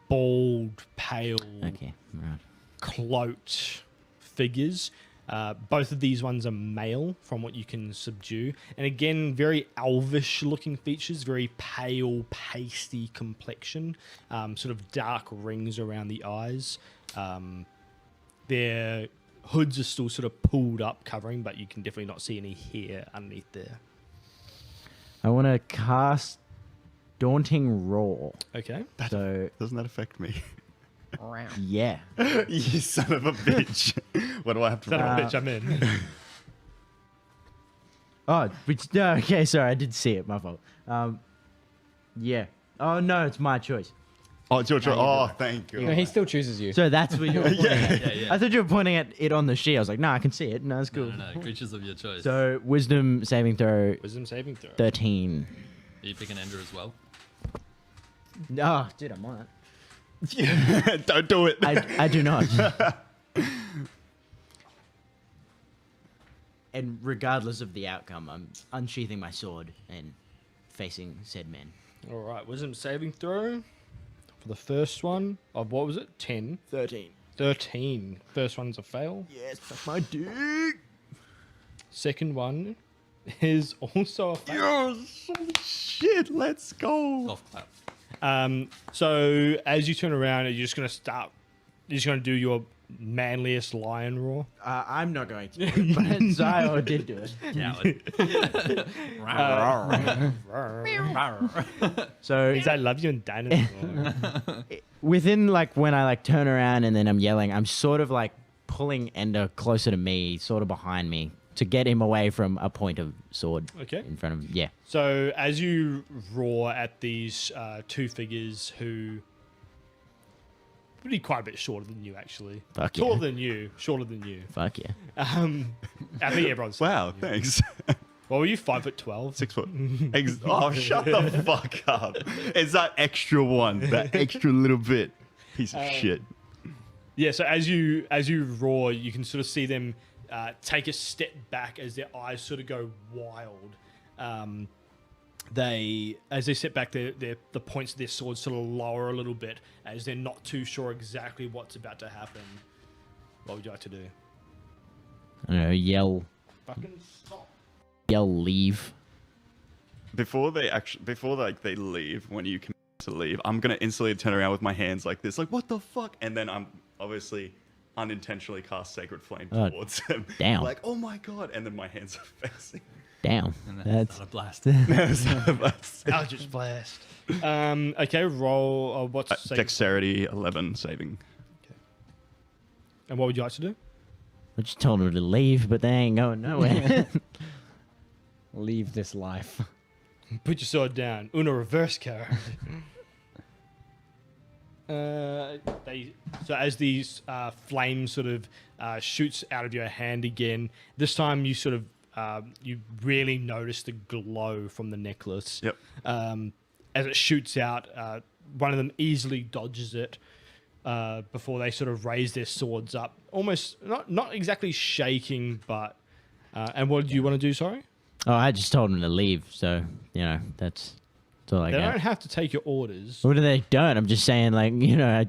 bald, pale, Okay, right. cloaked figures. Both of these ones are male from what you can subdue. And again, very elvish looking features, very pale, pasty complexion, sort of dark rings around the eyes. Their hoods are still sort of pulled up, covering, but you can definitely not see any hair underneath there. I want to cast Daunting Roar. Okay. So, Doesn't that affect me? yeah. You son of a bitch. What do I have to Son of a roll? bitch, I'm in. Oh, no, okay, sorry, I did see it, my fault. Yeah. Oh, no, it's my choice. Oh, it's your choice. No, you Oh, do it. thank you. No, he still chooses you. So that's what you were pointing at. Yeah. I thought you were pointing at it on the sheet. I was like, no, I can see it. No, it's cool. No, creatures of your choice. So, wisdom saving throw Wisdom saving throw. 13. Are you picking Ender as well? Oh, dude, I might. Don't do it. I do not. And regardless of the outcome, I'm unsheathing my sword and facing said men. All right, wisdom saving throw for the first one of what was it? 10. 13. 13. First one's a fail. Yes, fuck my dick. Second one is also a fail. Yes, holy shit, let's go. Golf clap. So as you turn around, you're just gonna do your manliest lion roar. I'm not going to, but Zio did do it. So Because I love you and dinosaur. within when I turn around and then I'm yelling, I'm sort of pulling Ender closer to me, sort of behind me, to get him away from a point of sword Okay. in front of him. Yeah. So as you roar at these 2 figures who would be quite a bit shorter than you, actually. Fuck Taller yeah. than you, shorter than you. Fuck yeah. I think everyone's. Wow, thanks. What were you? 5'12"? 6 foot. Oh, shut the fuck up. It's that extra one, that extra little bit. Piece of shit. Yeah. So as you roar, you can sort of see them take a step back as their eyes sort of go wild. As they step back, the points of their swords sort of lower a little bit as they're not too sure exactly what's about to happen. What would you like to do? I don't know, yell, Fucking stop. leave. Before they leave, when you commit to leave, I'm gonna instantly turn around with my hands like this, like what the fuck, and then I'm obviously unintentionally cast Sacred Flame Oh, towards them. damn. Like, oh my god, and then my hands are facing. Damn. And That's not a blast. Eldritch Blast. Okay, roll. What's Dexterity 11 saving. And what would you like to do? I just told her to leave, but they ain't going nowhere. Leave this life. Put your sword down. Una reverse card. So as these flames sort of shoots out of your hand again, this time you sort of you really notice the glow from the necklace. Yep. As it shoots out, one of them easily dodges it before they sort of raise their swords up, almost not exactly shaking, but. And what do you want to do? Sorry. Oh, I just told them to leave, so that's all I They got. don't have to take your orders. What do they don't? I'm just saying, like,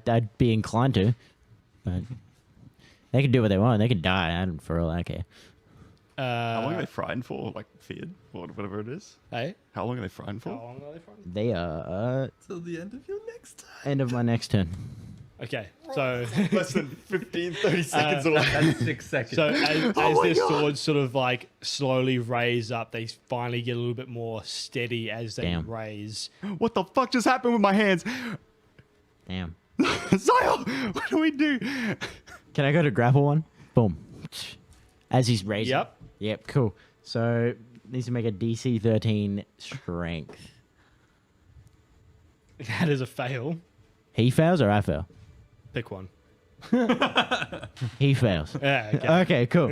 I'd be inclined to, but they can do what they want. They can die, for all I care. How long are they frightened for? Like feared, or whatever it is. Hey, How long are they frightened for? how long are they from? They are Till the end of your next time. end of my next turn. Okay, so Less than 15, 30 seconds away. That's 6 seconds. so as my their God. swords sort of like slowly raise up, they finally get a little bit more steady as they Damn. raise. What the fuck just happened with my hands? Damn. Zyle, what do we do? Can I go to grapple one? Boom. As he's raising. Yep. Yep. Cool. So needs to make a DC 13 strength. That is a fail. He fails or I fail? Pick one. He fails. Yeah. Okay. Okay, cool.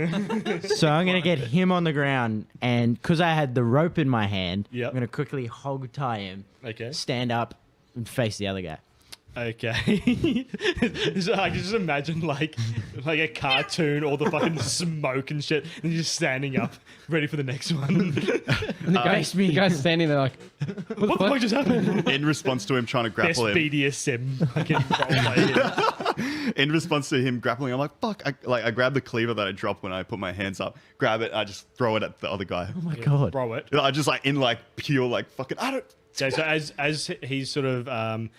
So I'm going to get him on the ground, and because I had the rope in my hand, Yep. I'm going to quickly hog tie him, Okay. stand up, and face the other guy. Okay. So I can just imagine like a cartoon, all the fucking smoke and shit, and you're just standing up, ready for the next one. And the guy's standing there like, What the fuck just happened? In response to him trying to Best grapple him, BDSM fucking roleplay. in response to him grappling, I'm like, fuck. I grab the cleaver that I dropped when I put my hands up, grab it, I just throw it at the other guy. Oh my god. Throw it. I just like in like pure like fucking I don't. So as he's sort of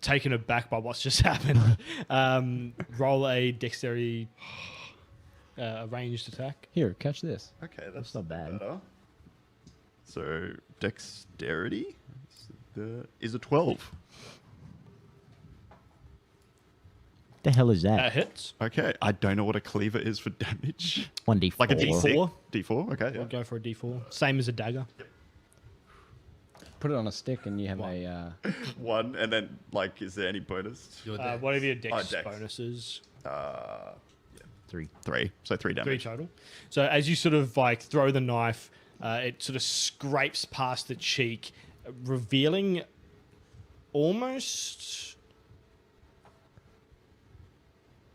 taken aback by what's just happened, roll a dexterity ranged attack. here, catch this. Okay, that's not bad. better. So dexterity is a 12. The hell is that? Hits. Okay, I don't know what a cleaver is for damage. 1d4. Like a D6? D4? D4. Okay. Yeah. I'll go for a d4. Same as a dagger. Put it on a stick and you have a... One, and then like, is there any bonus? Your dex. Whatever your dex, Dex. bonuses. 3. 3. So 3 3 damage. total. So as you sort of like throw the knife, it sort of scrapes past the cheek, revealing almost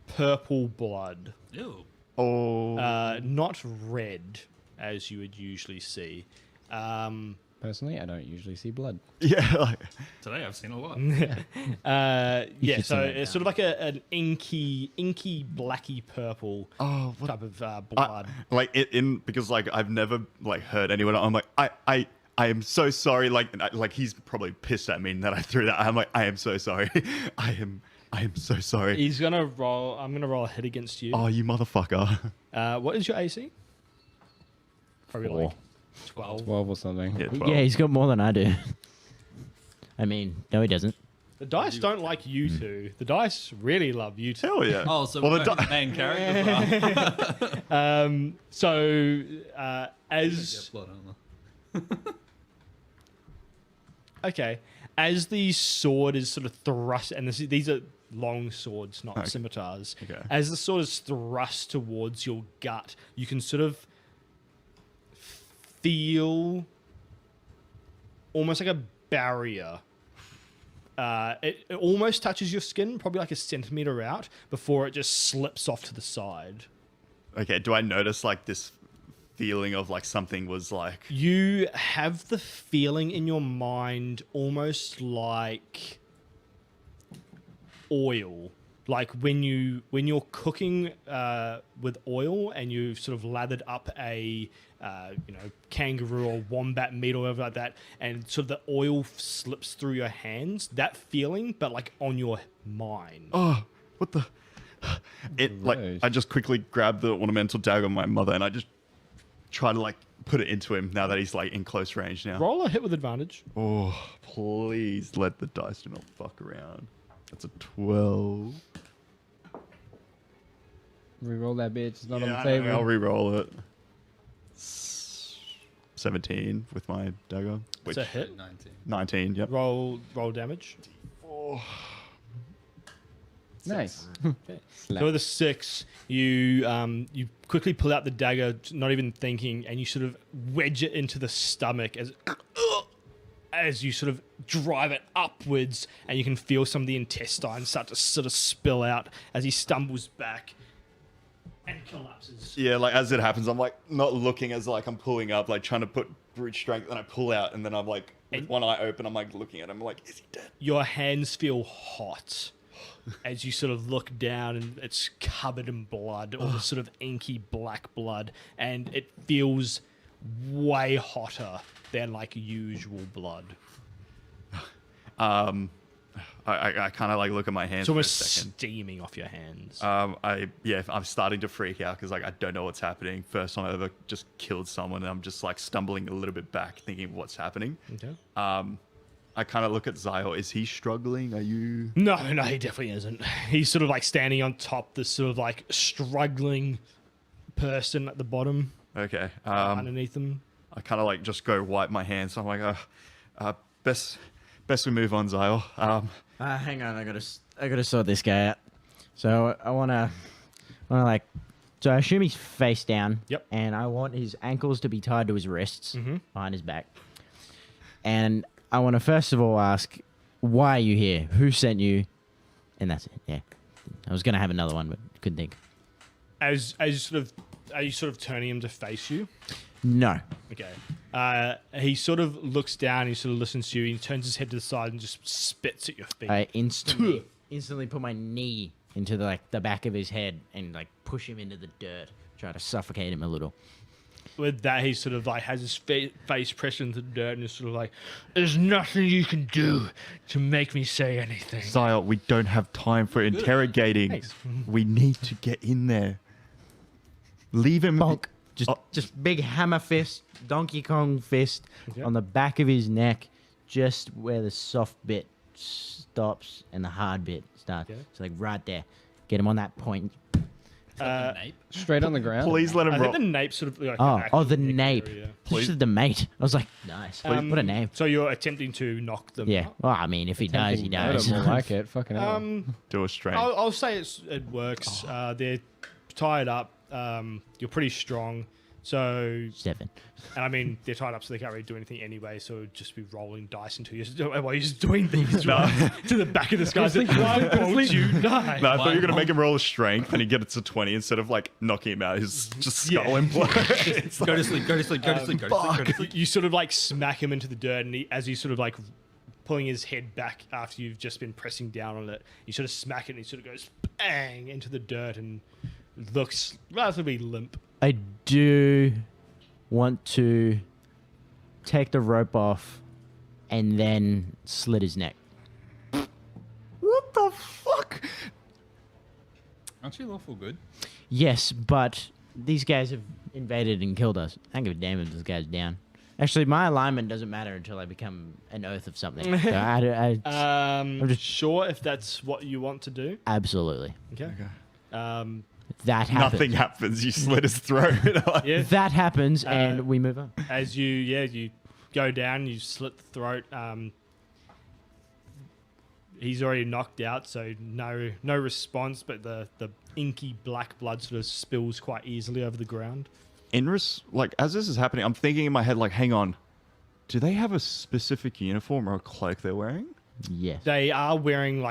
purple blood. Ew. Oh. Not red, as you would usually see. Personally, I don't usually see blood. Yeah. Like, Today I've seen a lot. Yeah, should so see that it's sort of like an inky, blacky purple oh, what? type of blood. Like because like I've never like heard anyone. I'm like I am so sorry. Like he's probably pissed at me that I threw that. I'm like I am so sorry. I am so sorry. He's gonna roll. I'm gonna roll a hit against you. Oh, you motherfucker. What is your AC? Probably 4. like 12. 12 or something. Yeah, 12. Yeah, he's got more than I do. I mean, no, he doesn't. The dice don't like you two. The dice really love you two. Hell yeah. Oh, so well, we're the the main characters are. So Get blood on them. okay, as the sword is sort of thrust, and these are long swords, not Okay. scimitars. Okay. As the sword is thrust towards your gut, you can sort of feel almost like a barrier. It almost touches your skin, probably like a centimeter out, before it just slips off to the side. Okay, do I notice like this feeling of like something was like... You have the feeling in your mind almost like oil. Like when you're cooking with oil and you've sort of lathered up a kangaroo or wombat meat or whatever like that, and sort of the oil slips through your hands. That feeling, but like on your mind. Oh, what the... Like, I just quickly grabbed the ornamental dagger of my mother and I just try to like put it into him now that he's like in close range now. Roll a hit with advantage. Oh, please let the dice do not fuck around. That's a 12. Reroll that bitch. It's not on the I know, table. I'll re-roll it. 17 with my dagger. It's a hit. 19. 19, yep. Roll damage. Nice. Slap. So with a 6, you quickly pull out the dagger, not even thinking, and you sort of wedge it into the stomach as you sort of drive it upwards, and you can feel some of the intestines start to sort of spill out as he stumbles back and collapses. Yeah, like as it happens, I'm like not looking as like I'm pulling up, like trying to put brute strength, and I pull out, and then I'm like, with one eye open, I'm like looking at him, like, is he dead? Your hands feel hot as you sort of look down, and it's covered in blood, all this sort of inky black blood, and it feels way hotter than like usual blood. I kind of like look at my hands It's for a almost second. steaming off your hands. I'm starting to freak out because like I don't know what's happening. First time I ever just killed someone, and I'm just like stumbling a little bit back, thinking what's happening. Okay. I kind of look at Zyle. Is he struggling? Are you? No, he definitely isn't. He's sort of like standing on top, this sort of like struggling person at the bottom, Okay. underneath him. I kind of like just go wipe my hands. I'm like, best we move on, Zyle. Hang on, I gotta sort this guy out. So I wanna like, so I assume he's face down. Yep. And I want his ankles to be tied to his wrists behind his back. And I want to first of all ask, why are you here? Who sent you? And that's it. Yeah. I was gonna have another one, but couldn't think. As you sort of turning him to face you. No. Okay. He sort of looks down, he sort of listens to you, he turns his head to the side and just spits at your feet. I instantly put my knee into the back of his head and like push him into the dirt, try to suffocate him a little. With that, he sort of like has his face pressed into the dirt and is sort of like, "There's nothing you can do to make me say anything." Zyle, we don't have time for interrogating. Thanks. We need to get in there. Leave him. Bonk. Just big hammer fist, Donkey Kong fist Okay. on the back of his neck, just where the soft bit stops and the hard bit starts. Okay. So like right there. Get him on that point. Is that the nape? Straight on the ground. Please let him I roll. think the nape sort of like The nape. area. Just said the mate. I was like, nice. What a name. So you're attempting to knock them Yeah. out. Well, I mean, if he dies, he dies. More like it. Fucking hell. Do a strength. I'll say it works. They're tied up. You're pretty strong. So, 7. and I mean, they're tied up, so they can't really do anything anyway. So it'd just be rolling dice until while you're just doing these right to the back of this guy's like, why won't you die? No, I thought you were going to make him roll a strength and he get it to 20 instead of like knocking him out. His just skull Yeah. implodes. Go to sleep, go to sleep, go to sleep, go to sleep, go to sleep. You sort of like smack him into the dirt, and as you sort of like pulling his head back after you've just been pressing down on it, you sort of smack it, and he sort of goes bang into the dirt and looks relatively limp. I do want to take the rope off and then slit his neck. What the fuck? Aren't you lawful good? Yes, but these guys have invaded and killed us. I don't give a damn if this guy's down. Actually, my alignment doesn't matter until I become an oath of something. So I'm just Sure, if that's what you want to do. absolutely. Okay. That happens. Nothing happens. You slit his throat. Yeah. That happens, and we move on. As you go down, you slit the throat. He's already knocked out, so no response. But the inky black blood sort of spills quite easily over the ground. Like as this is happening, I'm thinking in my head, like, hang on, do they have a specific uniform or a cloak they're wearing? Yes. They are wearing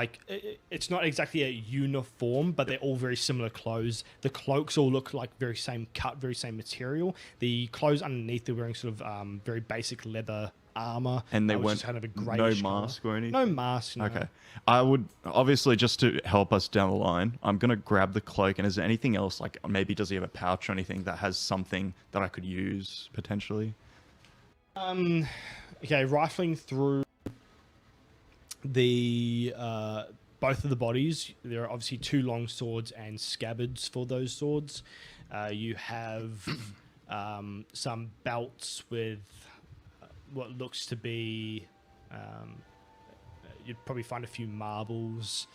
it's not exactly a uniform, but they're all very similar clothes. The cloaks all look like very same cut, very same material. The clothes underneath, they're wearing sort of very basic leather armor, And they which weren't is kind of a no greyish mask colour. or anything? No mask. No. Okay. I would obviously, just to help us down the line, I'm gonna grab the cloak. And is there anything else, like maybe does he have a pouch or anything that has something that I could use potentially? Okay, rifling through the both of the bodies, there are obviously 2 long swords and scabbards for those swords. You have some belts with what looks to be you'd probably find a few marbles,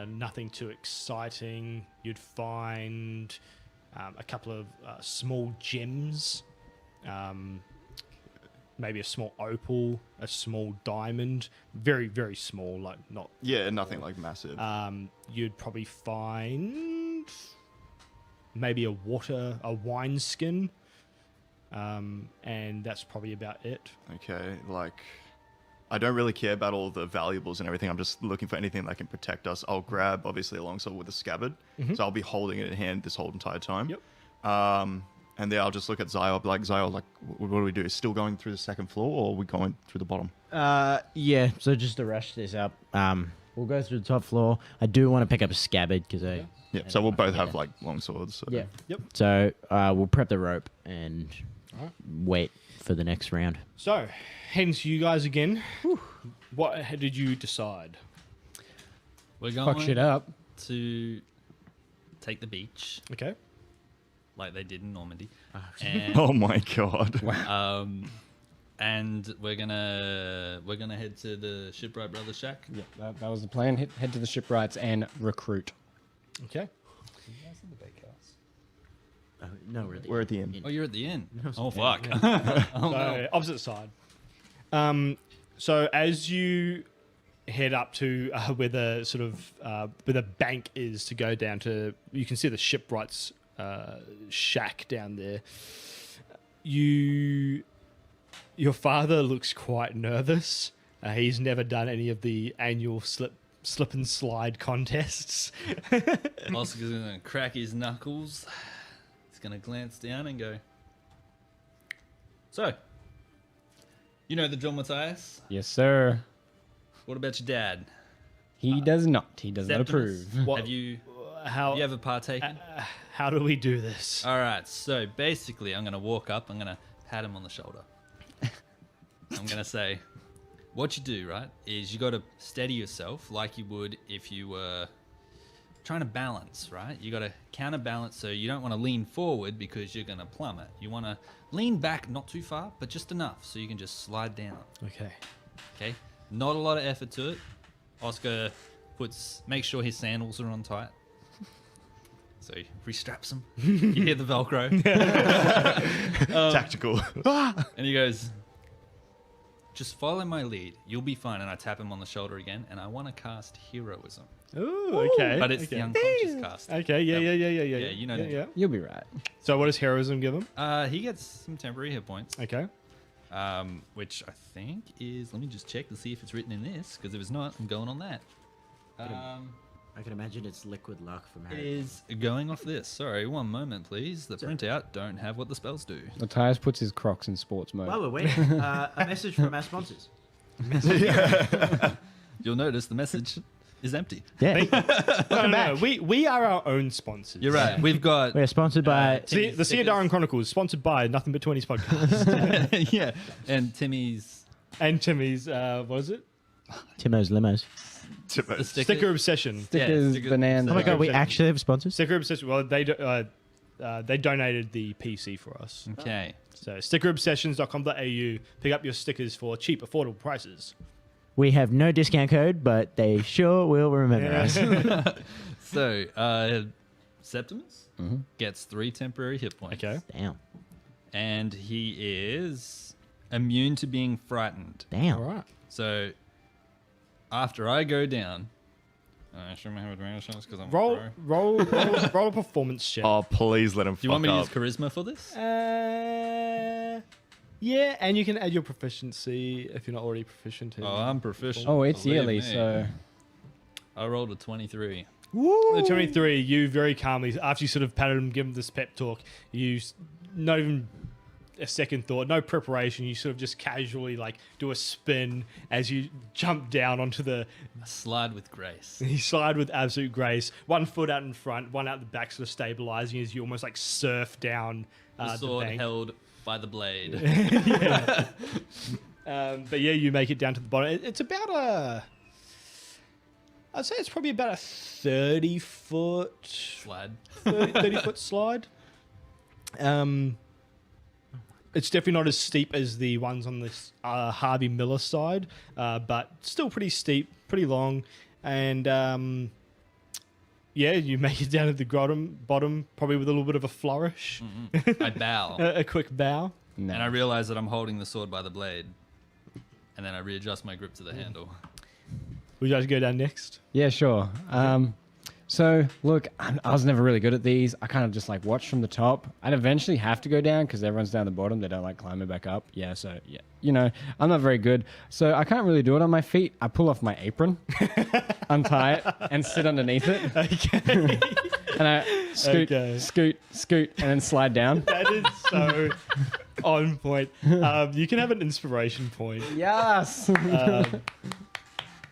nothing too exciting. You'd find a couple of small gems, maybe a small opal, a small diamond, very, very small, like not. Yeah, nothing like massive. You'd probably find maybe a wine skin, and that's probably about it. Okay, like I don't really care about all the valuables and everything. I'm just looking for anything that can protect us. I'll grab obviously a longsword with a scabbard, so I'll be holding it in hand this whole entire time. Yep. And then I'll just look at Zio. I'll be like, Zio, like, what do we do? Is still going through the second floor, or are we going through the bottom? Yeah. So just to rush this up, we'll go through the top floor. I do want to pick up a scabbard because Yeah. So we'll both have like long swords. So. Yeah. Yep. So we'll prep the rope and wait for the next round. So, hence you guys again. What did you decide? We're Fuck shit going up. to take the beach Okay. like they did in Normandy, and Oh my god. and we're gonna head to the Shipwright Brothers shack. Yeah, that was the plan. Head to the shipwrights and recruit. Okay. No, We're at the end. Oh, you're at the inn. Oh fuck. So opposite side. So as you head up to where the sort of where the bank is to go down to, you can see the shipwrights shack down there. Your father looks quite nervous. He's never done any of the annual slip and slide contests. Oscar's gonna crack his knuckles. He's gonna glance down and go, "So, you know the John Matthias? Yes, sir. What about your dad? He does not. He does not Septimus? approve. What- Have you How ever partaken? how do we do this? All right, so basically, I'm going to walk up, I'm going to pat him on the shoulder. I'm going to say, what you do, right, is you got to steady yourself like you would if you were trying to balance, right? You got to counterbalance, so you don't want to lean forward because you're going to plummet. You want to lean back not too far, but just enough so you can just slide down. Okay. Okay? Not a lot of effort to it. Oscar makes sure his sandals are on tight. So he restraps them. You hear the Velcro. Tactical. And he goes, just follow my lead. You'll be fine. And I tap him on the shoulder again. And I want to cast heroism. Ooh, okay. But it's okay. the unconscious cast. Okay, yeah. Yeah, you know that. Yeah. You'll be right. So what does heroism give him? He gets some temporary hit points. Okay. Which I think is, let me just check to see if it's written in this. Because if it's not, I'm going on that. I can imagine it's liquid luck from It Harry. is going off this. Sorry, one moment, please. The printout don't have what the spells do. Matthias puts his Crocs in sports mode. While we're waiting, a message from our sponsors. You'll notice the message is empty. Yeah. No. We are our own sponsors. You're right. We've got We're sponsored by The Siadarin Chronicles, sponsored by Nothing But 20s podcast. yeah, and Timmy's And Timmy's, what is it? Timo's Limos. the Sticker Obsession. Stickers, stickers, bananas. Oh my god, we Obsession. actually have sponsors? Sticker Obsession. Well, they donated the PC for us. Okay. So stickerobsessions.com.au. Pick up your stickers for cheap, affordable prices. We have no discount code, but they sure will remember us. So, Septimus gets 3 temporary hit points. Okay. Damn. And he is immune to being frightened. Damn. All right. So, after I go down, show me how advantage chance because I'm Roll a pro. roll a performance check. Oh, please let him Do you want me to use up. charisma for this? Yeah, and you can add your proficiency if you're not already proficient. Oh, I'm proficient. Oh, it's believe yearly, me. so I rolled a 23. The 23, you very calmly, after you sort of patted him, give him this pep talk, not even a second thought, no preparation, you sort of just casually like do a spin as you jump down onto the, I slide with grace. you slide with absolute grace, one foot out in front, one out the back, sort of stabilizing as you almost like surf down The the sword bank. held by the blade. But yeah, you make it down to the bottom. It's about I'd say it's probably about a 30 foot Slide. 30 foot slide. It's definitely not as steep as the ones on this Harvey Miller side, but still pretty steep, pretty long. And yeah, you make it down to the bottom, probably with a little bit of a flourish, I bow. a quick bow. no. And I realize that I'm holding the sword by the blade. And then I readjust my grip to the handle. Would you guys go down next? Yeah, sure. So look, I was never really good at these. I kind of just like watch from the top. I'd eventually have to go down because everyone's down the bottom. They don't like climbing back up. Yeah, so yeah, you know, I'm not very good. So I can't really do it on my feet. I pull off my apron, untie it, and sit underneath it. Okay. And I scoot, Okay. scoot, and then slide down. That is so on point. You can have an inspiration point. Yes.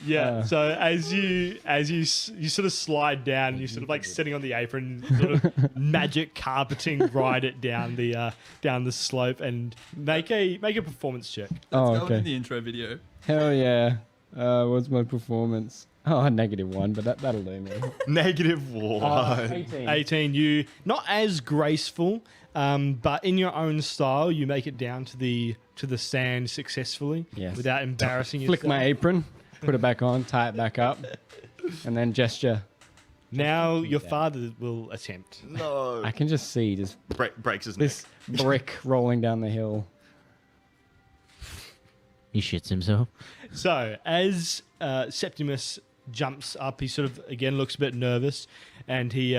Yeah. So as you sort of slide down, you're sort of like sitting on the apron, sort of magic carpeting, ride it down the slope, and make a performance check. Oh, That was in okay. the intro video. Hell yeah. What's my performance? Oh, -1, but that'll do me. -1. 18. 18. You not as graceful, but in your own style, you make it down to the sand successfully, Yes. without embarrassing yourself. Flick my apron, put it back on, tie it back up, and then gesture. Now your father will attempt. No. I can just see just Breaks his neck. this brick rolling down the hill. He shits himself. So as Septimus jumps up, he sort of again looks a bit nervous, and he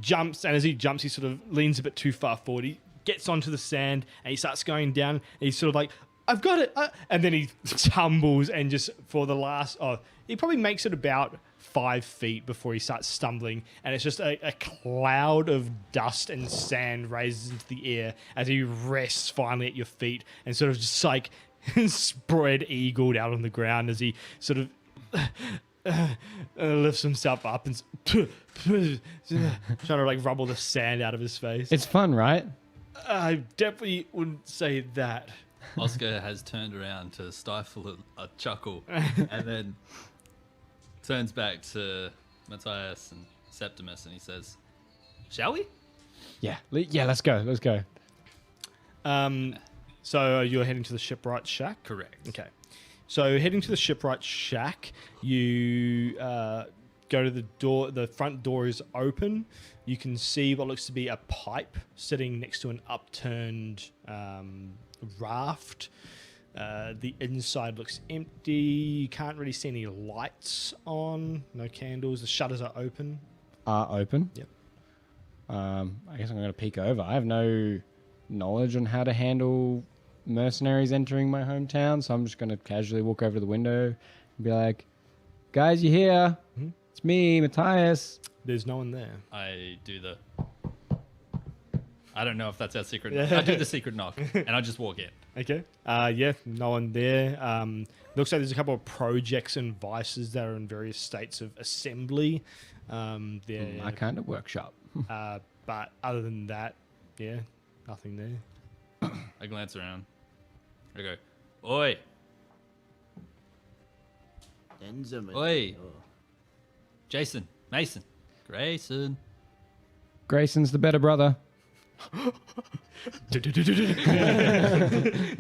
jumps, and as he jumps, he sort of leans a bit too far forward. He gets onto the sand, and he starts going down. And he's sort of like, "I've got it," and then he tumbles, and just for the last, he probably makes it about 5 feet before he starts stumbling, and it's just a cloud of dust and sand raises into the air as he rests finally at your feet and sort of just like spread eagled out on the ground as he sort of lifts himself up and trying to like rubble the sand out of his face. It's fun, right? I definitely wouldn't say that. Oscar has turned around to stifle a chuckle and then turns back to Matthias and Septimus and he says, "Shall we?" Yeah. Yeah, let's go. Let's go. So you're heading to the shipwright shack? Correct. Okay. So heading to the shipwright shack, you go to the door. The front door is open. You can see what looks to be a pipe sitting next to an upturned raft. The inside looks empty. You can't really see any lights on. No candles. The shutters are open. Open. Yep. I guess I'm going to peek over. I have no knowledge on how to handle mercenaries entering my hometown, so I'm just going to casually walk over to the window and be like, "Guys, you here? It's me, Matthias." There's no one there. I do the... I don't know if that's our secret knock. I do the secret knock and I just walk in. Okay. Yeah, no one there. Looks like there's a couple of projects and vices that are in various states of assembly. There, My kind of workshop. but other than that, yeah, nothing there. I glance around. I go, "Oi, oi, Jason, Mason, Grayson." Grayson's the better brother.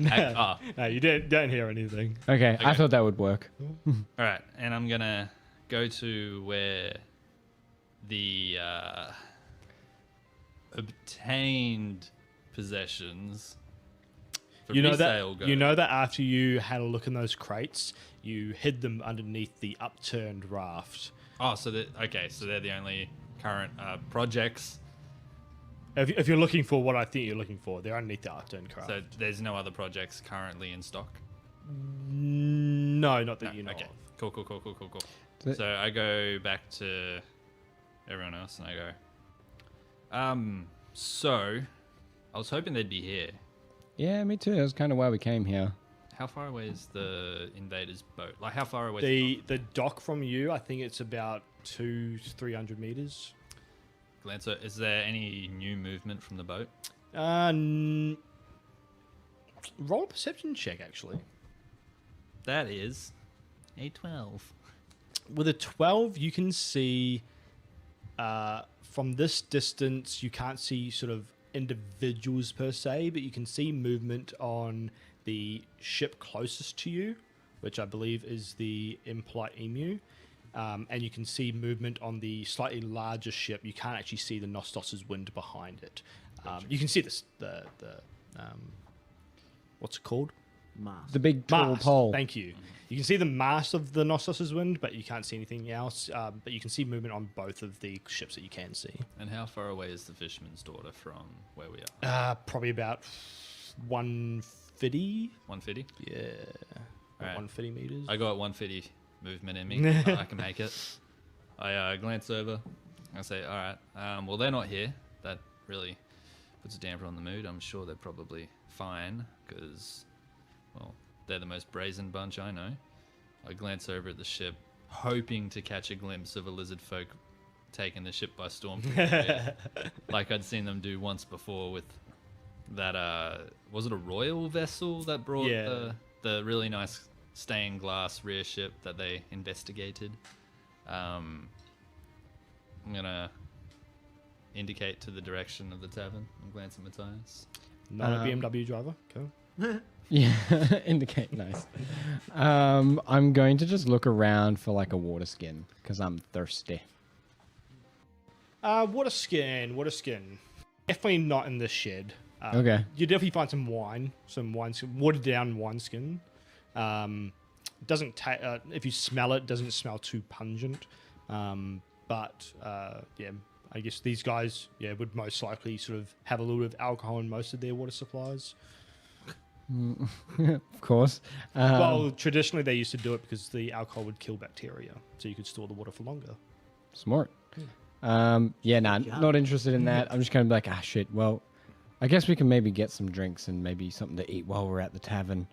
No, you don't hear anything. Okay, I thought that would work. All right, and I'm gonna go to where the obtained possessions for You know resale that go. you know that after you had a look in those crates, you hid them underneath the upturned raft. Oh, so they're the only current projects If you're looking for what I think you're looking for, they're underneath the art and craft. So there's no other projects currently in stock? No, not that No, you know okay. of. Cool. So- So I go back to everyone else and I go, so I was hoping they'd be here. Yeah, me too. That's kind of why we came here. How far away is the invaders' boat? Like, how far away is The dock from you, I think it's about 200-300 meters. Glancer, is there any new movement from the boat? Roll a perception check, actually. That is a 12. With a 12, you can see from this distance, you can't see sort of individuals per se, but you can see movement on the ship closest to you, which I believe is the Impolite Emu. And you can see movement on the slightly larger ship. You can't actually see the Nostos's wind behind it. You can see this, the what's it called? Mast. The big tall Mast. pole. Thank you. You can see the mast of the Nostos's wind, but you can't see anything else. But you can see movement on both of the ships that you can see. And how far away is the fisherman's daughter from where we are? Probably about 150. 150? Yeah. Alright. 150 meters. I got 150 movement in me. I can make it. I glance over. I say, all right, well, they're not here. That really puts a damper on the mood. I'm sure they're probably fine because, well, they're the most brazen bunch I know. I glance over at the ship, hoping to catch a glimpse of a lizard folk taking the ship by storm. Like I'd seen them do once before with that, was it a royal vessel that brought Yeah. the really nice stained glass rear ship that they investigated? I'm gonna indicate to the direction of the tavern and glance at Matthias. Not a BMW driver. Cool. Yeah, indicate nice. I'm going to just look around for like a water skin because I'm thirsty. Water skin. Definitely not in this shed. Okay. You definitely find some wine, watered down wineskin. Doesn't if you smell it, doesn't smell too pungent. But yeah, I guess these guys would most likely sort of have a little bit of alcohol in most of their water supplies. Of course. Well, traditionally they used to do it because the alcohol would kill bacteria, so you could store the water for longer. Smart. Yeah, nah, not interested in that. I'm just going to be like, ah, shit. Well, I guess we can maybe get some drinks and maybe something to eat while we're at the tavern.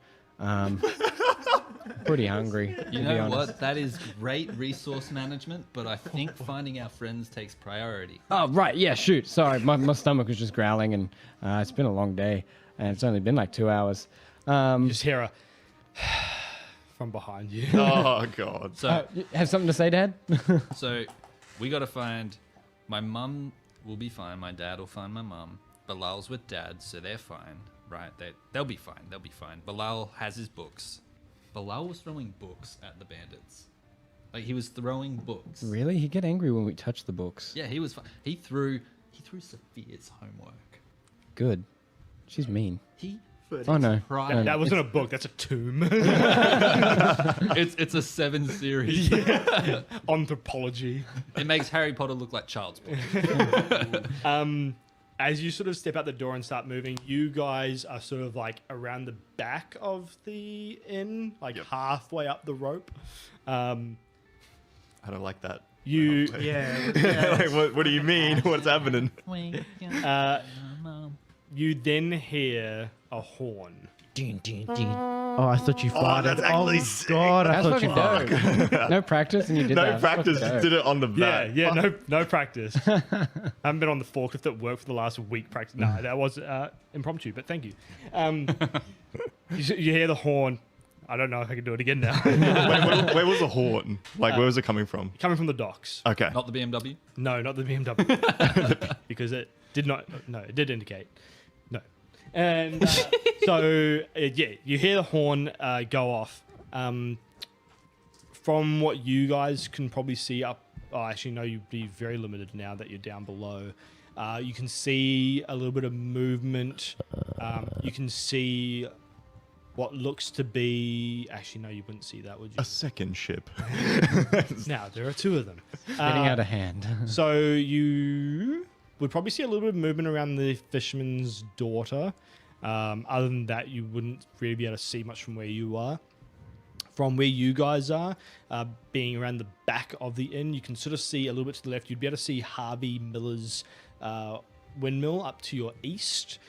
Pretty hungry. You to be know honest. what? That is great resource management, but I think finding our friends takes priority. Oh, right. Yeah, shoot. Sorry. My stomach was just growling and it's been a long day and it's only been like 2 hours. You just hear a from behind you. Oh, God. So, You have something to say, Dad? so we got to find. My mum will be fine. My dad will find my mum. Bilal's with Dad, so they're fine, right? They'll be fine. They'll be fine. Bilal has his books. Bilal was throwing books at the bandits. Like he was throwing books. Really? He get angry when we touch the books. Yeah, he was. He threw Sophia's homework. Good. She's mean. He. Oh, no. Right. That wasn't a book. That's a tomb. It's a 7 series. Anthropology. It makes Harry Potter look like child's play. As you sort of step out the door and start moving, you guys are sort of like around the back of the inn, like halfway up the rope. I don't like that. You Like, what do you mean? What's happening? you then hear a horn. Oh, I thought you farted. that's actually oh, sick. God, I That's thought you fucking farted. dope. No practice and you did that. No That's practice, fucking just dope. did it on the Yeah, bat. yeah, no practice. I haven't been on the forklift at work for the last week. Practice. No, that was impromptu, but thank you. You hear the horn. I don't know if I can do it again now. Where was the horn? Like, where was it coming from? Coming from the docks. Okay. Not the BMW. No, not the BMW. Because it did not. No, it did indicate. No. And yeah, you hear the horn go off. From what you guys can probably see up. Oh, actually, no, you'd be very limited now that you're down below. You can see a little bit of movement. You can see what looks to be. Actually, no, you wouldn't see that, would you? A second ship. Now there are two of them. Getting out of hand. So you would probably see a little bit of movement around the fisherman's daughter. Other than that, you wouldn't really be able to see much from where you are. From where you guys are, being around the back of the inn, you can sort of see a little bit to the left. You'd be able to see Harvey Miller's windmill up to your east.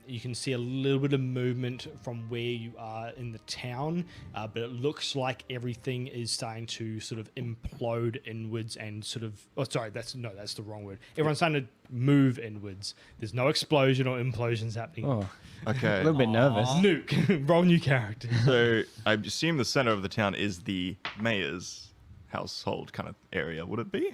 You can see a little bit of movement from where you are in the town, but it looks like everything is starting to sort of implode inwards and sort of. Oh, sorry, that's the wrong word. Everyone's starting to move inwards. There's no explosion or implosions happening. Oh, Okay. a little bit nervous. Nuke, roll new character. So I assume the center of the town is the mayor's household kind of area. Would it be?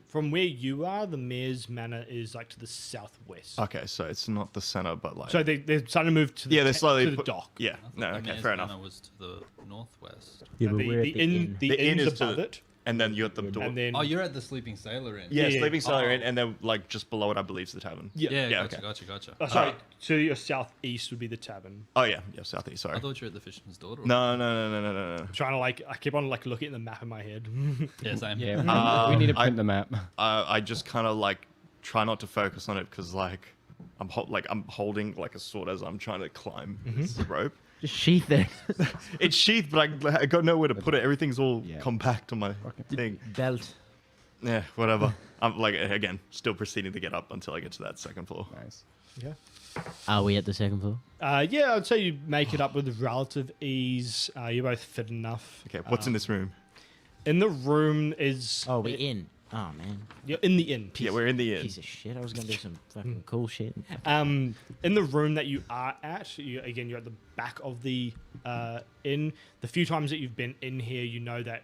From where you are, the mayor's manor is like to the southwest. Okay, so it's not the center, but like. So they're starting to move to the, yeah, they're slowly to the dock. Yeah. No. The Okay. mayor's Fair manor enough. was to the northwest. Yeah, but the, we're at the the inn, inn. the The inn inn's is to above the- it, And then you're at the door. and then Oh, you're at the Sleeping Sailor Inn. yeah, yeah. sleeping cellar Oh. in, and then like just below it, I believe, is the tavern. Yeah, Yeah, gotcha. okay. sorry, to your southeast would be the tavern. Oh yeah, southeast. Sorry. I thought you were at the Fisherman's Daughter. No. I'm trying to I keep on looking at the map in my head. Yeah, same. Yeah, we need to I- print the map. I just kind of like try not to focus on it because like I'm holding like a sword as I'm trying to climb this rope. Just sheath it. It's sheathed, but I got nowhere to put it. Everything's all Yeah. compact on my thing. Belt. Yeah, whatever. I'm like again, still proceeding to get up until I get to that second floor. Nice. Yeah. Are we at the second floor? Yeah, I'd say you make it up with relative ease. You're both fit enough. Okay, what's in this room? In the room is. Oh, we're in. Oh, man. You're in the inn. Yeah, we're in the inn. Piece of shit. I was going to do some fucking cool shit. In the room that you are at, you're at the back of the inn. The few times that you've been in here, you know that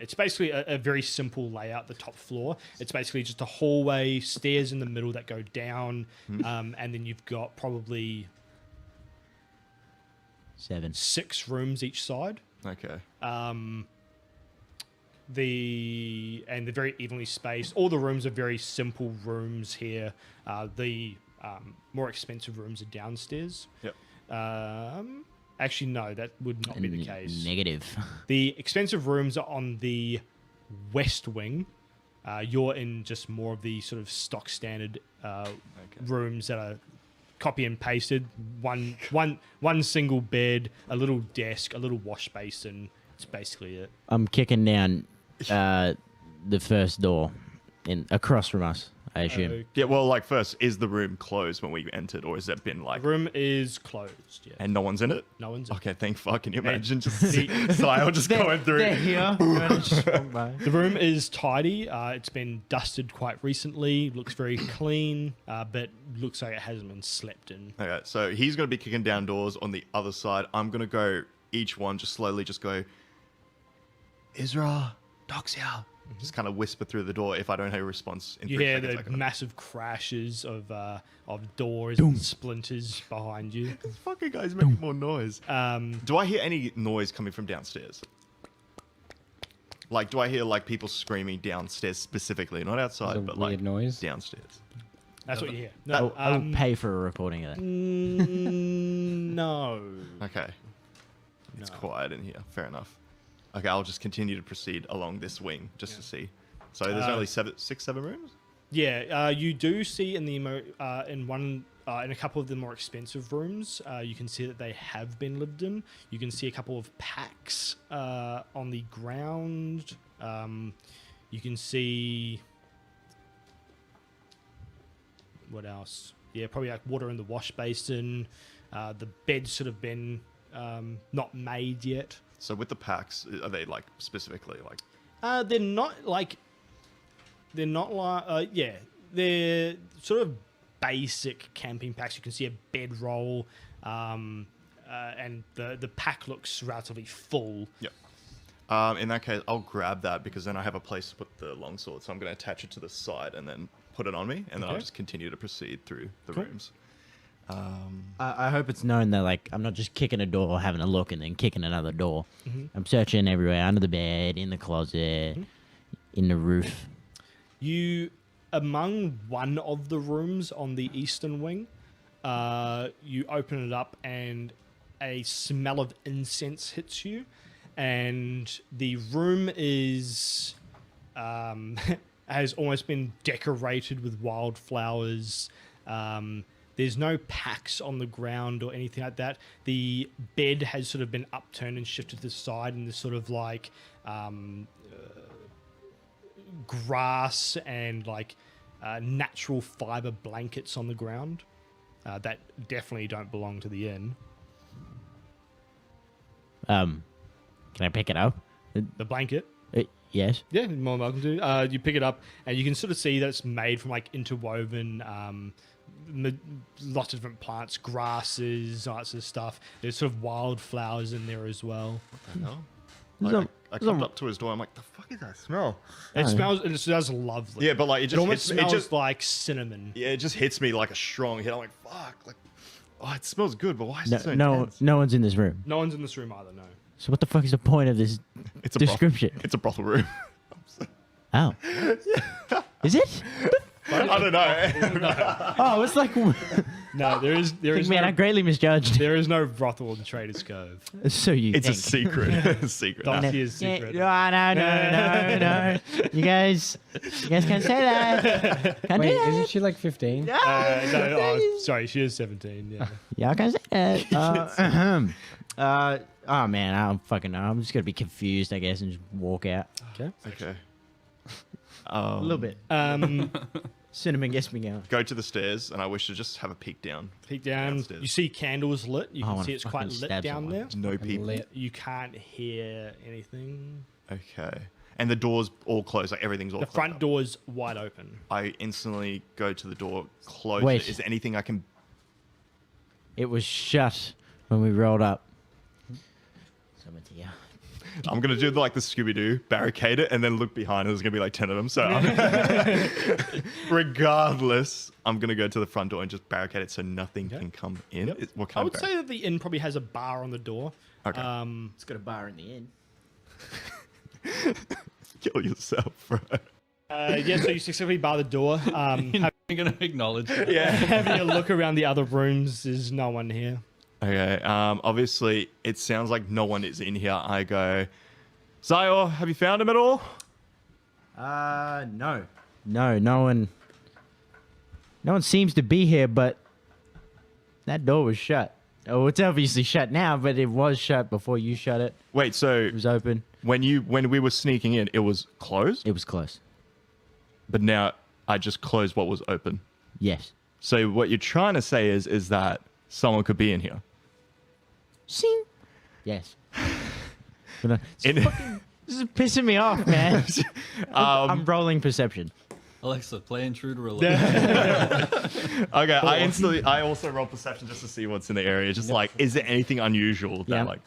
it's basically a very simple layout. The top floor, it's basically just a hallway, stairs in the middle that go down, and then you've got probably 7. 6 rooms each side. Okay. They're very evenly spaced. All the rooms are very simple rooms here. The more expensive rooms are downstairs. Yep. Actually, no, that would not be the case. Negative. The expensive rooms are on the west wing. You're in just more of the sort of stock standard rooms that are copy and pasted. One single bed, a little desk, a little wash basin. It's basically it. I'm kicking down the first door across from us, I assume. Yeah, well, like first, is the room closed when we entered, or has it been like, The room is closed. Yeah, and no one's in it? no one's. In. Okay, thank fuck. Can you imagine just the- Sile just going through? They're here. The room is tidy. It's been dusted quite recently. Looks very clean, but looks like it hasn't been slept in. Okay, so he's going to be kicking down doors on the other side. I'm going to go each one, just slowly, just go, Isra, Doc's here. Just kind of whisper through the door if I don't hear a response in You 3 hear seconds. the I can- massive crashes of doors and splinters behind you. This fucking guy's making more noise. Um, Do I hear any noise coming from downstairs? Like, do I hear like people screaming downstairs specifically, not outside, There's a but weird like noise. downstairs? that's what you hear. I No, will pay for a recording of that. no. Okay, it's No. quiet in here. Fair enough. Okay, I'll just continue to proceed along this wing just to see. So there's only 7 rooms. Yeah, you do see in the in a couple of the more expensive rooms, you can see that they have been lived in. You can see a couple of packs on the ground. You can see what else? Yeah, probably like water in the wash basin. The beds should have been not made yet. So with the packs, are they like specifically like? They're not like yeah, they're sort of basic camping packs. You can see a bedroll, and the pack looks relatively full. Yep. In that case, I'll grab that because then I have a place to put the longsword. So I'm going to attach it to the side and then put it on me, and then I'll Okay. just continue to proceed through the Cool. rooms. I hope it's known that, like, I'm not just kicking a door, having a look, and then kicking another door. I'm searching everywhere, under the bed, in the closet, in the roof. You, among one of the rooms on the eastern wing, you open it up and a smell of incense hits you, and the room is has almost been decorated with wildflowers. There's no packs on the ground or anything like that. The bed has sort of been upturned and shifted to the side, and there's sort of like grass and like natural fiber blankets on the ground that definitely don't belong to the inn. Can I pick it up? The blanket. Yes. Yeah, you're more than welcome to. You pick it up, and you can sort of see that it's made from like interwoven, lots of different plants, grasses, all that sort of stuff. There's sort of wildflowers in there as well. No. There's I come up to his door. I'm like, the fuck is that smell? It smells. It smells lovely. Yeah, but like it It just almost hits, smells it just like cinnamon. yeah, it just hits me like a strong hit. I'm like, fuck, like, oh, it smells good, but why is No, it so no, intense? no one's in this room. No one's in this room either. No. So what the fuck is the point of this It's a description? Brothel. It's a brothel room. Oh. Is it? I don't know. Oh, it's like. No, there is Man, I no, greatly misjudged. there is no brothel in Trader's Cove. So you It's a think. secret. It's a secret. Don't Nah. see his secret. No. You guys can't say that. Can't Wait, do that. isn't she like 15? No, sorry, she is 17. Yeah. Y'all can say that. Oh man, I'm just gonna be confused, I guess, and just walk out. Okay. A little bit. Cinnamon gets me going. Go to the stairs, and I wish to just have a peek down. Peek down. Downstairs. You see candles lit. You I can wanna see it's quite fucking lit stab down someone. there. No people. Lit. You can't hear anything. Okay. And the door's all closed. Like everything's all The closed front up. door's wide open. I instantly go to the door, close Wait. it. Is there anything I can? It was shut when we rolled up. Someone's here. I'm gonna do like the Scooby Doo, barricade it, and then look behind. And there's gonna be like 10 of them. So, regardless, I'm gonna go to the front door and just barricade it so nothing can come in. Yep. What I kind would of say that the inn probably has a bar on the door. Okay. It's got a bar in the inn. Kill yourself, bro. Yeah, so you successfully bar the door. I'm going to acknowledge it. Yeah. Having a look around the other rooms, there's no one here. Okay. Obviously, it sounds like no one is in here. I go, Zior, have you found him at all? No. No one. No one seems to be here, but that door was shut. Oh, it's obviously shut now, but it was shut before you shut it. Wait. So It was open. when we were sneaking in, it was closed, It was closed. but now I just closed what was open. Yes. So what you're trying to say is that someone could be in here. Sing. Yes. But, In- this is pissing me off, man. I'm rolling perception. Alexa, play Intruder Alert. Okay, I also roll perception just to see what's in the area. Just like, is there anything unusual that Yeah. like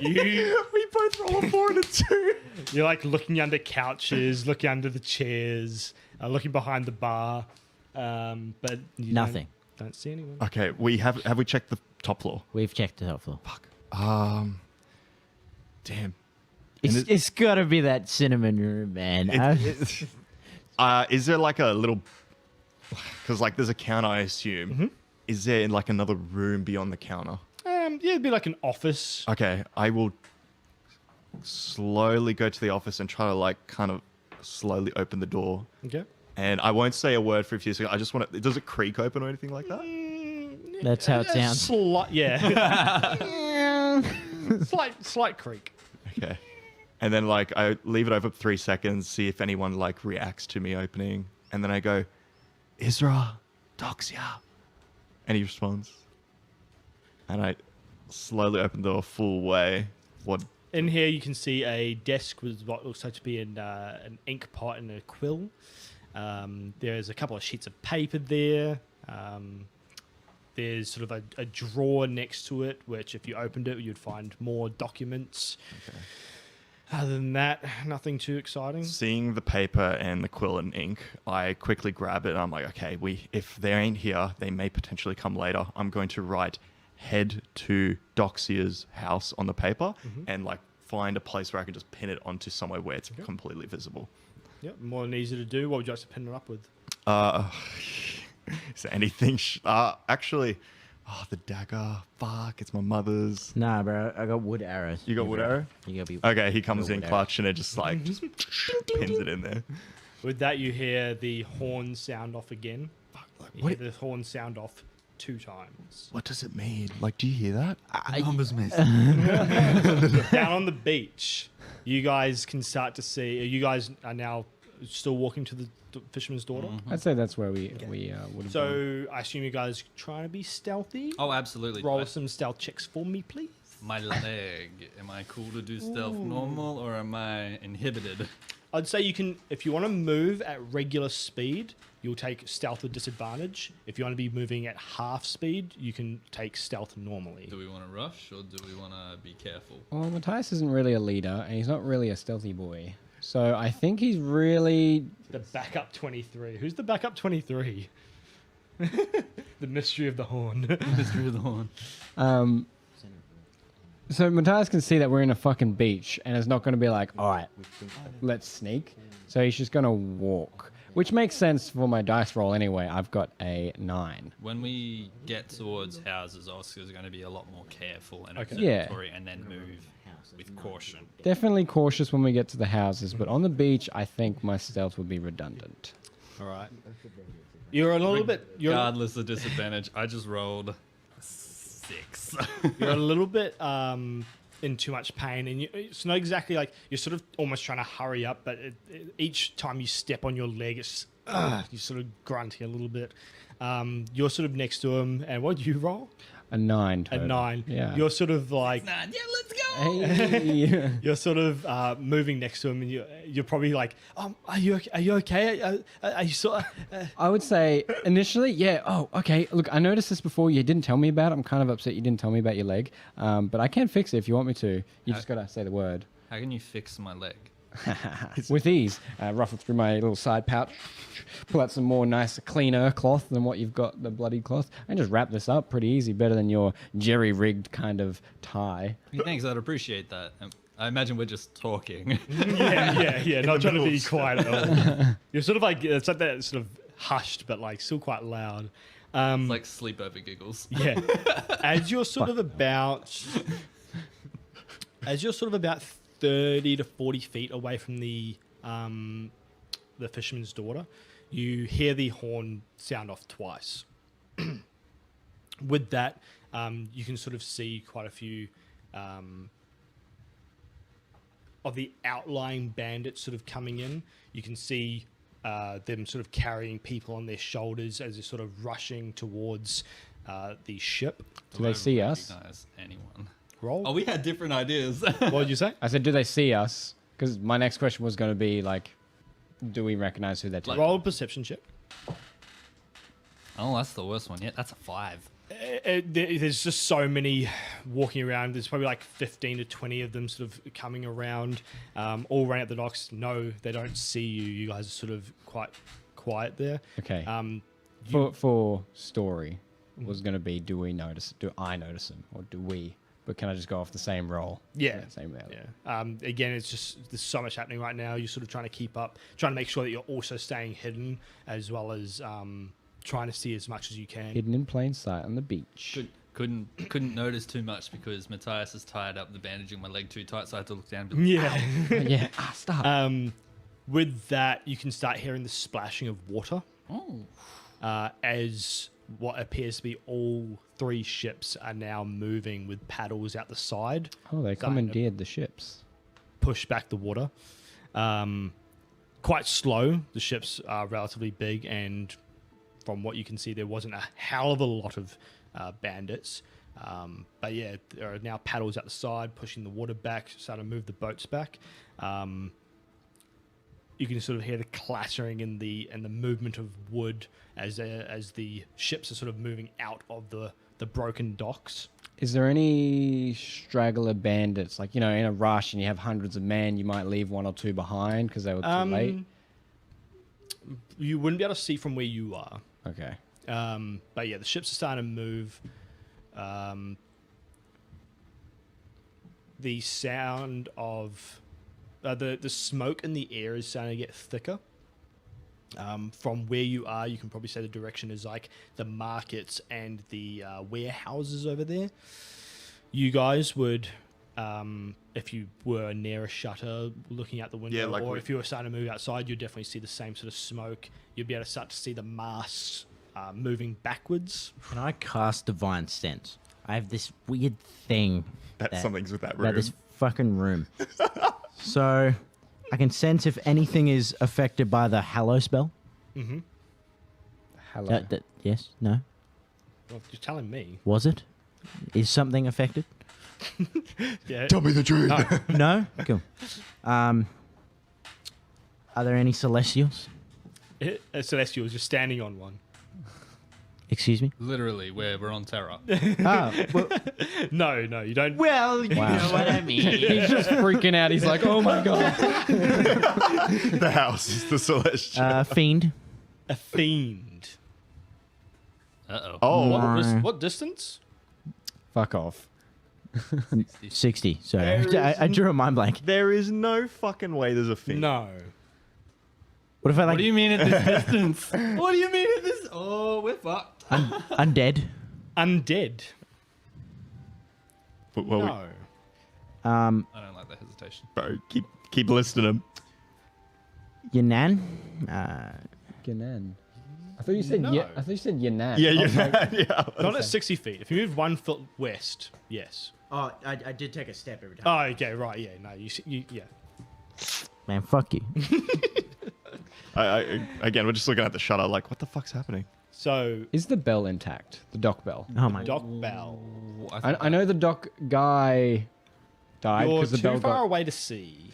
You, we both roll a 4 and a 2. you're like looking under couches, looking under the chairs, looking behind the bar, but you Nothing. Don't see anyone. Okay, we have we checked the top floor? We've checked the top floor. Damn. It's got to be that cinnamon room, man. Is there like a little? Because like there's a counter, I assume. Is there like another room beyond the counter? Yeah, it'd be like an office. Okay, I will slowly go to the office and try to like kind of slowly open the door. Okay. And I won't say a word for a few seconds. I just want to. Does it creak open or anything like that? That's how it sounds. Yeah. slight creak. Okay. And then like I leave it open for 3 seconds, see if anyone like reacts to me opening, and then I go, Isra, Doxia, and he responds. And I slowly open the door full way. What? In here, you can see a desk with what looks like to be an ink pot and a quill. There's a couple of sheets of paper there. There's sort of a drawer next to it, which if you opened it, you'd find more documents. Okay. Other than that, nothing too exciting. Seeing the paper and the quill and ink, I quickly grab it. And I'm like, okay, if they ain't here, they may potentially come later. I'm going to write head to Doxia's house on the paper and like find a place where I can just pin it onto somewhere where it's completely visible. Yep, more than easy to do. What would you like to pin it up with? Is there anything? Actually, Oh, the dagger. Fuck, it's my mother's. Nah, bro, I got wood arrows. You got wood arrow? You gotta be. Okay, he comes Got in wood clutch and it just like just pins it in there. With that, you hear the horn sound off again. You What, hear the horn sound off 2 times. what does it mean? Like, do you hear that? Numbers miss. Down on the beach, you guys can start to see. You guys are now still walking to the fisherman's daughter. I'd say that's where we would have gone. So I assume you guys trying to be stealthy. Oh, absolutely. Roll some stealth checks for me, please. My leg. Am I cool to do stealth normal or am I inhibited? I'd say you can, if you want to move at regular speed, you'll take stealth with disadvantage. If you want to be moving at half speed, you can take stealth normally. Do we want to rush or do we want to be careful? Well, Matthias isn't really a leader, and he's not really a stealthy boy. So I think he's really. The backup 23. Who's the backup 23? The mystery of the horn. Mystery of the horn. So Matthias can see that we're in a fucking beach, and it's not going to be like, all right, let's sneak. So he's just going to walk, which makes sense for my dice roll anyway. I've got a 9. When we get towards houses, Oscar's going to be a lot more careful and Okay. observatory and then move with caution. Definitely cautious when we get to the houses, but on the beach, I think my stealth would be redundant. All right. You're a little bit. Regardless of disadvantage, I just rolled a 6. You're a little bit in too much pain, and it's not exactly like you're sort of almost trying to hurry up, but each time you step on your leg, it's you sort of grunting a little bit. You're sort of next to him, and what do you roll? A 9. A Total. 9. Yeah. You're sort of like Yeah, let's go. Hey. you're sort of moving next to him, and you're probably like, are you okay? Are you okay? Are you sort of, I would say initially, yeah. Oh, okay. Look, I noticed this before. You didn't tell me about it. I'm kind of upset you didn't tell me about your leg. But I can fix it if you want me to. You just gotta say the word. How can you fix my leg? With ease. Ruffle through my little side pouch. Pull out some more nice, cleaner cloth than what you've got, the bloodied cloth. And just wrap this up pretty easy. Better than your jerry-rigged kind of tie. Thanks, I'd appreciate that. I imagine we're just talking. yeah. Not trying to be quiet at all. You're sort of like it's like that sort of hushed, but like still quite loud. It's like sleepover giggles. Yeah. As you're sort of about 30 to 40 feet away from the fisherman's daughter, you hear the horn sound off twice. With that, you can sort of see quite a few of the outlying bandits sort of coming in. You can see them sort of carrying people on their shoulders as they're sort of rushing towards the ship. Do they see us? Recognize anyone? Roll. Oh, we had different ideas. What did you say? I said, do they see us? Because my next question was going to be like, do we recognize who they're taking? Roll a perception check. Oh, that's the worst one yet. That's a 5. There's just so many walking around. There's probably like 15 to 20 of them sort of coming around, all running at the docks. No, they don't see you. You guys are sort of quite quiet there. Okay. You- For story was going to be, do we notice? Do I notice them, or do we? But can I just go off the same roll? Yeah. Same roll. Yeah. Again, it's just there's so much happening right now. You're sort of trying to keep up, trying to make sure that you're also staying hidden, as well as trying to see as much as you can. Hidden in plain sight on the beach. Couldn't notice too much because Matthias has tied up the bandaging my leg too tight, so I had to look down. And be like, Yeah. Yeah. Stop. With that, you can start hearing the splashing of water oh, as what appears to be all 3 ships are now moving with paddles out the side. Oh, they starting to commandeered the ships. push back the water. Quite slow. The ships are relatively big, and from what you can see, there wasn't a hell of a lot of bandits. But yeah, there are now paddles out the side, pushing the water back, starting to move the boats back. You can sort of hear the clattering and the movement of wood as the ships are sort of moving out of the broken docks. Is there any straggler bandits? Like, in a rush and you have hundreds of men, you might leave 1 or 2 behind because they were too late? You wouldn't be able to see from where you are. Okay. But yeah, the ships are starting to move. The sound of the smoke in the air is starting to get thicker. From where you are, you can probably say the direction is like the markets and the warehouses over there. You guys would, if you were near a shutter looking out the window, like or if you were starting to move outside, you'd definitely see the same sort of smoke. You'd be able to start to see the masts moving backwards. Can I cast Divine Sense? I have this weird thing That something's with that room. about this fucking room. So I can sense if anything is affected by the Hallow spell. Hello. Yes? No? Well, you're telling me. Was it? Is something affected? Yeah. Tell me the truth. No? Cool. Are there any Celestials? Celestial is just standing on one. Excuse me? Literally, we're on Terra. Oh, well, No, you don't. well you Wow. know what I mean. He's just freaking out. He's like, oh my god. The house is the celestial. Fiend. A fiend. Uh-oh. Oh, What distance? Fuck off. 60. So There I drew a mind blank. there is no fucking way there's a fiend. No. What if I What like do you mean at this distance? What do you mean at this? Oh, we're fucked. undead? Undead. Well, No. I don't like the hesitation. bro, keep listing them. Yanan? Ganan. I thought you said No. I thought you said Yanan. Yeah, I was like, yeah. Not at 60 feet. If you move 1 foot west, yes. Oh, I did take a step every time. Oh, okay, right, yeah, no, yeah. Man, fuck you. Again, we're just looking at the shutter, like, what the fuck's happening? So, is the bell intact? The dock bell. Oh my. Dock Bell. I know the dock guy died You're because the too bell far got. away to see.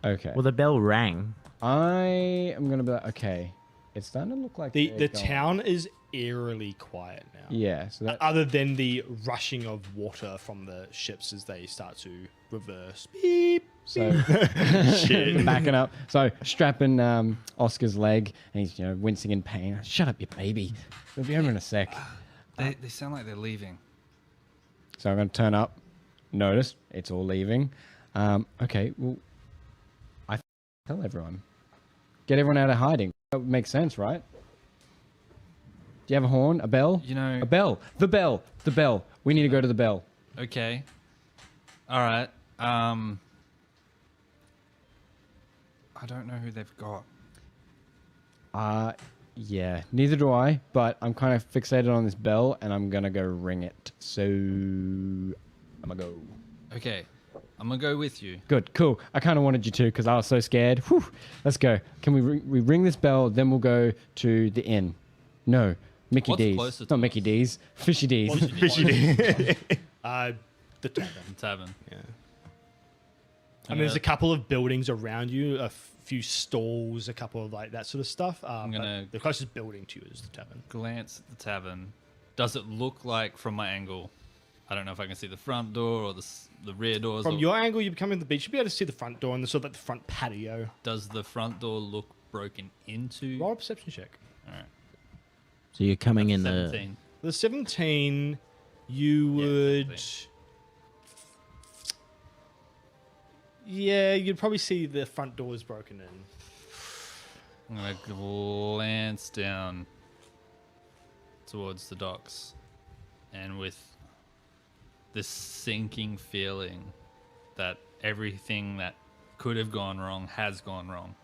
Okay. Well, the bell rang. I am gonna be like, okay. It's starting to look like The they're gone. town is eerily quiet now. Yeah. So that. Other than the rushing of water from the ships as they start to reverse. Beep. So Shit. backing up. So strapping Oscar's leg, and he's wincing in pain. Shut up, you baby. We'll be over in a sec. They sound like they're leaving. So I'm going to turn up. Notice it's all leaving. Okay. Well, tell everyone. Get everyone out of hiding. That would make sense, right? Do you have a horn? A bell? You know- A bell. The bell. The bell. We need to go to the bell. Okay. All right. I don't know who they've got. Yeah. Neither do I. But I'm kind of fixated on this bell, and I'm gonna go ring it. So I'm gonna go. Okay. I'm gonna go with you. Good. Cool. I kind of wanted you to because I was so scared. Whew. Let's go. Can we ring this bell? Then we'll go to the inn. No. Mickey What's D's. closer to Not Mickey us? D's. Fishy D's. Fishy D. The tavern. Tavern. Yeah. I mean, there's a couple of buildings around you, a few stalls, a couple of like that sort of stuff. But gonna- the closest building to you is the tavern. Glance at the tavern. Does it look like from my angle? I don't know if I can see the front door or the rear doors. From or your angle, you come in the beach, you'll be able to see the front door and the sort of like the front patio. does the front door look broken into? Roll a perception check. All right. So you're coming in the. 17. The 17, you would. 17. Yeah, you'd probably see the front door is broken in. I'm gonna glance down towards the docks, and with this sinking feeling that everything that could have gone wrong has gone wrong,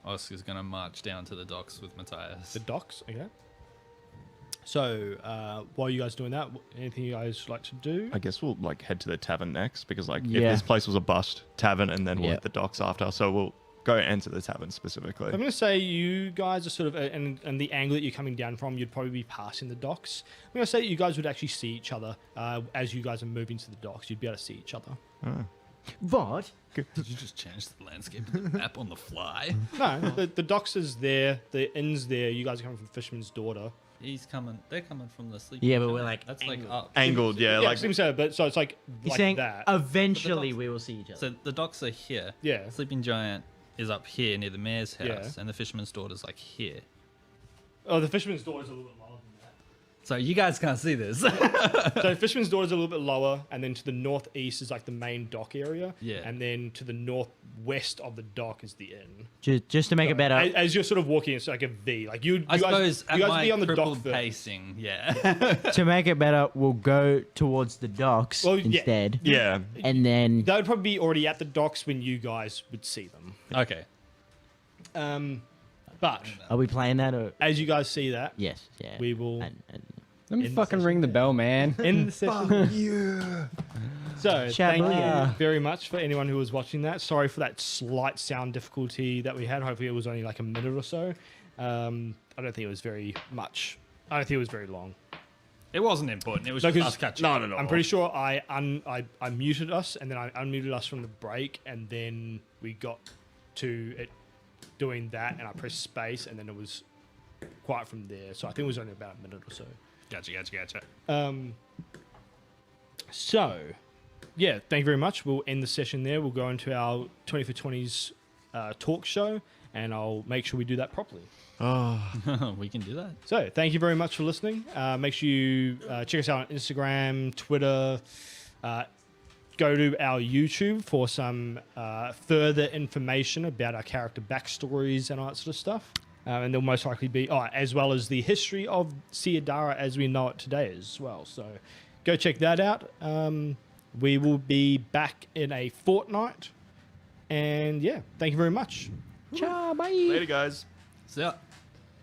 Oscar's gonna march down to the docks with Matthias. The docks, okay. So, while you guys doing that, anything you guys like to do? I guess we'll like head to the tavern next because like if Yeah. this place was a bust, tavern, and then we'll Yeah. hit the docks after. So we'll go enter the tavern specifically. I'm going to say you guys are sort of, and the angle that you're coming down from, you'd probably be passing the docks. I'm going to say you guys would actually see each other as you guys are moving to the docks. You'd be able to see each other. What? Did you just change the landscape of the map on the fly? No, the docks is there, the inn's there. You guys are coming from Fisherman's Daughter. He's coming. They're coming from the sleeping. Yeah, but giant. we're, like, that's like angled. up. Angled, yeah, Yeah, like seems so, but so it's like He's like saying that. eventually docks- we will see each other. So the docks are here. Yeah. Sleeping giant is up here near the mayor's house, Yeah. and the fisherman's daughter's like here. Oh, the Fisherman's Daughter is a little bit lower than that. So you guys can't see this. So Fisherman's Daughter is a little bit lower, and then to the northeast is like the main dock area. Yeah. And then to the northwest of the dock is the inn. Just to make it better. As you're sort of walking, it's like a V. Like you I guys, suppose you guys at my be on the dock crippled first. pacing, yeah. To make it better, we'll go towards the docks Well, yeah. instead. Yeah. And then They would probably be already at the docks when you guys would see them. Okay. But are we playing that or as you guys see that, yes, yeah. we will Let me In the fucking session ring the bell, man. end the session. So thank Shabba. you very much for anyone who was watching that. Sorry for that slight sound difficulty that we had. Hopefully it was only like a minute or so. I don't think it was very much. I don't think it was very long. It wasn't important. It was No, just 'cause- us catching. No. I'm pretty sure I muted us and then I unmuted us from the break and then we got to it doing that and I pressed space and then it was quiet from there. So I think it was only about a minute or so. Gotcha. So, yeah, thank you very much. We'll end the session there. We'll go into our 20 for 20s talk show and I'll make sure we do that properly. We can do that. So, thank you very much for listening. Make sure you check us out on Instagram, Twitter. Go to our YouTube for some further information about our character backstories and all that sort of stuff. And there'll most likely be, as well as the history of Siadarin as we know it today as well. So, go check that out. We will be back in a fortnight. And yeah, thank you very much. Ciao, bye. Later, guys. So.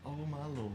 Oh, my lord.